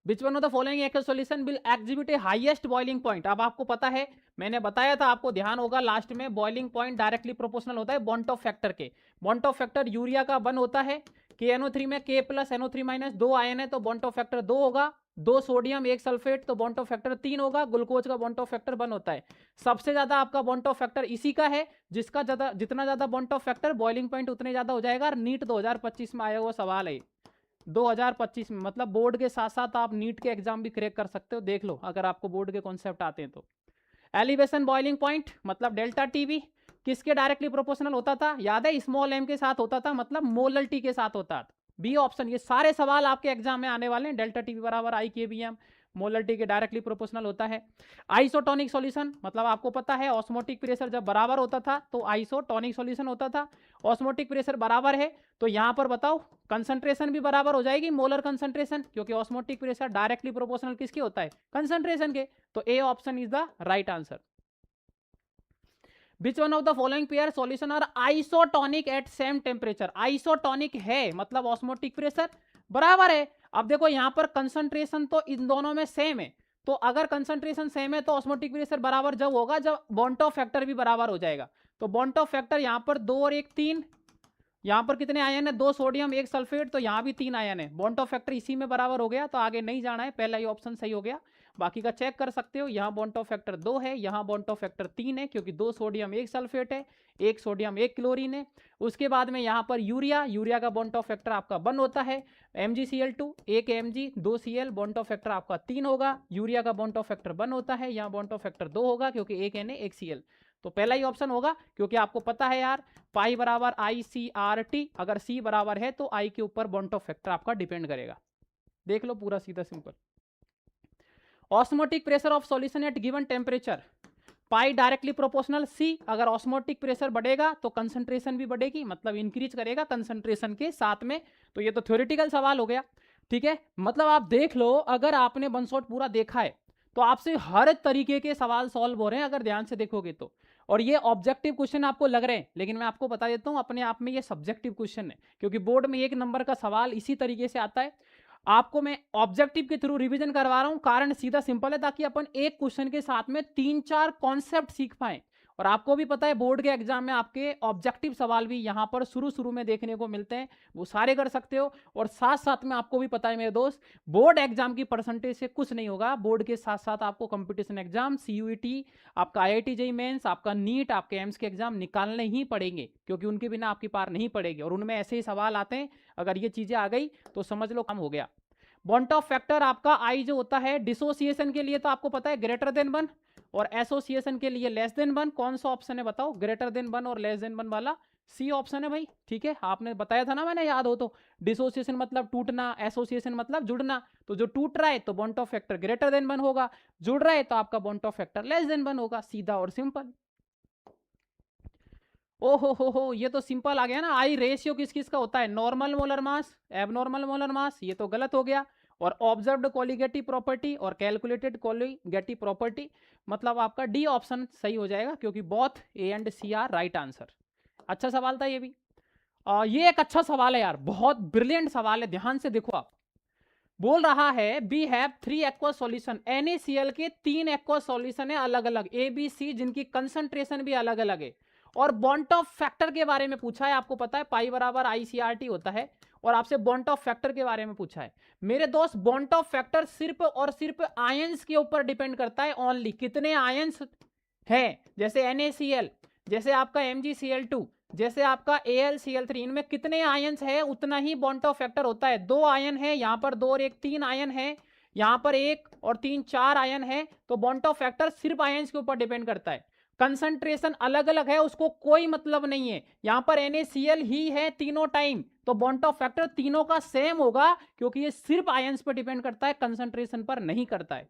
Which one of the following aqueous solution will exhibit A highest boiling point, अब आपको पता है मैंने बताया था, आपको ध्यान होगा लास्ट में बॉइलिंग पॉइंट डायरेक्टली प्रोपोर्शनल होता है बॉन्टॉफ फैक्टर के, बॉन्टॉफ फैक्टर यूरिया का 1 होता है, KNO3 में K plus NO3 minus 2 ion है तो बॉन्टॉफ फैक्टर 2 होगा, 2 सोडियम 1 सल्फेट तो बॉन्टॉफ फैक्टर 3 होगा, ग्लूकोज का बॉन्टॉफ फैक्टर 1 होता है, सबसे ज्यादा आपका बॉन्टॉफ फैक्टर इसी का है, जिसका ज्यादा जितना ज्यादा बॉन्टॉफ फैक्टर बॉइलिंग पॉइंट उतने ज्यादा हो जाएगा, और नीट 2025 में आया हुआ सवाल है 2025 में, मतलब बोर्ड के साथ साथ आप नीट के एग्जाम भी क्रैक कर सकते हो, देख लो अगर आपको बोर्ड के कॉन्सेप्ट आते हैं तो। एलिवेशन बॉइलिंग पॉइंट मतलब डेल्टा टीवी किसके डायरेक्टली प्रोपोर्शनल होता था, याद है, स्मॉल एम के साथ होता था, मतलब मोलर टी के साथ होता था, बी ऑप्शन, ये सारे सवाल आपके एग्जाम में आने वाले हैं, डेल्टा टीवी बराबर आई के बी एम, मोलर टी के डायरेक्टली प्रोपोर्शनल होता है। आइसोटोनिक सॉल्यूशन मतलब आपको पता है ऑस्मोटिक प्रेशर जब बराबर होता था तो आइसोटोनिक सॉल्यूशन होता था, ऑस्मोटिक प्रेशर बराबर है तो यहां पर बताओ कंसंट्रेशन भी बराबर हो जाएगी, मोलर कंसंट्रेशन, क्योंकि ऑस्मोटिक प्रेशर डायरेक्टली प्रोपोर्शनल किसके होता है, कंसंट्रेशन के, तो A option is the right answer. Which one of the following pair solution are isotonic at same temperature, isotonic है मतलब ऑस्मोटिक प्रेशर बराबर है, अब देखो यहां पर कंसंट्रेशन तो इन दोनों में सेम है, तो अगर कंसंट्रेशन सेम है तो ऑस्मोटिक प्रेशर बराबर जब होगा जब बॉन्टॉफ फैक्टर भी बराबर हो जाएगा, तो बॉन्टॉफ फैक्टर यहां पर 2 और 1 3, यहां पर कितने आयन है, 2 सोडियम 1 सल्फेट, तो यहां भी 3 आयन है, बॉन्टॉफ फैक्टर इसी में बराबर हो गया, तो आगे नहीं जाना है, पहला ही ऑप्शन सही हो गया, बाकी का चेक कर सकते हो, यहां बॉन्टॉफ फैक्टर 2 है, यहां बॉन्टों फैक्टर 3 है, क्योंकि 2 सोडियम 1 सल्फेट है, 1 सोडियम 1 क्लोरीन है। उसके बाद में यहां पर यूरिया का बॉन्टॉफ फैक्टर आपका 1 होता है, MgCl2 1 Mg 2 Cl बॉन्टॉफ फैक्टर आपका 3 होगा, यूरिया का बॉन्टॉफ फैक्टर 1 होता है, यहां बॉन्टॉफ फैक्टर 2 होगा क्योंकि 1 Na 1 Cl, तो पहला ही ऑप्शन होगा, क्योंकि आपको पता है यार पाई बराबर ICRT, अगर C बराबर है तो I के ऊपर बॉन्टॉफ फैक्टर आपका डिपेंड करेगा, देख लो पूरा सीधा simple. Osmotic pressure of solution at given temperature, pi directly proportional C, अगर ऑस्मोटिक प्रेशर बढ़ेगा तो कंसंट्रेशन भी बढ़ेगी, मतलब इंक्रीज करेगा कंसंट्रेशन के साथ में, तो ये तो थ्योरेटिकल सवाल हो गया, ठीक है, मतलब आप देख लो अगर आपने वन शॉट पूरा देखा है तो आपसे हर तरीके के सवाल सॉल्व हो रहे हैं अगर ध्यान से देखोगे तो, और ये ऑब्जेक्टिव क्वेश्चन आपको लग रहे हैं, लेकिन मैं आपको बता देता हूं अपने आप में ये सब्जेक्टिव क्वेश्चन है, क्योंकि बोर्ड में 1 नंबर का सवाल इसी तरीके से आता है, आपको मैं ऑब्जेक्टिव के थ्रू रिवीजन करवा रहा हूं, कारण सीधा सिंपल है ताकि अपन एक क्वेश्चन के साथ में 3-4 कॉन्सेप्ट सीख पाए, और आपको भी पता है बोर्ड के एग्जाम में आपके ऑब्जेक्टिव सवाल भी यहाँ पर शुरू में देखने को मिलते हैं, वो सारे कर सकते हो। और साथ साथ में आपको भी पता है मेरे दोस्त, बोर्ड एग्जाम की परसेंटेज से कुछ नहीं होगा, बोर्ड के साथ साथ आपको कंपटीशन एग्जाम, सीयूईटी, आपका आईआईटी जेईई मेंस, आपका नीट, आपके एम्स के एग्जाम निकालने ही पड़ेंगे, क्योंकि उनके बिना आपकी पार नहीं पड़ेगी। और उनमें ऐसे ही सवाल आते हैं, अगर ये चीजें आ गई तो समझ लो काम हो गया। बॉन्ट ऑफ फैक्टर आपका आई जो होता है डिसोसिएशन के लिए तो आपको पता है ग्रेटर देन 1, और एसोसिएशन के लिए लेस देन 1। कौन सा ऑप्शन है बताओ, ग्रेटर देन 1 और लेस देन 1 वाला? सी ऑप्शन है भाई, ठीक है, आपने बताया था ना मैंने, याद हो तो। डिसोसिएशन मतलब टूटना, एसोसिएशन मतलब जुड़ना। तो जो टूट रहा है तो van't Hoff factor greater than 1 होगा, जुड़ रहा है तो आपका van't Hoff factor less than 1 होगा, सीधा और सिंपल। हो, ये तो सिंपल आ गया ना। आई रेशियो किस किस का होता है, normal molar mass, abnormal molar mass, ये तो गलत हो गया। और ऑब्जर्व्ड कोलिगेटिव प्रॉपर्टी और कैलकुलेटेड कोलिगेटिव प्रॉपर्टी, मतलब आपका डी ऑप्शन सही हो जाएगा, क्योंकि both A and C are right answer. अच्छा सवाल था ये भी। ये एक अच्छा सवाल है यार, बहुत ब्रिलियंट सवाल है, ध्यान से देखो आप। बोल रहा है we have 3 aqueous solution, NaCl के 3 एक्वस सॉल्यूशन है अलग अलग, ए बी सी, जिनकी कंसंट्रेशन भी अलग अलग है। और बॉन्ट ऑफ फैक्टर के बारे में पूछा है, आपको पता है पाई बराबर ICRT होता है, और आपसे बॉन्ट ऑफ फैक्टर के बारे में पूछा है। मेरे दोस्त बॉन्ट ऑफ फैक्टर सिर्फ और सिर्फ आयंस के ऊपर डिपेंड करता है, ओनली कितने आयंस है, जैसे NaCl, जैसे आपका MgCl2, जैसे आपका AlCl3, इनमें कितने आयंस है उतना ही बॉन्ट ऑफ फैक्टर होता है। 2 आयन है यहाँ पर, 2 और 1 3 आयन है, यहाँ पर 1 और 3 4 आयन है, तो बॉन्ट ऑफ फैक्टर सिर्फ आयंस के ऊपर डिपेंड करता है। कंसंट्रेशन अलग अलग है, उसको कोई मतलब नहीं है। यहाँ पर NaCl ही है तीनों टाइम, तो बॉन्ट ऑफ फैक्टर तीनों का सेम होगा, क्योंकि ये सिर्फ आयंस पर डिपेंड करता है, कंसंट्रेशन पर नहीं करता है।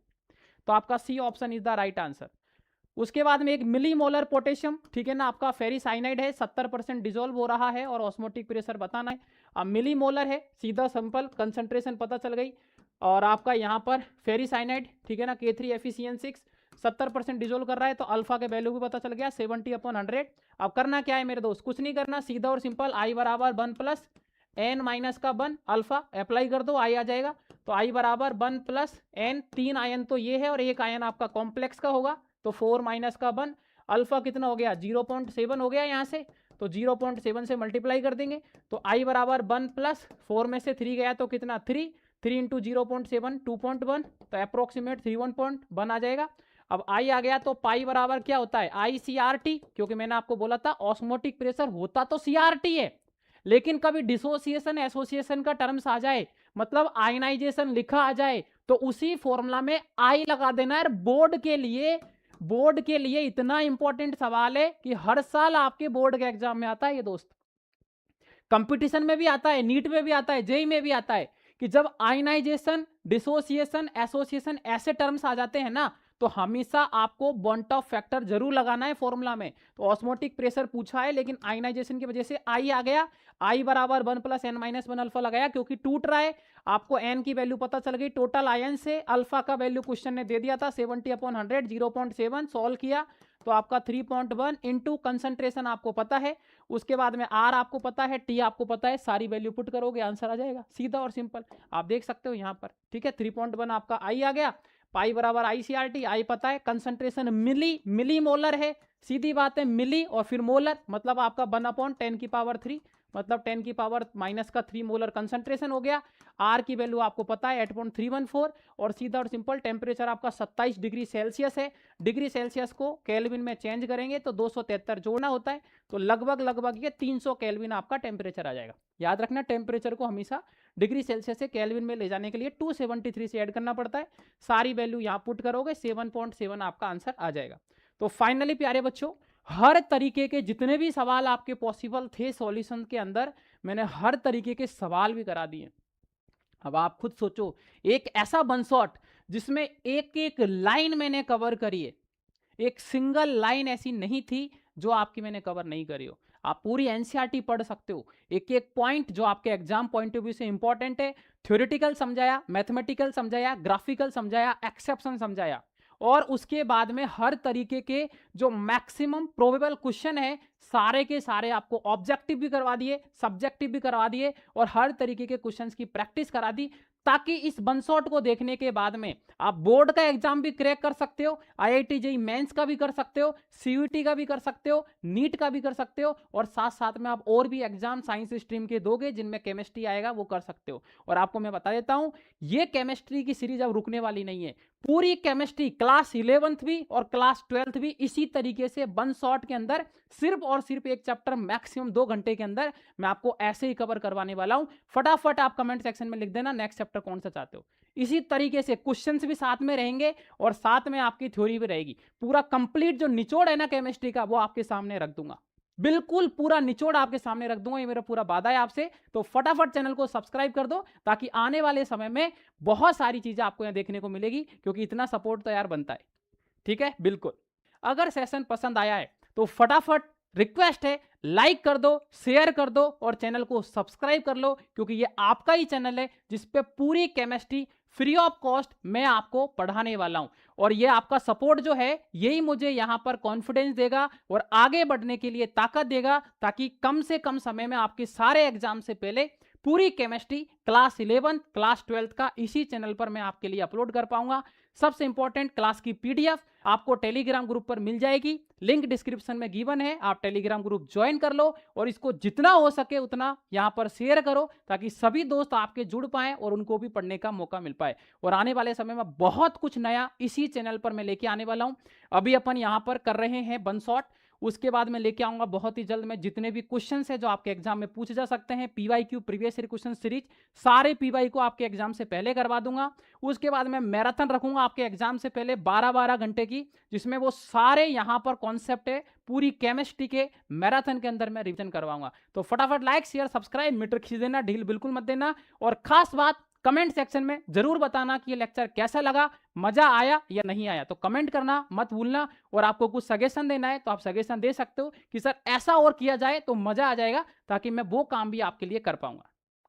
तो आपका C option is the right answer. उसके बाद में एक मिली मोलर पोटेशियम, ठीक है ना, आपका फेरिसाइनाइड है, 70% डिजोल्व हो रहा है, और ऑस्मोटिक प्रेशर बताना है। अब मिली मोलर है, सीधा सिंपल कंसंट्रेशन पता चल गई। और आपका यहाँ पर फेरिसाइनाइड, ठीक है ना, K3FeCN6 70% डिजोल्व कर रहा है, तो अल्फा के वैल्यू भी पता चल गया 70/100। अब करना क्या है मेरे दोस्त, कुछ नहीं करना, सीधा और सिंपल I बराबर 1 प्लस N माइनस का 1 अल्फा अप्लाई कर दो, I आ जाएगा। तो I बराबर 1 प्लस N, 3 आयन तो ये है, और 1 आयन आपका कॉम्प्लेक्स का होगा, तो 4 माइनस का 1 अल्फा कितना हो गया, 0.7 हो गया यहाँ से, तो 0.7 से मल्टीप्लाई कर देंगे, तो I बराबर 1 प्लस 4 में से 3 गया तो कितना 3 इंटू 0.7 2.1, तो अप्रोक्सीमेट 31.1 आ जाएगा। अब I आ गया, तो पाई बराबर क्या होता है ICRT, क्योंकि मैंने आपको बोला था ऑस्मोटिक प्रेशर होता तो CRT है, लेकिन कभी डिसोसिएशन एसोसिएशन का टर्म्स आ जाए, मतलब आयनाइजेशन लिखा आ जाए, तो उसी फॉर्मूला में आई लगा देना है। बोर्ड के लिए इतना इंपॉर्टेंट सवाल है कि हर साल आपके बोर्ड के एग्जाम में आता है ये दोस्त, कंपटीशन में भी आता है, नीट में भी आता है, जेई में भी आता है, कि जब आयनाइजेशन, डिसोसिएशन, एसोसिएशन ऐसे टर्म्स आ जाते हैं ना, तो हमेशा आपको बॉन्ट ऑफ फैक्टर जरूर लगाना है फॉर्मूला में। तो ऑस्मोटिक प्रेशर पूछा है, लेकिन आयनाइजेशन की वजह से आई आ गया, आई बराबर 1 प्लस N माइनस 1 अल्फा लगाया, क्योंकि टूट रहा है। आपको N की वैल्यू पता चल गई टोटल आयन से, अल्फा का वैल्यू क्वेश्चन ने दे दिया था 70/100, 0.7 सॉल्व किया, तो आपका 3.1 इंटू कंसंट्रेशन आपको पता है, उसके बाद में R आपको पता है, T आपको पता है, सारी वैल्यू पुट करोगे आंसर आ जाएगा, सीधा और सिंपल। आप देख सकते हो यहाँ पर, ठीक है, 3.1 आपका I आ गया, पाई बराबर ICRT, आई पता है, कंसंट्रेशन मिली मोलर है, सीधी बात है, मिली और फिर मोलर, मतलब आपका 1/10⁻3, मतलब 10 की पावर माइनस का 3 मोलर कंसंट्रेशन हो गया। आर की वैल्यू आपको पता है 8.314, और सीधा और सिंपल टेम्परेचर आपका 27 डिग्री सेल्सियस है। डिग्री सेल्सियस को केल्विन में चेंज करेंगे तो 273 जोड़ना होता है, तो लगभग ये 300 केल्विन आपका टेम्परेचर आ जाएगा। याद रखना टेम्परेचर को हमेशा डिग्री सेल्सियस से केल्विन में ले जाने के लिए 273 से ऐड करना पड़ता है। सारी वैल्यू यहाँ पुट करोगे 7.7 आपका आंसर आ जाएगा। तो फाइनली प्यारे बच्चों, हर तरीके के जितने भी सवाल आपके पॉसिबल थे सॉल्यूशन के अंदर, मैंने हर तरीके के सवाल भी करा दिए। अब आप खुद सोचो, एक ऐसा वन शॉट जिसमें एक एक लाइन मैंने कवर करी है, एक सिंगल लाइन ऐसी नहीं थी जो आपकी मैंने कवर नहीं करी हो। आप पूरी एनसीईआरटी पढ़ सकते हो, एक एक पॉइंट जो आपके एग्जाम पॉइंट ऑफ व्यू से इंपॉर्टेंट है, थ्योरेटिकल समझाया, मैथमेटिकल समझाया, ग्राफिकल समझाया, एक्सेप्शन समझाया, और उसके बाद में हर तरीके के जो मैक्सिमम प्रोबेबल क्वेश्चन है सारे के सारे आपको ऑब्जेक्टिव भी करवा दिए, सब्जेक्टिव भी करवा दिए, और हर तरीके के क्वेश्चंस की प्रैक्टिस करा दी, ताकि इस वन शॉट को देखने के बाद में आप बोर्ड का एग्जाम भी क्रैक कर सकते हो, आईआईटी जेईई मेंस का भी कर सकते हो, सीयूईटी का भी कर सकते हो, नीट का भी कर सकते हो, और साथ साथ में आप और भी एग्जाम साइंस स्ट्रीम के दोगे जिनमें केमिस्ट्री आएगा वो कर सकते हो। और आपको मैं बता देता हूं, ये केमिस्ट्री की सीरीज अब रुकने वाली नहीं है। पूरी केमिस्ट्री क्लास 11th भी और क्लास 12th भी इसी तरीके से वन शॉट के अंदर सिर्फ और सिर्फ एक चैप्टर मैक्सिमम 2 घंटे के अंदर मैं आपको ऐसे ही कवर करवाने वाला हूं। फटाफट आप कमेंट सेक्शन में लिख देना नेक्स्ट चैप्टर कौन सा चाहते हो। इसी तरीके से क्वेश्चंस भी साथ में रहेंगे और साथ में आपकी थ्योरी भी रहेगी। पूरा कंप्लीट जो निचोड़ है ना केमिस्ट्री का वो आपके सामने रख दूंगा, बिल्कुल पूरा निचोड़ आपके सामने रख दूंगा, ये मेरा पूरा वादा है आपसे। तो फटाफट चैनल को सब्सक्राइब कर दो ताकि आने वाले समय में बहुत सारी चीजें आपको यहां देखने को मिलेगी, क्योंकि इतना सपोर्ट तो यार बनता है। ठीक है, बिल्कुल। अगर सेशन पसंद आया है तो फटाफट रिक्वेस्ट है, लाइक कर दो, शेयर कर दो और चैनल को सब्सक्राइब कर लो, क्योंकि ये आपका ही चैनल है जिसपे पूरी केमिस्ट्री फ्री ऑफ कॉस्ट मैं आपको पढ़ाने वाला हूं। और ये आपका सपोर्ट जो है यही मुझे यहां पर कॉन्फिडेंस देगा और आगे बढ़ने के लिए ताकत देगा, ताकि कम से कम समय में आपके सारे एग्जाम से पहले पूरी chemistry class 11th class 12th का इसी चैनल पर मैं आपके लिए अपलोड कर पाऊंगा। सबसे इंपॉर्टेंट, क्लास की पीडीएफ आपको टेलीग्राम ग्रुप पर मिल जाएगी, लिंक डिस्क्रिप्शन में गिवन है, आप टेलीग्राम ग्रुप ज्वाइन कर लो और इसको जितना हो सके उतना यहां पर शेयर करो ताकि सभी दोस्त आपके जुड़ पाए और उनको भी पढ़ने का मौका मिल पाए। और आने वाले समय में बहुत कुछ नया इसी चैनल पर मैं लेके आने वाला हूं। अभी अपन यहां पर कर रहे हैं वन शॉट, उसके बाद मैं लेके आऊंगा बहुत ही जल्द में जितने भी क्वेश्चंस है जो आपके एग्जाम में पूछे जा सकते हैं, PYQ previous year question series, सारे पीवाई को आपके एग्जाम से पहले करवा दूंगा। उसके बाद मैं मैराथन रखूंगा आपके एग्जाम से पहले 12-12 घंटे की, जिसमें वो सारे यहां पर कॉन्सेप्ट है पूरी केमिस्ट्री के मैराथन के अंदर मैं रिवीजन करवाऊंगा। तो फटाफट लाइक शेयर सब्सक्राइब मीटर खींच देना, ढील बिल्कुल मत देना। और खास बात, कमेंट सेक्शन में जरूर बताना कि ये लेक्चर कैसा लगा, मजा आया या नहीं आया, तो कमेंट करना मत भूलना। और आपको कुछ सजेशन देना है तो आप सजेशन दे सकते हो कि सर ऐसा और किया जाए तो मजा आ जाएगा, ताकि मैं वो काम भी आपके लिए कर पाऊंगा।